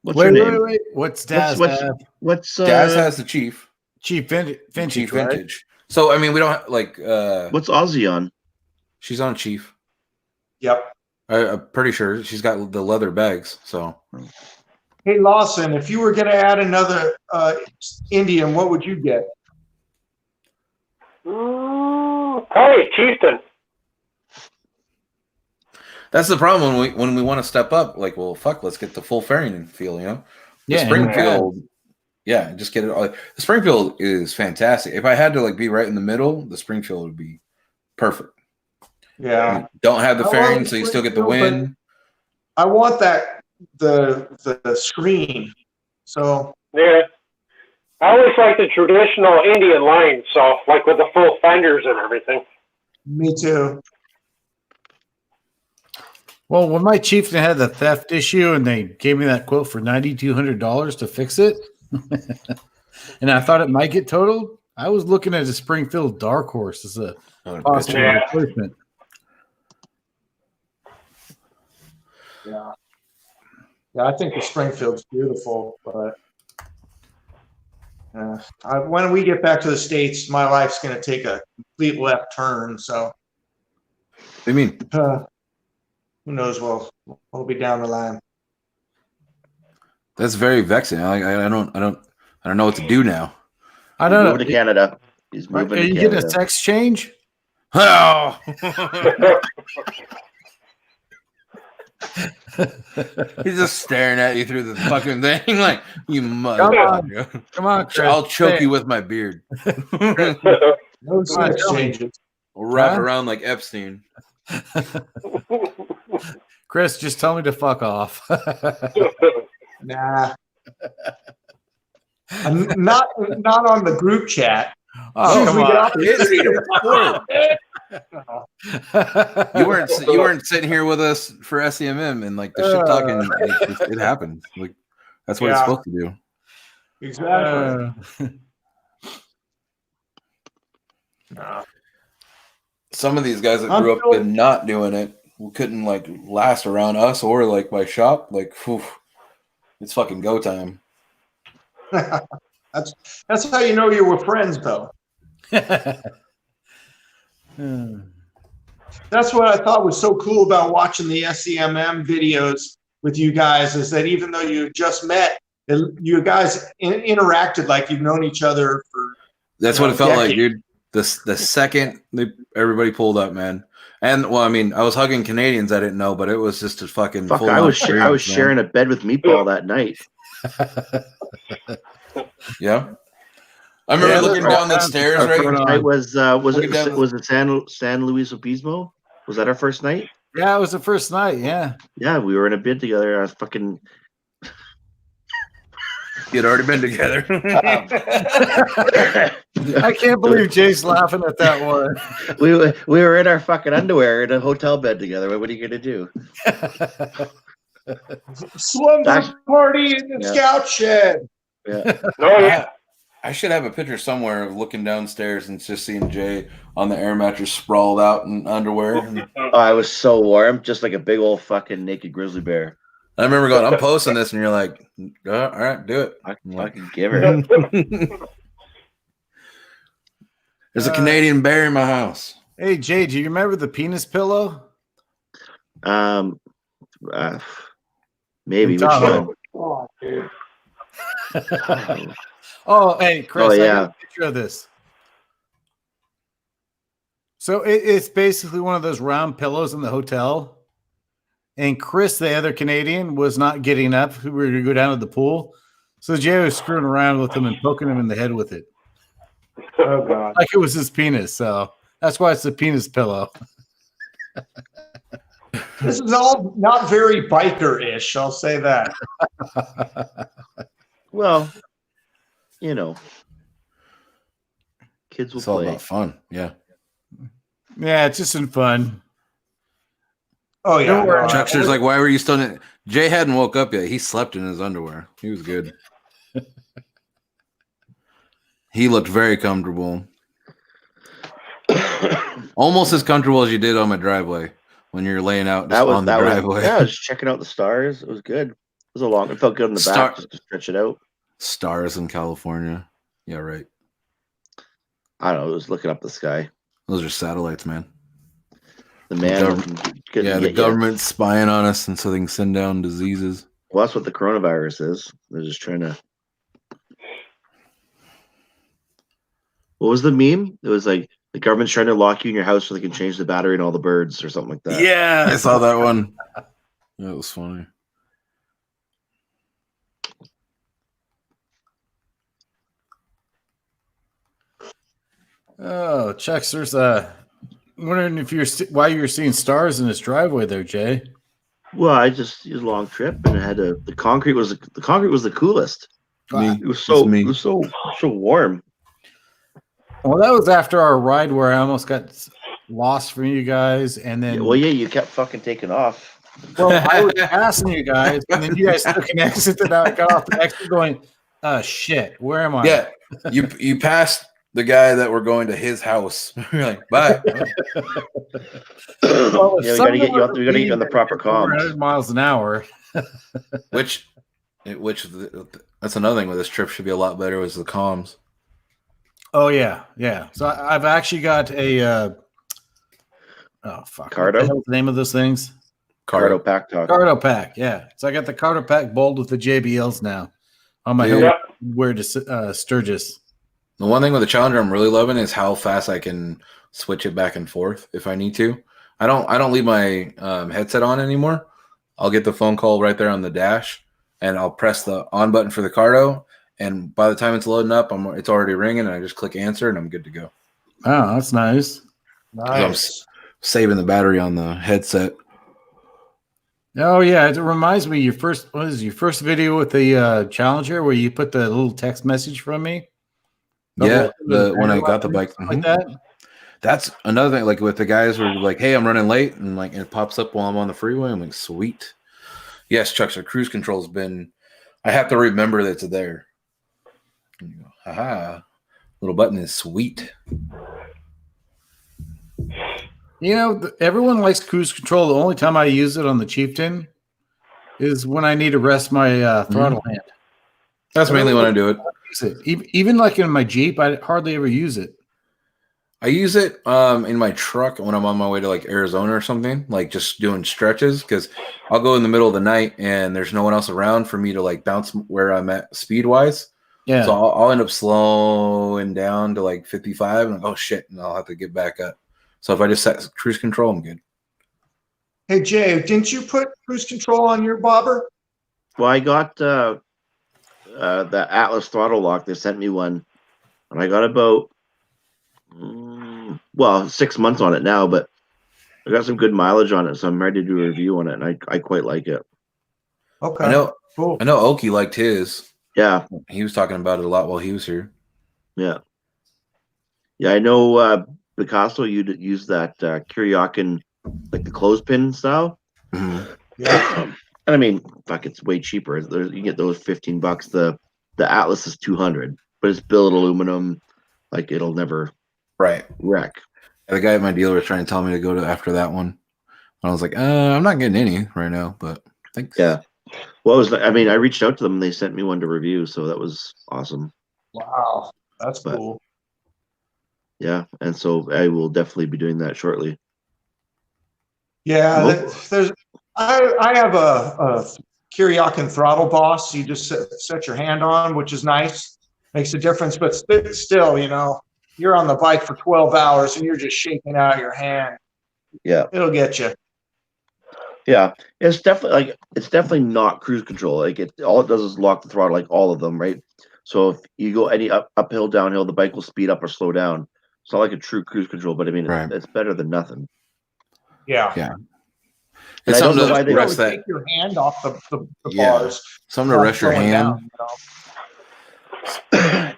what's her name? Wait. What's Daz have? What's Daz has the Chief. Cheap vintage, Chief right? vintage. So I mean, we don't have, like. what's Ozzy on? She's on Chief. Yep. I'm pretty sure she's got the leather bags. So Hey, Lawson, if you were going to add another Indian, what would you get? Probably Chieftain. that's the problem when we want to step up. Like, well, fuck, let's get the full fairing feel. The Yeah, Springfield. Yeah, just get it all. The Springfield is fantastic. If I had to be right in the middle, the Springfield would be perfect. Yeah. You don't have the I fairing, like so you still get the Springfield, wind. I want the screen. So Yeah. I always like the traditional Indian line, so like with the full fenders and everything. me too. Well, when my chieftain had the theft issue and they gave me that quote for $9,200 to fix it, and I thought it might get totaled, I was looking at a Springfield Dark Horse as a possible Yeah. replacement. Yeah. Yeah, I think the Springfield's beautiful, but when we get back to the States, my life's going to take a complete left turn. So What do you mean? who knows? We'll be down the line. That's very vexing. I don't know what to do now. I don't Moving know. to Canada. He's Are moving to you Canada. getting a sex change? Oh. He's just staring at you through the fucking thing, like you motherfucker. Come on, Chris. I'll choke you with my beard. No sex tell me. changes. We'll wrap Huh? around like Epstein. Chris, just tell me to fuck off. Nah. I'm not on the group chat. Oh, As soon as come we get on. off the- You weren't sitting here with us for SEMM and the shit talking. It happened. That's what it's Yeah. supposed to do. Exactly. Nah. Some of these guys that I'm grew up still- and not doing it couldn't last around us or my shop. Whew, it's fucking go time. That's how you know you were friends, though. That's what I thought was so cool about watching the SEMM videos with you guys, is that even though you just met, you guys interacted like you've known each other for. That's what it felt like, decades. dude. The second everybody pulled up, man. And well, I mean, I was hugging Canadians I didn't know, but it was just a fucking. Fuck, full-on I was experience, man. sharing a bed with Meatball that night. Yeah, I remember looking down the stairs. Our Right, first night was Looking down it San Luis Obispo? Was that our first night? Yeah, it was the first night. Yeah. Yeah, we were in a bed together. I was fucking. you'd already been together. I can't believe Jay's laughing at that one. we were in our fucking underwear in a hotel bed together. What are you gonna do? Slumber party in the scout shed. Yeah. Oh yeah. I should have a picture somewhere of looking downstairs and just seeing Jay on the air mattress sprawled out in underwear. And Oh, I was so warm, just like a big old fucking naked grizzly bear. I remember going, I'm posting this, and you're like, all right, do it. I can fucking give her. There's a Canadian bear in my house. Hey, Jay, do you remember the penis pillow? Maybe which Tahoe. one? Oh, dude. Oh, hey, Chris, Oh, I yeah. got a picture of this. So it's basically one of those round pillows in the hotel. And Chris, the other Canadian, was not getting up. We were going to go down to the pool. So Jay was screwing around with him and poking him in the head with it. Oh God. Like it was his penis. So that's why it's a penis pillow. This is all not very biker-ish, I'll say that. Well, you know, kids will It's all play. about fun. Yeah. Yeah, it's just some fun. Oh yeah. Don't worry. no, Chuckster's like, why were you still in? Jay hadn't woke up yet. He slept in his underwear. He was good. He looked very comfortable. Almost as comfortable as you did on my driveway when you're laying out just on the driveway. Yeah, I was checking out the stars. It was good. It was a long. It felt good in the back just to stretch it out. Stars in California. Yeah, right. I don't know. It was looking up the sky. Those are satellites, man. The man. The government's spying on us, and so they can send down diseases. Well, that's what the coronavirus is. They're just trying to. What was the meme? It was like the government's trying to lock you in your house so they can change the battery in all the birds or something like that. Yeah, I saw that one. That was funny. Oh, Chucks, there's wondering if why you're seeing stars in this driveway there, Jay. Well, it was a long trip, and it had the concrete was the coolest. Me. It was so warm. Well, that was after our ride where I almost got lost from you guys, and then you kept fucking taking off. Well, I was passing you guys, and then you guys took an exit that I got off the exit going, shit, where am I? Yeah, you passed the guy that we're going to his house. You're like, bye. Well, We gotta get you on the proper comms. 100 miles an hour. Which that's another thing with this trip should be a lot better was the comms. Oh yeah. So I've actually got a Cardo? What the hell's the name of those things? Cardo pack talk. Cardo pack, yeah. So I got the Cardo pack bold with the JBLs now on my head where to Sturgis. The one thing with the Challenger I'm really loving is how fast I can switch it back and forth if I need to. I don't leave my headset on anymore. I'll get the phone call right there on the dash, and I'll press the on button for the Cardo. And by the time it's loading up, it's already ringing, and I just click answer, and I'm good to go. Oh, that's nice. I'm saving the battery on the headset. Oh yeah, it reminds me your first video with the Challenger where you put the little text message from me. Yeah, when I got the bike, like that. That's another thing. Like with the guys who are like, "Hey, I'm running late," and like it pops up while I'm on the freeway. I'm like, "Sweet." Yes, Chuck. So cruise control's been. I have to remember that it's there. And you go, haha! Little button is sweet. You know, everyone likes cruise control. The only time I use it on the Chieftain is when I need to rest my throttle hand. That's mainly when I do it. Even like in my Jeep, I hardly ever use it. I use it in my truck when I'm on my way to like Arizona or something, like just doing stretches, because I'll go in the middle of the night and there's no one else around for me to like bounce where I'm at speed wise. Yeah. So I'll end up slowing down to like 55 and like, oh shit, and I'll have to get back up. So if I just set cruise control, I'm good. Hey Jay, didn't you put cruise control on your bobber? Well, I got the Atlas throttle lock. They sent me one, and I got about 6 months on it now, but I got some good mileage on it, so I'm ready to do a review on it, and I quite like it. Okay. I know Cool. Oki liked his. Yeah. He was talking about it a lot while he was here. Yeah. Yeah, I know Picasso, you'd use that Kuryakin, like the clothespin style. Mm-hmm. Yeah. And I mean, fuck, it's way cheaper. You get those $15. The Atlas is $200, but it's billet aluminum. Like it'll never wreck. The guy at my dealer was trying to tell me to go to after that one. I was like, I'm not getting any right now, but thanks. Yeah. Well, I reached out to them and they sent me one to review, so that was awesome. Wow, that's cool. Yeah, and so I will definitely be doing that shortly. Yeah, I have a Kuryakin throttle boss. You just set your hand on, which is nice, makes a difference. But still, you know, you're on the bike for 12 hours and you're just shaking out your hand. Yeah. It'll get you. Yeah, it's definitely not cruise control. Like all it does is lock the throttle, like all of them, right? So if you go any uphill, downhill, the bike will speed up or slow down. It's not like a true cruise control, but I mean, Right. it's better than nothing. Yeah. Yeah. And It's I don't something know to why they rest Really that. take your hand off the Yeah. bars. Something to rest your Slowing hand. down, you know?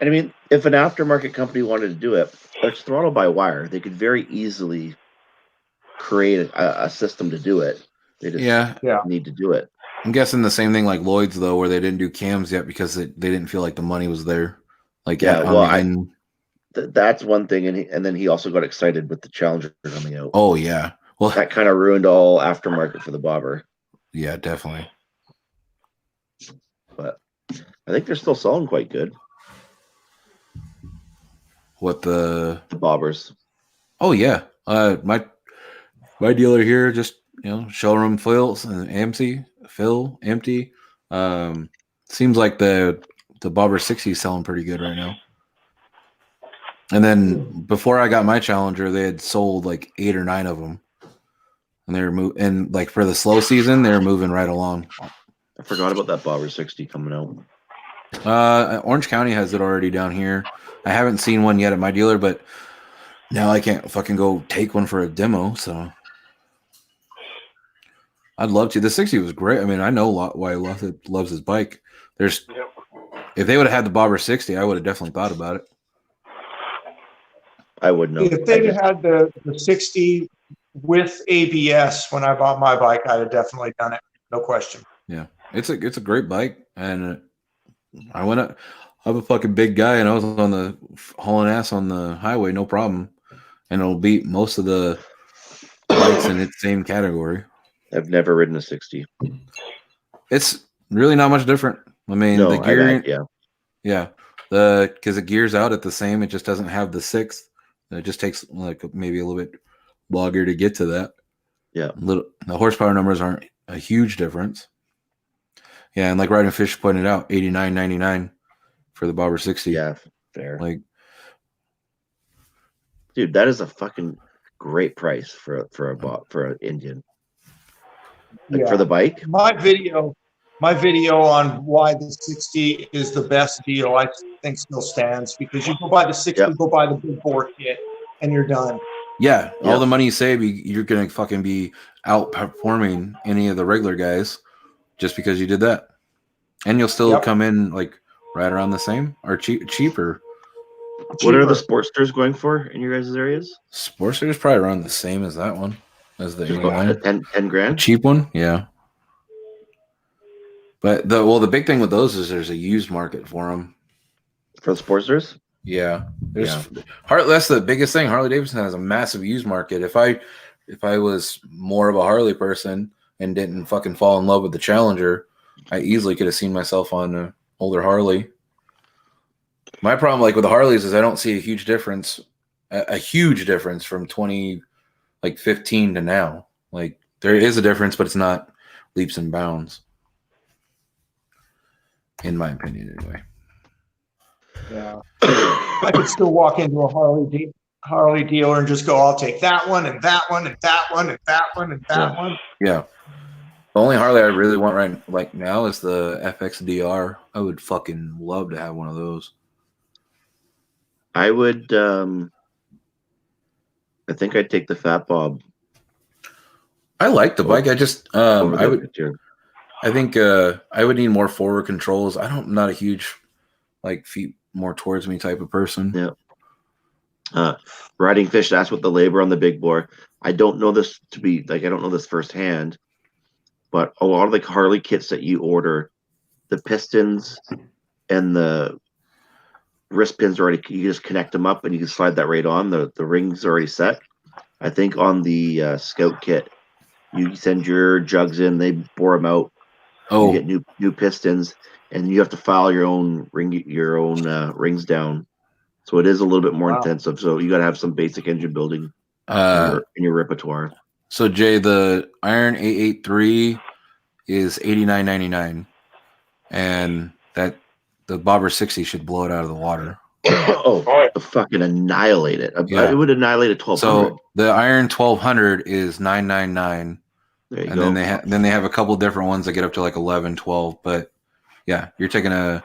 And I mean, if an aftermarket company wanted to do it, it's throttle by wire. They could very easily create a system to do it. They just Yeah. need to do it. I'm guessing the same thing like Lloyd's though, where they didn't do cams yet because they didn't feel like the money was there. Like Yeah, well, and that's one thing, and then he also got excited with the Challenger coming out. oh yeah, well That kind of ruined all aftermarket for the bobber. yeah, definitely. But I think they're still selling quite good. What the Bobbers. Oh yeah, my dealer here just showroom fills and empty, empty. Seems like the Bobber 60 is selling pretty good right now. And then before I got my Challenger, they had sold like 8 or 9 of them, and they were and like for the slow season, they were moving right along. I forgot about that Bobber 60 coming out. Orange County has it already down here. I haven't seen one yet at my dealer, but now I can't fucking go take one for a demo, so I'd love to. The 60 was great. I mean, I know why he loves his bike. If they would have had the Bobber 60, I would have definitely thought about it. I would know. If they'd had the 60 with ABS when I bought my bike, I'd have definitely done it. No question. Yeah, it's a great bike, and I went up. I'm a fucking big guy, and I was on the hauling ass on the highway, no problem, and it'll beat most of the bikes in its same category. I've never ridden a 60. It's really not much different. I mean, No, the gear, yeah, because it gears out at the same. It just doesn't have the 6th. It just takes like maybe a little bit longer to get to that. Yeah, the horsepower numbers aren't a huge difference. Yeah, and like Riding Fish pointed out, $89.99 for the Bobber 60. Yeah, fair. Like, dude, that is a fucking great price for an Indian. Like for the bike. My video on why the 60 is the best deal, I think still stands, because you go buy the 60, go buy the big bore kit, and you're done. Yeah, all the money you save, you're gonna fucking be outperforming any of the regular guys just because you did that, and you'll still come in like right around the same or cheaper. What are the Sportsters going for in your guys' areas? Sportster is probably around the same as that one, as the 10 grand. A cheap one, yeah. But the big thing with those is there's a used market for them. For the Sportsters? Yeah. That's the biggest thing. Harley Davidson has a massive used market. If I was more of a Harley person and didn't fucking fall in love with the Challenger, I easily could have seen myself on an older Harley. My problem, like with the Harleys, is I don't see a huge difference from 2015 to now. Like there is a difference, but it's not leaps and bounds, in my opinion, anyway. Yeah, I could still walk into a Harley dealer and just go, I'll take that one and that one and that one and that one and that one. Yeah. The only Harley I really want right now is the FXDR. I would fucking love to have one of those. I would. I think I'd take the Fat Bob. I like the bike. I just I would. Picture. I think I would need more forward controls. I'm not a huge like feet more towards me type of person. Yeah. Riding Fish. That's what the labor on the big bore. I don't know this to be like. I don't know this firsthand, but a lot of the Harley kits that you order, the pistons and the wrist pins already. You just connect them up and you can slide that right on. The rings already set. I think on the Scout kit, you send your jugs in, they bore them out. Oh, you get new pistons, and you have to file your own rings down. So it is a little bit more intensive. So you got to have some basic engine building in your repertoire. So Jay, the Iron 883 is $89.99, and that the Bobber 60 should blow it out of the water. Fucking annihilate it. Yeah. It would annihilate a 1200. So the Iron 1200 is $999. There you And go. then they have a couple different ones that get up to like 11, 12. But yeah, you're taking a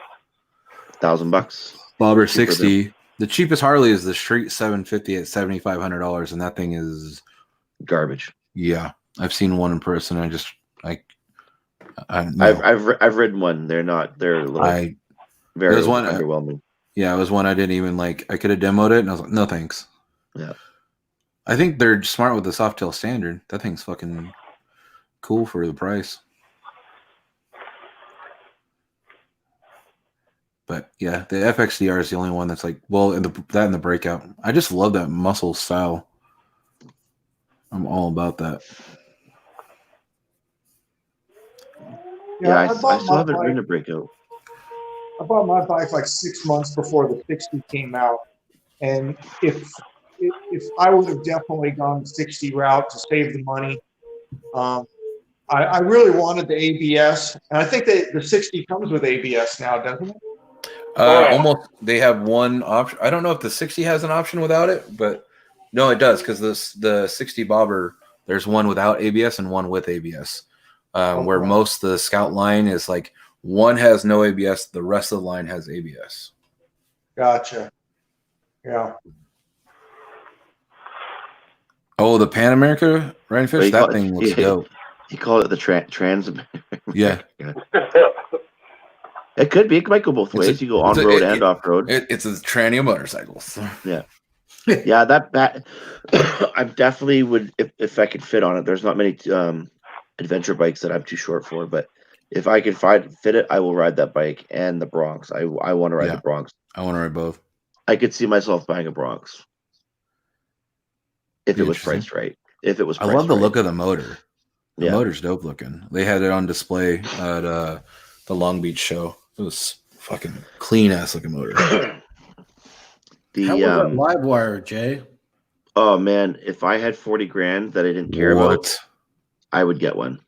$1,000. Bobber Cheaper 60. The cheapest Harley is the Street 750 at $7,500, and that thing is garbage. Yeah, I've seen one in person. No. I've ridden one. They're very underwhelming. Yeah, it was one I didn't even like. I could have demoed it, and I was like, no thanks. Yeah, I think they're smart with the Softail Standard. That thing's fucking cool for the price. But yeah, the FXDR is the only one that's like, well, and the Breakout. I just love that muscle style. I'm all about that. Yeah, I still haven't ridden a Breakout. I bought my bike like 6 months before the 60 came out, and if I would have definitely gone the 60 route to save the money, I really wanted the ABS, and I think the 60 comes with ABS now, doesn't it? Almost. They have one option. I don't know if the 60 has an option without it, but no, it does, because the 60 Bobber, there's one without ABS and one with ABS. Where most of the Scout line is like one has no ABS, the rest of the line has ABS. Gotcha. Yeah. Oh, the Pan America Rheinfish, that thing looks dope. You call it the trans. Yeah. It could be. It might go both ways. You go on road and off road. It's a tranny of motorcycles. Yeah. Yeah, that I definitely would if I could fit on it. There's not many adventure bikes that I'm too short for, but if I can fit it, I will ride that bike and the Bronx. I want to ride the Bronx. I want to ride both. I could see myself buying a Bronx if it was priced right. If it was, I love the look of the motor. The Yeah. motor's dope looking. They had it on display at the Long Beach show. It was fucking clean ass looking motor. How was that live wire, Jay? Oh man, if I had 40 grand that I didn't care about, I would get one.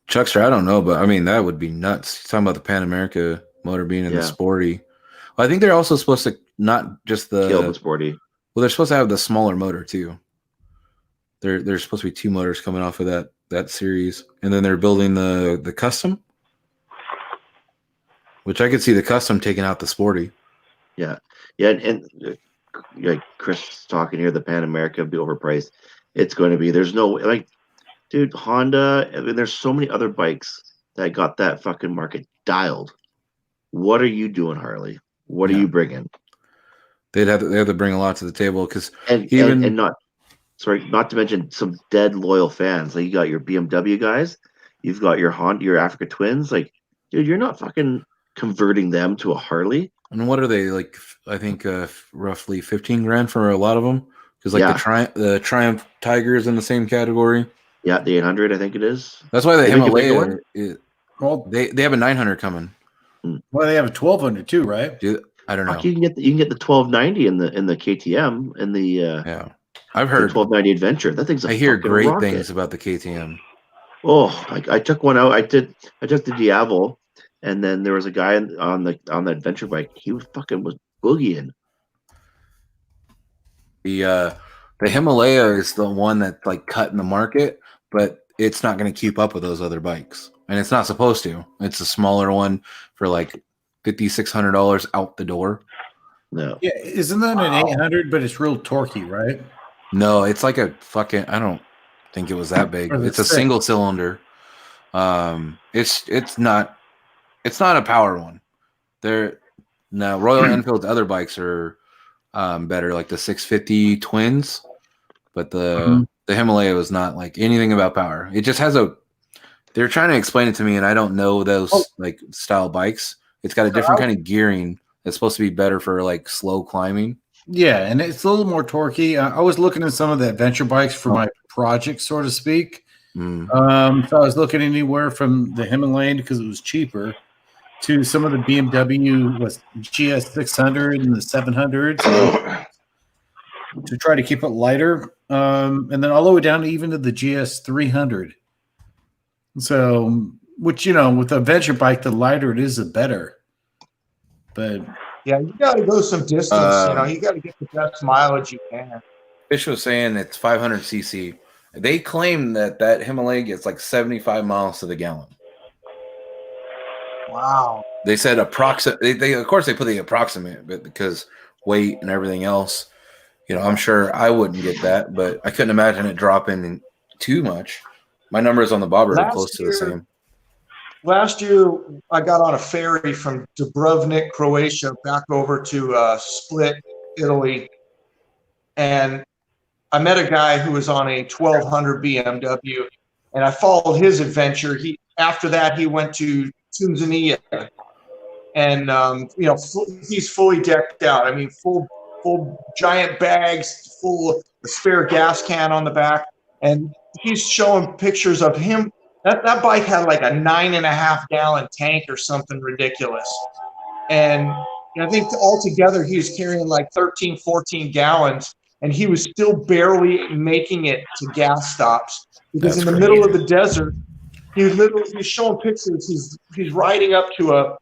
Chuckster, I don't know, but I mean that would be nuts. You're talking about the Pan America motor being in the sporty. Well, I think they're also supposed to not just kill the sporty. Well, they're supposed to have the smaller motor too. There's supposed to be two motors coming off of that series, and then they're building the custom, which I could see the custom taking out the sporty. Yeah, and like Chris talking here, the Pan America will be overpriced. It's going to be. There's no like, dude, Honda. I mean, there's so many other bikes that got that fucking market dialed. What are you doing, Harley? What are you bringing? They have to bring a lot to the table because not to mention some dead loyal fans. Like you got your BMW guys, you've got your Honda, your Africa Twins. Like, dude, you're not fucking converting them to a Harley. And what are they like? I think roughly 15 grand for a lot of them. Because like the Triumph Tiger is in the same category. Yeah, the 800, I think it is. That's why the Himalaya. They have a 900 coming. Well, they have a 1200 too, right? Dude, I don't know. You can get the 1290 in the KTM and the I've heard 1290 Adventure. That thing's I hear great things about the KTM. Oh, I took one out. I took the Diablo, and then there was a guy on the adventure bike. He was boogieing. The Himalaya is the one that's like cut in the market, but it's not going to keep up with those other bikes, and it's not supposed to. It's a smaller one for like $5,600 out the door. No, yeah, isn't that an 800? But it's real torquey, right? No, it's like a fucking. I don't think it was that big. It's a single cylinder. It's not a power one. Royal Enfield's other bikes are better, like the 650 Twins, but the Himalaya was not like anything about power. It just has they're trying to explain it to me, and I don't know those like style bikes. It's got a different kind of gearing that's supposed to be better for like slow climbing. Yeah, and it's a little more torquey. I was looking at some of the adventure bikes for my project, so to speak. So I was looking anywhere from the Himalayan because it was cheaper to some of the BMW GS 600 and the 700s to try to keep it lighter, and then all the way down to even to the GS 300. So, which with a adventure bike, the lighter it is, the better. But Yeah, you got to go some distance. You got to get the best mileage you can. Fish was saying it's 500 cc. They claim that Himalaya gets like 75 miles to the gallon. Wow. They said approximate. They of course they put the approximate, but because weight and everything else, I'm sure I wouldn't get that, but I couldn't imagine it dropping too much. My numbers on the bobber are close to the same. Last year, I got on a ferry from Dubrovnik, Croatia, back over to Split, Italy, and I met a guy who was on a 1200 BMW, and I followed his adventure. After that, he went to Tanzania, and he's fully decked out. I mean, full giant bags, full of a spare gas can on the back, and he's showing pictures of him. That bike had like a 9.5 gallon tank or something ridiculous, and I think altogether he was carrying like 13, 14 gallons. And he was still barely making it to gas stops because in the middle of the desert, he's showing pictures. He's riding up to a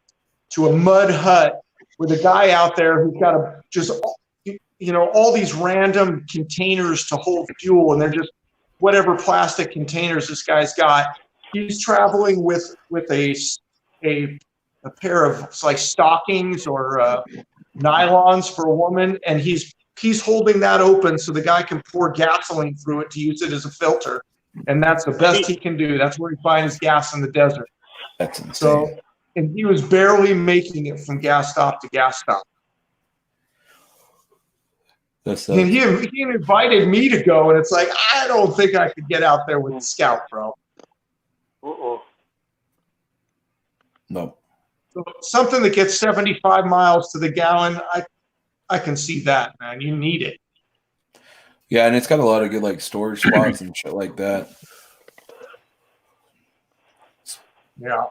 mud hut with a guy out there who's got all these random containers to hold fuel, and they're just whatever plastic containers this guy's got. He's traveling with a pair of like stockings or nylons for a woman, and he's holding that open so the guy can pour gasoline through it to use it as a filter. And that's the best he can do. That's where he finds gas in the desert. That's insane. So, and he was barely making it from gas stop to gas stop. And he invited me to go, and it's like, I don't think I could get out there with the Scout, bro. No. So something that gets 75 miles to the gallon, I can see that, man. You need it. Yeah, and it's got a lot of good like storage spots and shit like that. Yeah.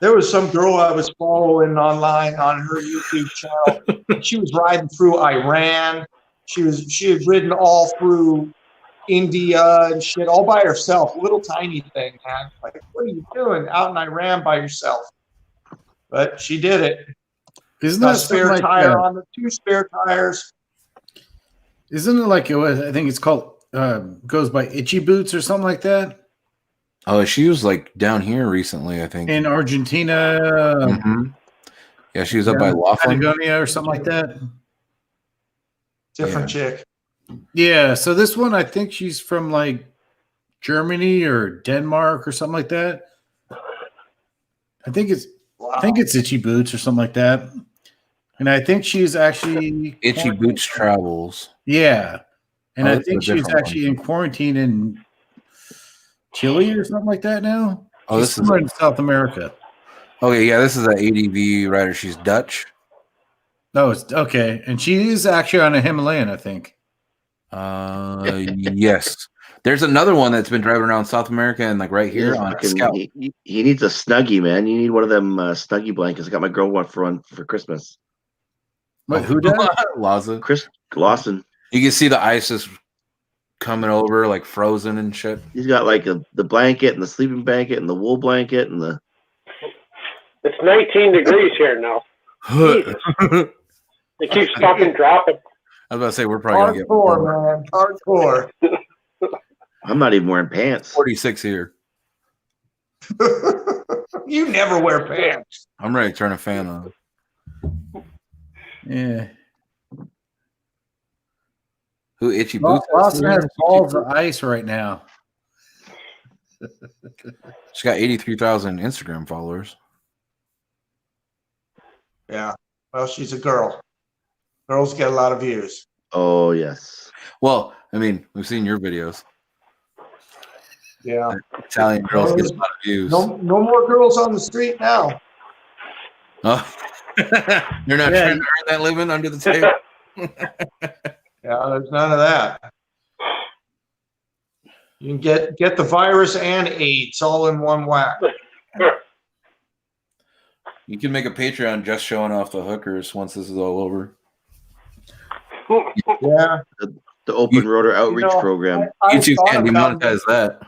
There was some girl I was following online on her YouTube channel. She was riding through Iran. She had ridden all through India and shit all by herself. Little tiny thing, man. Like, what are you doing out in Iran by yourself? But she did it. Isn't that a spare tire on the 2 spare tires? Isn't it like I think it's called goes by Itchy Boots or something like that? Oh, she was like down here recently, I think. In Argentina. Yeah, she was up by Laughlin. Patagonia or something like that. Different chick. Yeah, so this one I think she's from like Germany or Denmark or something like that. I think it's Itchy Boots or something like that. And I think she's actually Itchy Boots Travels. Yeah. And I think she's actually in quarantine in Chile or something like that now. Oh, this is in South America. Okay, yeah, this is an ADV rider. She's Dutch. No, it's okay. And she is actually on a Himalayan, I think. Yes. There's another one that's been driving around South America and like right here on Scout. He needs a Snuggie, man. You need one of them Snuggie blankets. I got my girl one for Christmas. Wait, who does? Lawson. Chris Lawson. You can see the ice is coming over, like frozen and shit. He's got like the blanket and the sleeping blanket and the wool blanket and the. It's 19 degrees here now. It keeps fucking dropping. I was about to say we're probably gonna get hardcore, man. Hardcore. I'm not even wearing pants. 46 here. You never wear pants. I'm ready to turn a fan on. Yeah. Who Itchy Boots? Lawson has balls of ice right now. She's got 83,000 Instagram followers. Yeah. Well, she's a girl. Girls get a lot of views. Oh, yes. Well, I mean, we've seen your videos. Yeah. Italian girls get a lot of views. No more girls on the street now. Oh. You're not trying to earn that living under the table? Yeah, there's none of that. You can get the virus and AIDS all in one whack. You can make a Patreon just showing off the hookers once this is all over. Yeah. The open rotor outreach program. YouTube can't demonetize that.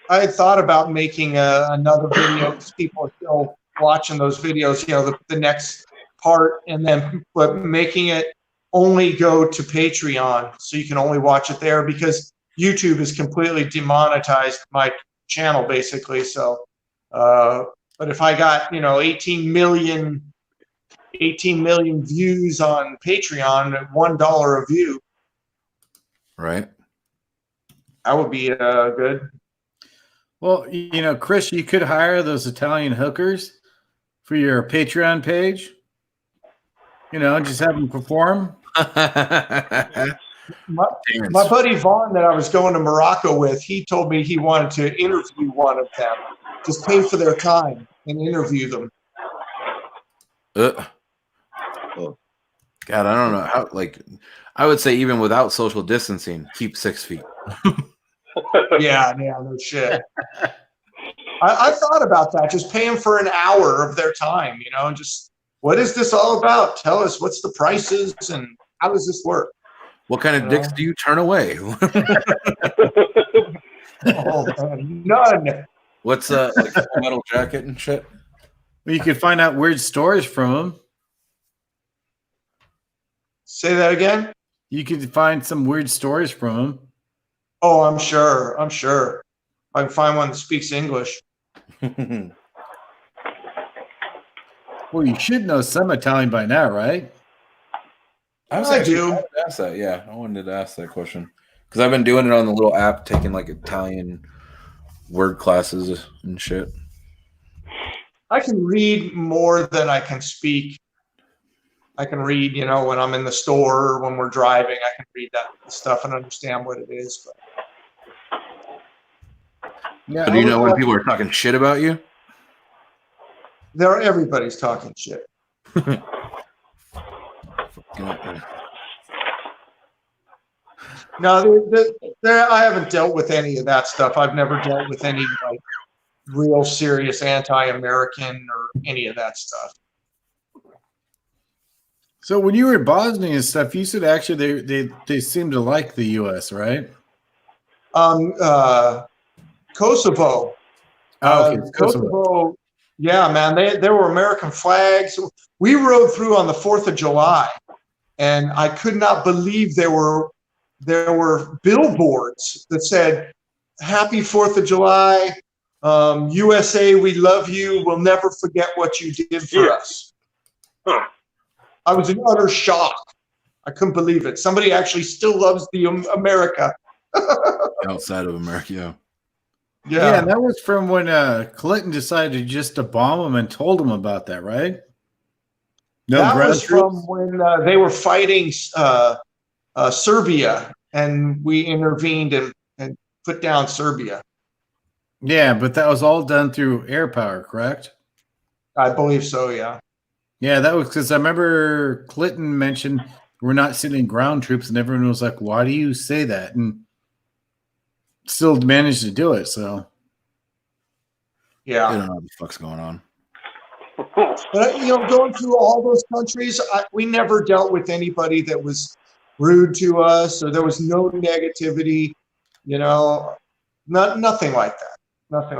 I had thought about making another video because people are still watching those videos. You know, the next part, and then but making it only go to Patreon, so you can only watch it there, because YouTube has completely demonetized my channel basically. So, but if I got 18 million views on Patreon at $1 a view, Right. that would be good. Well, Chris, you could hire those Italian hookers for your Patreon page. Just have them perform. My buddy Vaughn that I was going to Morocco with, he told me he wanted to interview one of them. Just pay for their time and interview them. God, I don't know how. Like, I would say even without social distancing, keep 6 feet. Yeah, no shit. I thought about that. Just pay them for an hour of their time, and just, what is this all about? Tell us, what's the prices and how does this work? What kind of dicks do you turn away? Oh man, none. What's like Full Metal Jacket and shit? Well, you could find out weird stories from them. Say that again. You could find some weird stories from them. Oh, I'm sure. I can find one that speaks English. Well, you should know some Italian by now, right? I do. Ask that. Yeah, I wanted to ask that question because I've been doing it on the little app, taking like Italian word classes and shit. I can read more than I can speak. I can read, when I'm in the store or when we're driving, I can read that stuff and understand what it is. But Yeah. So do you know when people are talking shit about you? Everybody's talking shit. No, I haven't dealt with any of that stuff. I've never dealt with any like real serious anti-American or any of that stuff. So when you were in Bosnia and stuff, you said actually they seem to like the U.S., right? Kosovo. Kosovo. Yeah, man. There were American flags. We rode through on the 4th of July, and I could not believe there were billboards that said "Happy 4th of July, USA, we love you. We'll never forget what you did for us." Huh. I was in utter shock. I couldn't believe it. Somebody actually still loves the America. Outside of America, yeah. Yeah, and that was from when Clinton decided just to bomb them and told them about that, right? No, that ground was troops? from when they were fighting Serbia, and we intervened and put down Serbia. Yeah, but that was all done through air power, correct? I believe so, yeah. Yeah, that was because I remember Clinton mentioned we're not sending ground troops, and everyone was like, "Why do you say that?" And still managed to do it. So, Yeah. I don't know what the fuck's going on. But, going through all those countries, we never dealt with anybody that was rude to us, or there was no negativity, nothing like that. Nothing.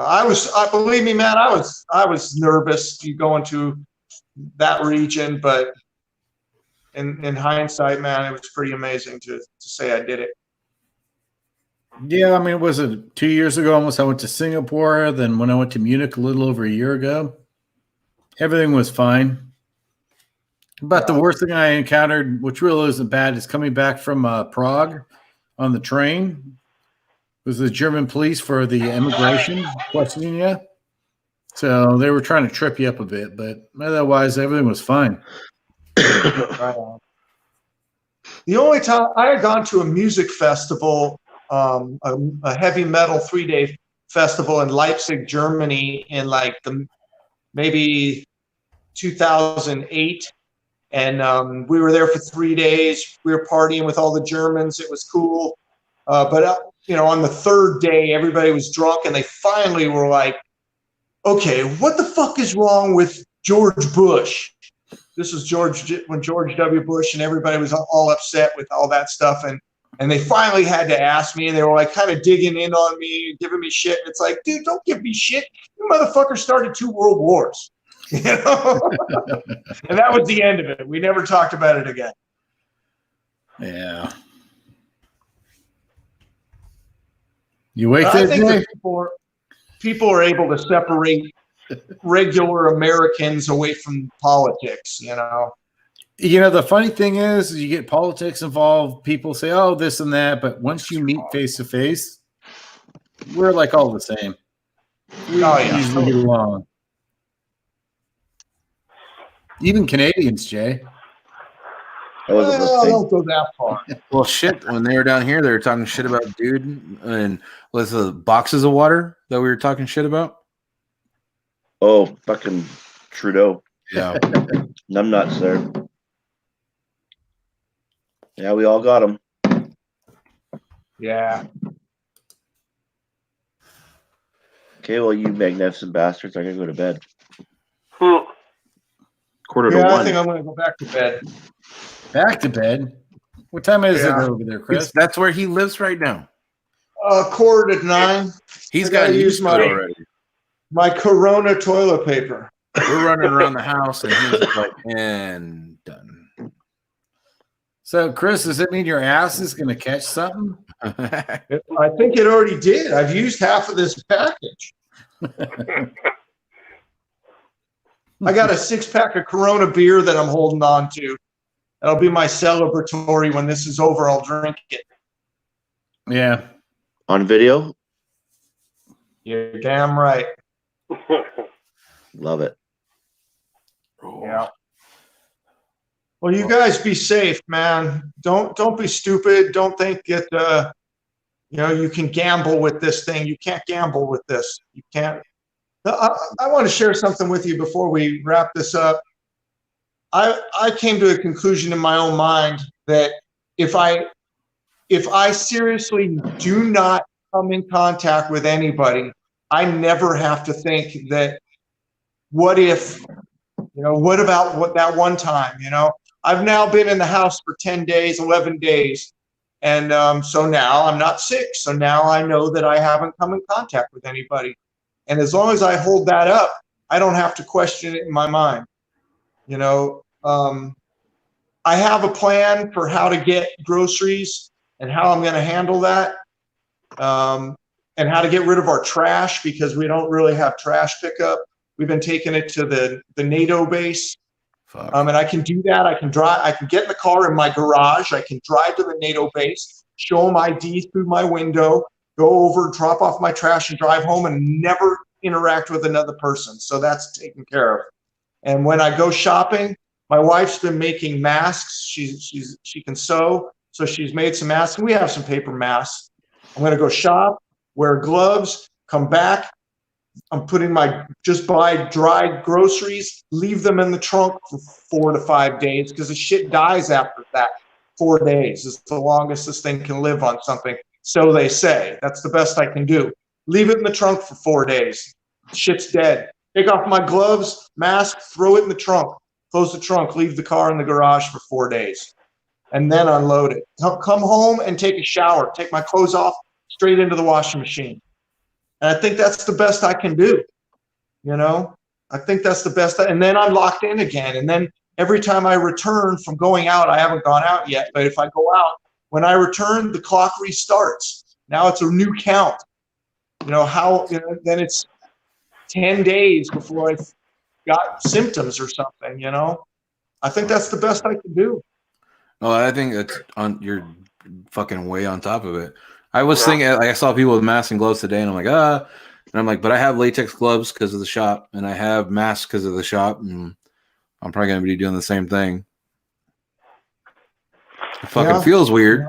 Believe me, man, I was nervous going to that region, but in hindsight, man, it was pretty amazing to say I did it. yeah, I mean, was it 2 years ago almost? I went to Singapore. Then when I went to Munich a little over a year ago, everything was fine. But the worst thing I encountered, which really isn't bad, is coming back from Prague on the train. Was the German police for the immigration questioning you. So they were trying to trip you up a bit, but otherwise everything was fine. Right on. The only time I had gone to a music festival, a heavy metal 3-day festival in Leipzig, Germany, in like maybe 2008, and we were there for 3 days. We were partying with all the Germans. It was cool, but on the third day, everybody was drunk, and they finally were like, "Okay, what the fuck is wrong with George Bush?" This was when George W. Bush and everybody was all upset with all that stuff, and they finally had to ask me, and they were like kind of digging in on me, giving me shit. And it's like, dude, don't give me shit. You motherfucker started 2 world wars. You know? And that was the end of it. We never talked about it again. Yeah. You wait I there, think Jay? that people are able to separate regular Americans away from politics, you know. You know, the funny thing is you get politics involved, people say, oh, this and that, but once you meet face to face, we're like all the same. We usually get along. Even Canadians, Jay. Don't go that far. Well, shit. When they were down here, they were talking shit about dude and with the boxes of water that we were talking shit about. Oh, fucking Trudeau. Yeah. Numbnuts there. Yeah, we all got them. Yeah. Okay, well, you magnificent bastards, I'm gonna go to bed. Hmm. Quarter to Yeah, I one. think I'm going to go back to bed. Back to bed? What time is it Yeah. over there, Chris? That's where he lives right now. 9:15. He's I gotta got use used to it my- already. My Corona toilet paper. We're running around the house and he's like, and done. So, Chris, does it mean your ass is going to catch something? I think it already did. I've used half of this package. I got a 6-pack of Corona beer that I'm holding on to. That'll be my celebratory when this is over. I'll drink it. Yeah. On video? You're damn right. Love it. Yeah. Well, you guys be safe, man. Don't be stupid. Don't think that you can gamble with this thing. You can't gamble with this. You can't. I want to share something with you before we wrap this up. I came to a conclusion in my own mind that if I seriously do not come in contact with anybody, I never have to think that what if, what about that one time, I've now been in the house for 10 days, 11 days. And so now I'm not sick. So now I know that I haven't come in contact with anybody. And as long as I hold that up, I don't have to question it in my mind. I have a plan for how to get groceries and how I'm going to handle that. And how to get rid of our trash because we don't really have trash pickup. We've been taking it to the NATO base. Fuck. And I can do that. I can get in the car in my garage. I can drive to the NATO base, show them ID through my window, go over, drop off my trash and drive home and never interact with another person. So that's taken care of. And when I go shopping, my wife's been making masks. She can sew. So she's made some masks. We have some paper masks. I'm going to go shop, wear gloves, come back. I'm just buy dry groceries, leave them in the trunk for 4 to 5 days because the shit dies after that. 4 days is the longest this thing can live on something. So they say. That's the best I can do. Leave it in the trunk for 4 days. Shit's dead. Take off my gloves, mask, throw it in the trunk. Close the trunk, leave the car in the garage for 4 days. And then unload it. Come home and take a shower. Take my clothes off, straight into the washing machine. And I think that's the best I can do. I think that's the best. And then I'm locked in again. And then every time I return from going out, I haven't gone out yet, but if I go out, when I return, the clock restarts. Now it's a new count. Then it's 10 days before I've got symptoms or something, I think that's the best I can do. Oh, I think that's you're fucking way on top of it. I was thinking, I saw people with masks and gloves today, and I'm like, and I'm like, but I have latex gloves because of the shop, and I have masks because of the shop, and I'm probably going to be doing the same thing. It fucking feels weird.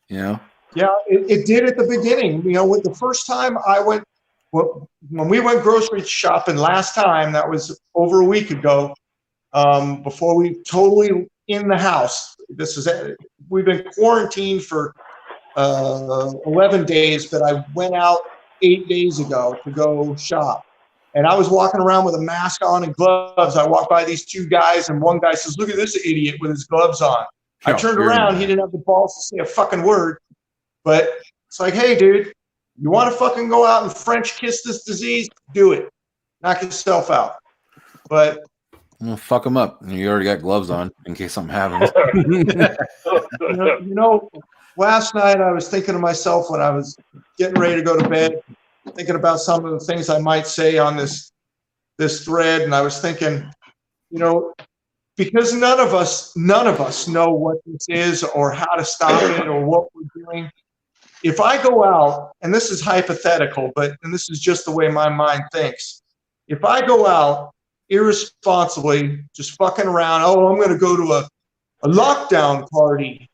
Yeah, it did at the beginning. With the first time I went, when we went grocery shopping last time, that was over a week ago, before we totally in the house. We've been quarantined for 11 days, but I went out 8 days ago to go shop. And I was walking around with a mask on and gloves. I walked by these 2 guys, and one guy says, "Look at this idiot with his gloves on." I turned around. He didn't have the balls to say a fucking word. But it's like, hey, dude, you want to fucking go out and French kiss this disease? Do it. Knock yourself out. But Well, fuck them up. You already got gloves on in case something happens. you know, last night I was thinking to myself when I was getting ready to go to bed, thinking about some of the things I might say on this thread, and I was thinking, you know, because none of us know what this is or how to stop it or what we're doing. If I go out, and this is hypothetical, and this is just the way my mind thinks. If I go out irresponsibly, just fucking around, oh, I'm going to go to a lockdown party.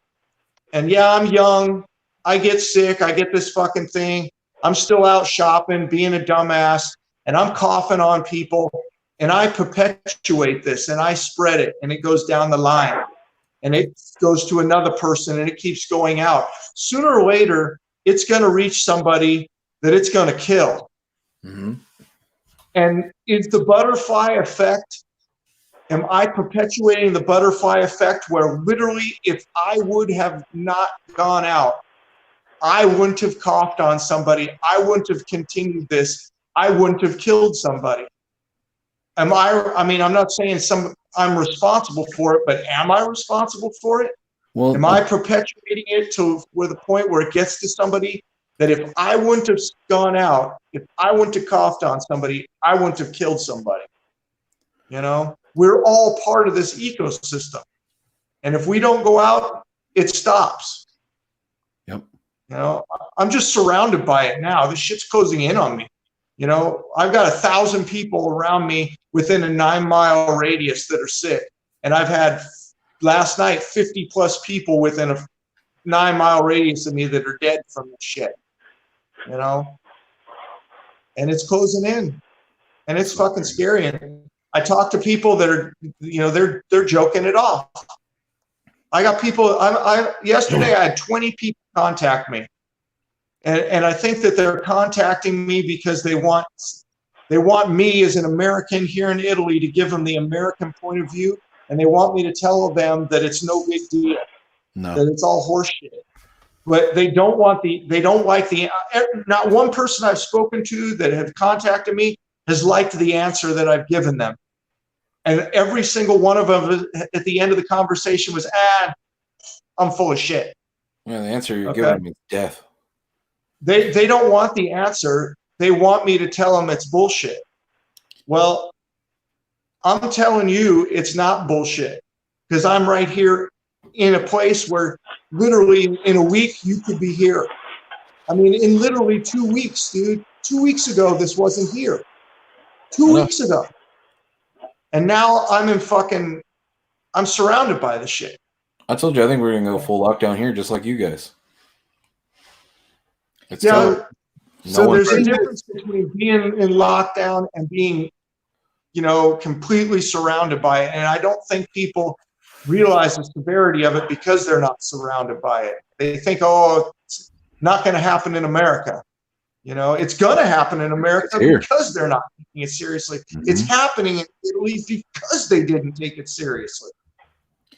And yeah, I'm young. I get sick. I get this fucking thing. I'm still out shopping, being a dumbass, and I'm coughing on people. And I perpetuate this and I spread it and it goes down the line and it goes to another person and it keeps going out. Sooner or later, it's going to reach somebody that it's going to kill. Mm-hmm. And is the butterfly effect, am I perpetuating the butterfly effect where literally if I would have not gone out, I wouldn't have coughed on somebody, I wouldn't have continued this, I wouldn't have killed somebody? I mean, I'm not saying I'm responsible for it, but am I responsible for it? Well, am I perpetuating it to the point where it gets to somebody that if I wouldn't have gone out, if I wouldn't have coughed on somebody, I wouldn't have killed somebody? You know, we're all part of this ecosystem. And if we don't go out, it stops. Yep. You know, I'm just surrounded by it now. This shit's closing in on me. You know, I've got 1,000 people around me within a 9-mile radius that are sick. And I've had last night 50 plus people within a 9-mile radius of me that are dead from this shit. You know, and it's closing in and it's fucking scary. And I talk to people that are, you know, they're joking it off. I got people, yesterday I had 20 people contact me. And I think that they're contacting me because they want me as an American here in Italy to give them the American point of view, and they want me to tell them that it's no big deal, that it's all horseshit. But they don't like not one person I've spoken to that have contacted me has liked the answer that I've given them. And every single one of them at the end of the conversation was, I'm full of shit. Yeah, the answer you're giving them is death. They don't want the answer. They want me to tell them it's bullshit. Well, I'm telling you it's not bullshit because I'm right here in a place where literally in a week you could be here. I mean, in literally 2 weeks, dude. 2 weeks ago, this wasn't here. 2 weeks ago. And now I'm surrounded by this shit. I told you, I think we're going to go full lockdown here just like you guys. It's so there's a difference between being in lockdown and being, you know, completely surrounded by it. And I don't think people realize the severity of it because they're not surrounded by it. They think, oh, it's not going to happen in America. You know, it's going to happen in America because they're not taking it seriously. Mm-hmm. It's happening in Italy because they didn't take it seriously.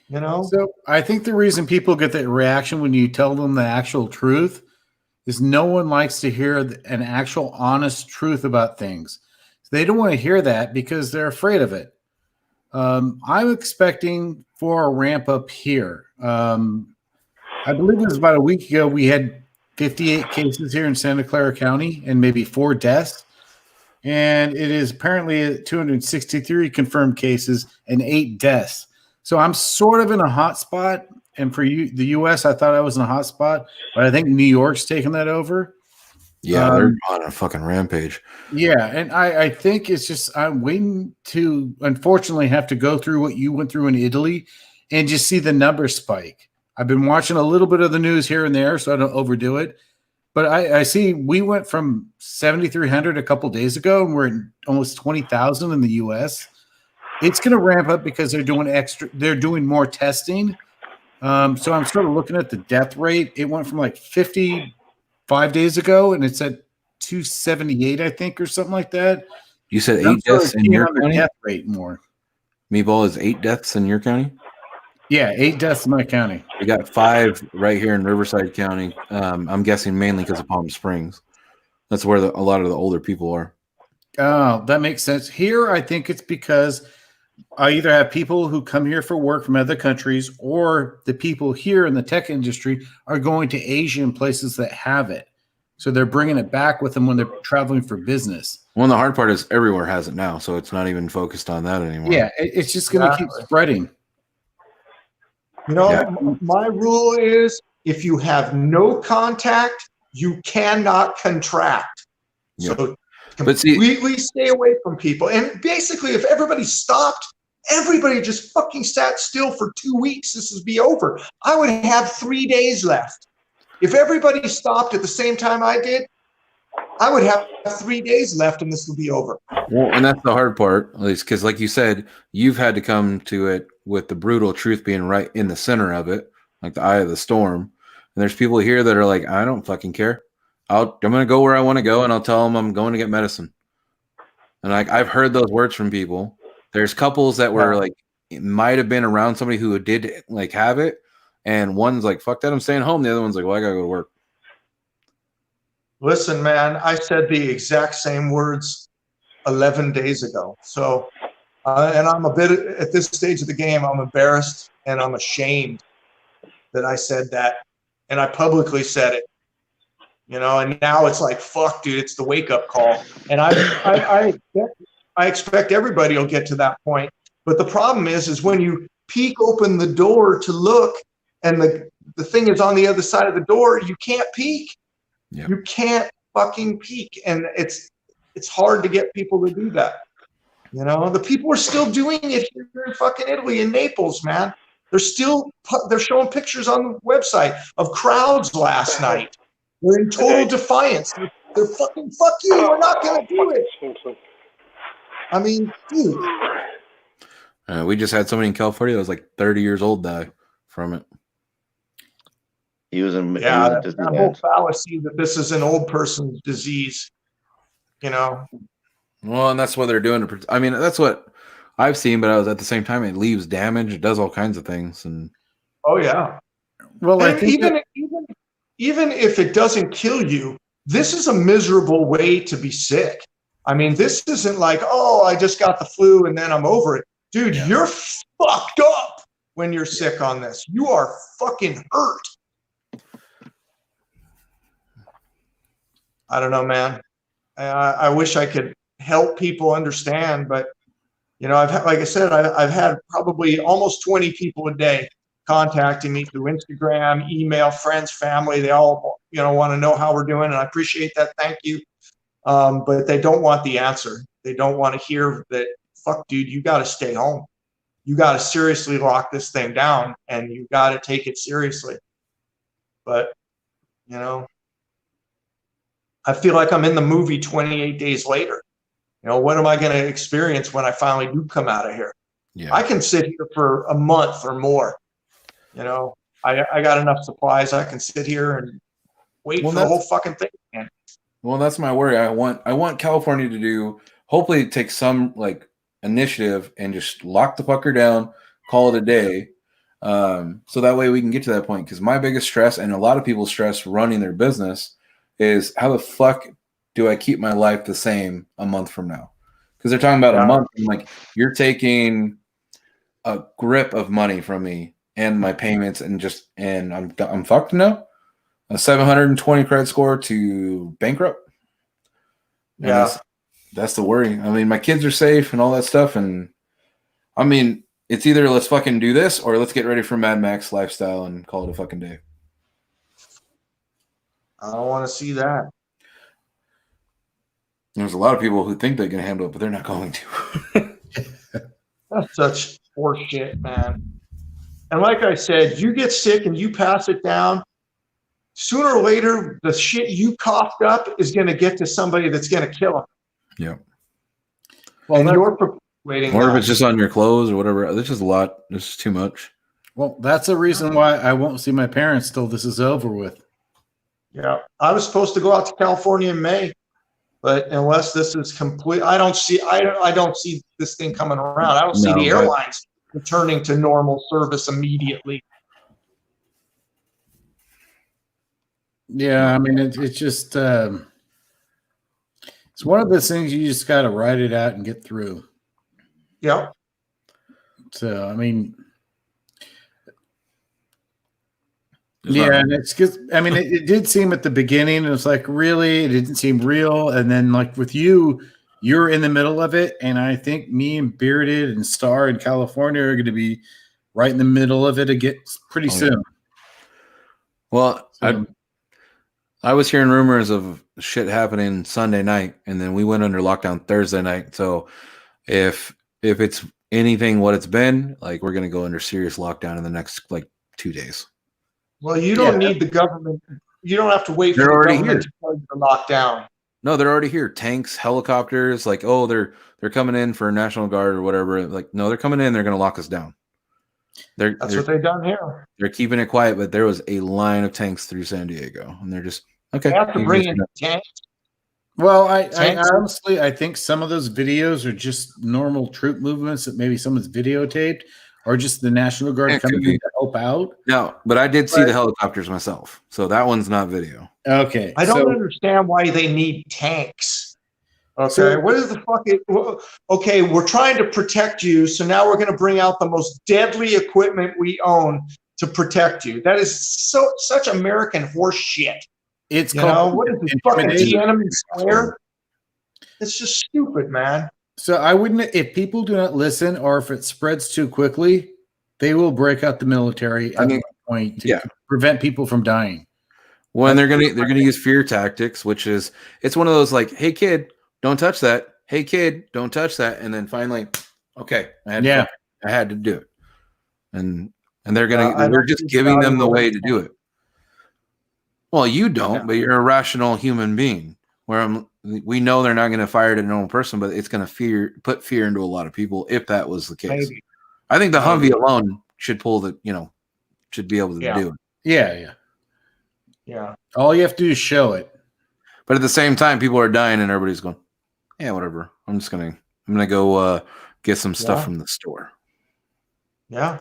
You know? So I think the reason people get that reaction when you tell them the actual truth is no one likes to hear an actual honest truth about things. They don't want to hear that because they're afraid of it. I'm expecting for a ramp up here. I believe it was about a week ago we had 58 cases here in Santa Clara County and maybe 4 deaths. And it is apparently 263 confirmed cases and 8 deaths. So I'm sort of in a hot spot. And for you, the U.S., I thought I was in a hot spot, but I think New York's taking that over. Yeah, they're on a fucking rampage. Yeah, and I think it's just I'm waiting to, unfortunately, have to go through what you went through in Italy and just see the numbers spike. I've been watching a little bit of the news here and there, so I don't overdo it. But I see we went from 7,300 a couple days ago, and we're at almost 20,000 in the U.S. It's going to ramp up because they're doing more testing. So I'm sort of looking at the death rate. It went from like 55 days ago, and it's at 278, I think, or something like that. You said 8 deaths in your county? Death rate more. Meatball is 8 deaths in your county? Yeah, 8 deaths in my county. We got 5 right here in Riverside County. I'm guessing mainly because of Palm Springs. That's where a lot of the older people are. Oh, that makes sense. Here, I think it's because I either have people who come here for work from other countries, or the people here in the tech industry are going to Asian places that have it. So they're bringing it back with them when they're traveling for business. Well, the hard part is everywhere has it now, so it's not even focused on that anymore. Yeah, it's just going to keep spreading. You know, Yeah. my rule is if you have no contact, you cannot contract. Yeah. So But see- completely stay away from people. And basically, if everybody stopped, everybody just fucking sat still for 2 weeks, this would be over. I would have 3 days left. If everybody stopped at the same time I did, I would have 3 days left and this would be over. Well, and that's the hard part, at least, because like you said, you've had to come to it with the brutal truth being right in the center of it, like the eye of the storm. And there's people here that are like, I don't fucking care. I'm going to go where I want to go, and I'll tell them I'm going to get medicine. And like I've heard those words from people. There's couples that were like, it might have been around somebody who did like have it, and one's like, fuck that, I'm staying home. The other one's like, well, I gotta go to work. Listen, man, I said the exact same words 11 days ago. So, and I'm a bit at this stage of the game, I'm embarrassed and I'm ashamed that I said that. And I publicly said it, you know, and now it's like, fuck, dude, it's the wake up call. And I expect everybody will get to that point. But the problem is when you peek open the door to look and the thing is on the other side of the door, you can't peek. Yep. You can't fucking peek, and it's hard to get people to do that. You know, the people are still doing it here in fucking Italy, in Naples, man. They're showing pictures on the website of crowds last night. They're in total defiance. They're fucking, fuck you, we're not gonna do it. I mean, dude. We just had somebody in California that was like 30 years old die from it. He was in that whole fallacy that this is an old person's disease, you know. Well, and that's what they're doing. I mean, that's what I've seen, but I was at the same time, it leaves damage. It does all kinds of things. And oh yeah. Well, and even if it doesn't kill you, this is a miserable way to be sick. I mean, this isn't like, oh, I just got the flu and then I'm over it. Dude, you're fucked up when you're sick on this. You are fucking hurt. I don't know, man. I wish I could help people understand, but you know, like I said, I've had probably almost 20 people a day contacting me through Instagram, email, friends, family. They all, you know, want to know how we're doing, and I appreciate that. Thank you. But they don't want the answer. They don't want to hear that. Fuck, dude, you got to stay home. You got to seriously lock this thing down, and you got to take it seriously. But you know, I feel like I'm in the movie 28 Days Later. You know, what am I going to experience when I finally do come out of here? yeah, I can sit here for a month or more. You know, I got enough supplies. I can sit here and wait for the whole fucking thing. Man. Well, that's my worry. I want California to do, hopefully take some like initiative and just lock the fucker down, call it a day. So that way we can get to that point. Because my biggest stress, and a lot of people's stress running their business, is how the fuck do I keep my life the same a month from now? Because they're talking about a month. I'm like, you're taking a grip of money from me and my payments, and I'm fucked now. A 720 credit score to bankrupt. And that's the worry. I mean, my kids are safe and all that stuff, and I mean, it's either let's fucking do this or let's get ready for Mad Max lifestyle and call it a fucking day. I don't want to see that. There's a lot of people who think they can handle it, but they're not going to. That's such horseshit, man. And like I said, you get sick and you pass it down. Sooner or later, the shit you coughed up is going to get to somebody that's going to kill him. Yeah. Well, and you're perpetuating or that. if it's just on your clothes or whatever. There's just a lot. This is too much. Well, that's the reason why I won't see my parents till this is over with. Yeah. I was supposed to go out to California in May, but unless this is complete, I don't see this thing coming around. I don't see the airlines returning to normal service immediately. Yeah, I mean, it's just, as It's one of those things you just got to ride it out and get through. Yeah. So, I mean, There's yeah, not- and it's because, I mean, it did seem at the beginning, it was like, really? It didn't seem real. And then, like, with you, you're in the middle of it. And I think me and Bearded and Star in California are going to be right in the middle of it again pretty Oh, yeah. soon. Well, So, I was hearing rumors of shit happening Sunday night, and then we went under lockdown Thursday night. So if it's anything what it's been, like, we're gonna go under serious lockdown in the next like 2 days. Well, you don't need the government. You don't have to wait for They're the already government here. to tell you to lock down. No, they're already here. Tanks, helicopters, like, oh, they're coming in for National Guard or whatever. Like, no, they're coming in, they're gonna lock us down. That's what they've done here. They're keeping it quiet, but there was a line of tanks through San Diego, and they're just okay. They have to you bring guys in can- tanks. well, I Tanks. honestly, I think some of those videos are just normal troop movements that maybe someone's videotaped, or just the National Guard Yeah, it could coming be. in to help out. No, but I did see the helicopters myself, so that one's not video. Okay. I don't so, understand why they need tanks. Okay, So- what is the fucking? Okay, we're trying to protect you, so now we're going to bring out the most deadly equipment we own to protect you. That is such American horse shit. it's You know called what is this fucking intimidation. Tiananmen Square? It's just stupid, man. So I wouldn't, if people do not listen, or if it spreads too quickly, they will break out the military at I mean, one point to yeah. prevent people from dying. When they're gonna use fear tactics, which is it's one of those like, hey kid, don't touch that. Hey kid, don't touch that. And then finally, okay, I had to do it. And they're I we're don't just see giving them the value way in to do it. Well, you don't, Yeah. but you're a rational human being. We know they're not going to fire at a normal person, but it's going to put fear into a lot of people if that was the case. Maybe. I think the Maybe. Humvee alone should should be able to Yeah. do it. Yeah. Yeah. All you have to do is show it. But at the same time, people are dying and everybody's going, yeah, whatever. I'm gonna go get some stuff Yeah. from the store. Yeah.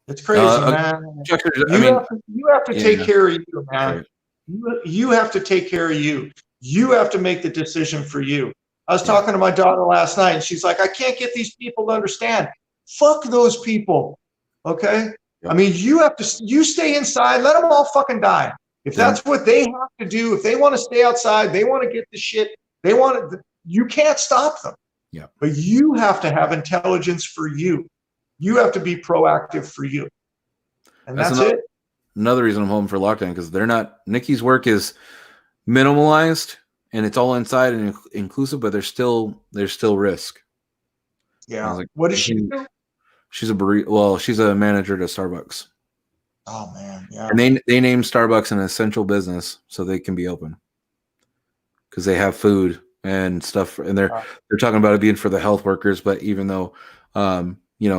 It's crazy, man. You have to take Yeah. care of you, man. Right. You have to take care of you. You have to make the decision for you. I was talking to my daughter last night, and she's like, I can't get these people to understand. Fuck those people. Okay? Yeah. I mean, you stay inside, let them all fucking die. If that's what they have to do, if they want to stay outside, they want to get the shit, you can't stop them. Yeah. But you have to have intelligence for you. You have to be proactive for you. And that's it. Another reason I'm home for lockdown, because Nikki's work is minimalized and it's all inside and inclusive, but there's still risk. Yeah. Like, What does she do? She's she's a manager at Starbucks. Oh man, yeah. And they named Starbucks an essential business so they can be open. Because they have food and stuff, and they're talking about it being for the health workers, but even though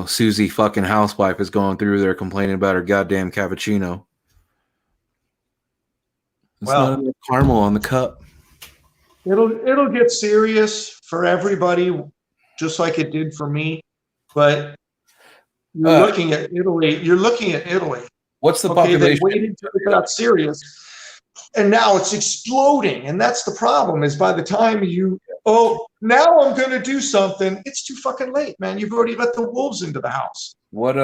Susie fucking housewife is going through there complaining about her goddamn cappuccino. It's not enough caramel on the cup. It'll get serious for everybody, just like it did for me. But you're looking at Italy. What's the They population? waited until it got serious, and now it's exploding. And that's the problem. Is by the time now I'm going to do something, it's too fucking late, man. You've already let the wolves into the house. What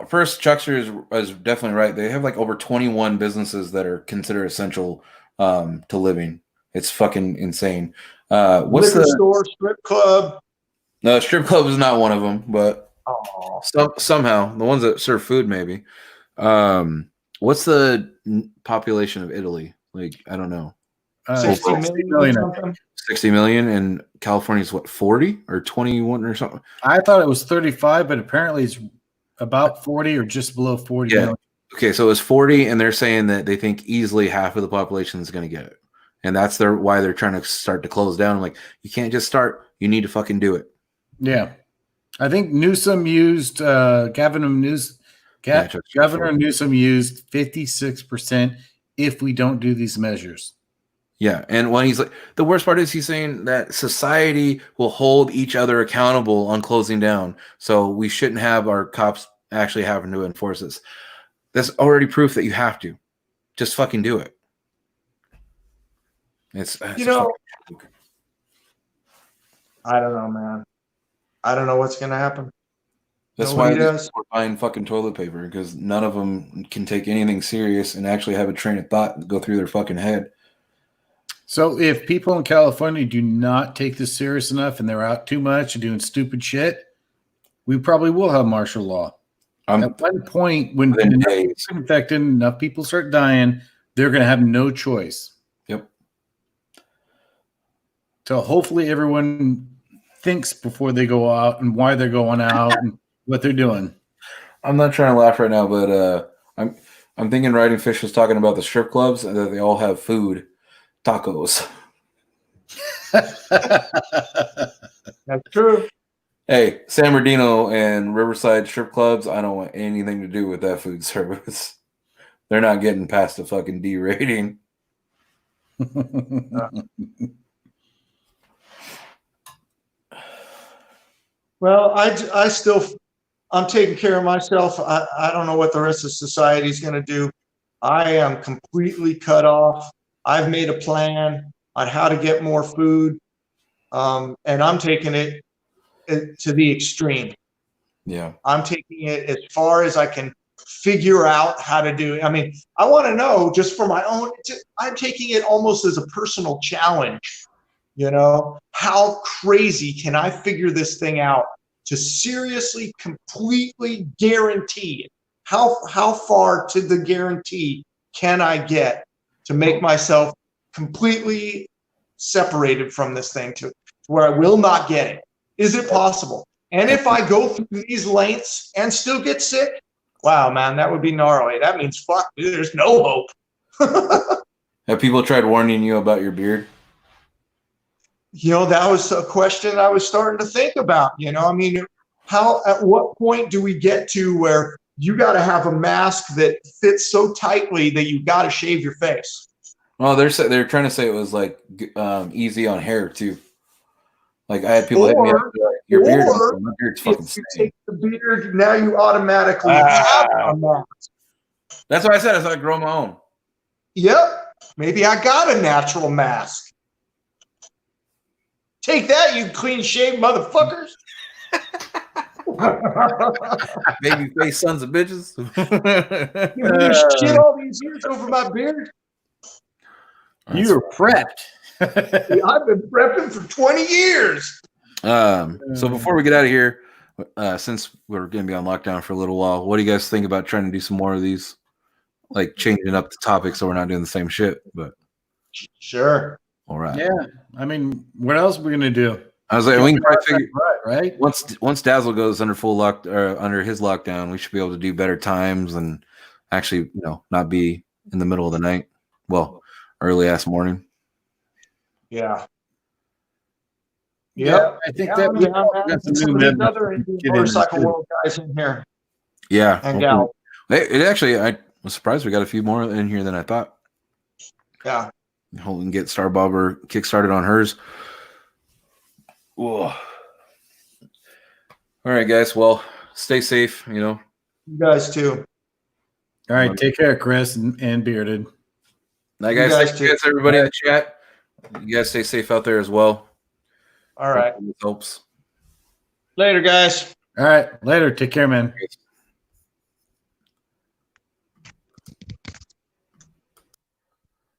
first, Chuckster is definitely right. They have like over 21 businesses that are considered essential to living. It's fucking insane. What's Liquor store, strip club? No, strip club is not one of them, but Oh. somehow the ones that serve food, maybe. What's the population of Italy? Like, I don't know. 60 million or something? 60 million, and California's what, 40 or 21 or something? I thought it was 35, but apparently it's about 40 or just below 40 million. Okay, so it's 40, and they're saying that they think easily half of the population is going to get it. And that's why they're trying to start to close down. I'm like, you can't just start. You need to fucking do it. Yeah. I think Newsom used, Governor Newsom used 56% if we don't do these measures. Yeah, and when he's like, the worst part is he's saying that society will hold each other accountable on closing down. So we shouldn't have our cops actually having to enforce this. That's already proof that you have to. Just fucking do it. It's You know, I don't know, man. I don't know what's going to happen. that's Nobody why does. we're buying fucking toilet paper, because none of them can take anything serious and actually have a train of thought go through their fucking head. So if people in California do not take this serious enough and they're out too much and doing stupid shit, we probably will have martial law. At one point, when enough people get infected, enough people start dying, they're going to have no choice. Yep. So hopefully everyone thinks before they go out and why they're going out and what they're doing. I'm not trying to laugh right now, but I'm thinking Riding Fish was talking about the strip clubs and that they all have food, tacos. That's true. Hey, San Bernardino and Riverside strip clubs, I don't want anything to do with that food service. They're not getting past the fucking D rating. Well, I'm taking care of myself. I don't know what the rest of society is going to do. I am completely cut off. I've made a plan on how to get more food, and I'm taking it to the extreme. Yeah. I'm taking it as far as I can figure out how to do it. I mean, I want to know just for my own, I'm taking it almost as a personal challenge. You know, how crazy can I figure this thing out to seriously, completely guarantee it? How far to the guarantee can I get to make myself completely separated from this thing to where I will not get it? Is it possible? And if I go through these lengths and still get sick, wow, man, that would be gnarly. That means fuck, dude, there's no hope. Have people tried warning you about your beard? You know, that was a question I was starting to think about. You know, I mean, at what point do we get to where you got to have a mask that fits so tightly that you got to shave your face? Well, they're trying to say it was like easy on hair too. Like I had people hit me up, your beard, my beard's fucking if you staying. take the beard, now you automatically have a mask. That's what I said. I thought I'd grow my own. Yep, maybe I got a natural mask. Take that, you clean-shaved motherfuckers. Baby face sons of bitches. You made shit all these years over my beard. You're prepped. I've been prepping for 20 years. So before we get out of here, since we're going to be on lockdown for a little while, what do you guys think about trying to do some more of these? Like changing up the topics so we're not doing the same shit. But sure. All right. Yeah. I mean, what else are we going to do? I was like, we can probably figure right. Once Dazzle goes under full lock or under his lockdown, we should be able to do better times and actually, not be in the middle of the night. Well, early ass morning. Yeah. Yeah, I think that we got some new other motorcycle world guys in here. Yeah. And gals. It actually, I was surprised we got a few more in here than I thought. Yeah. Hold and get Star Bobber kickstarted on hers. Whoa. All right, guys. Well, stay safe. You guys too. All right. Take care, Chris and Bearded. Now, guys, thank you guys, everybody in the chat. You guys stay safe out there as well. All right. Helps. Later, guys. All right. Later. Take care, man.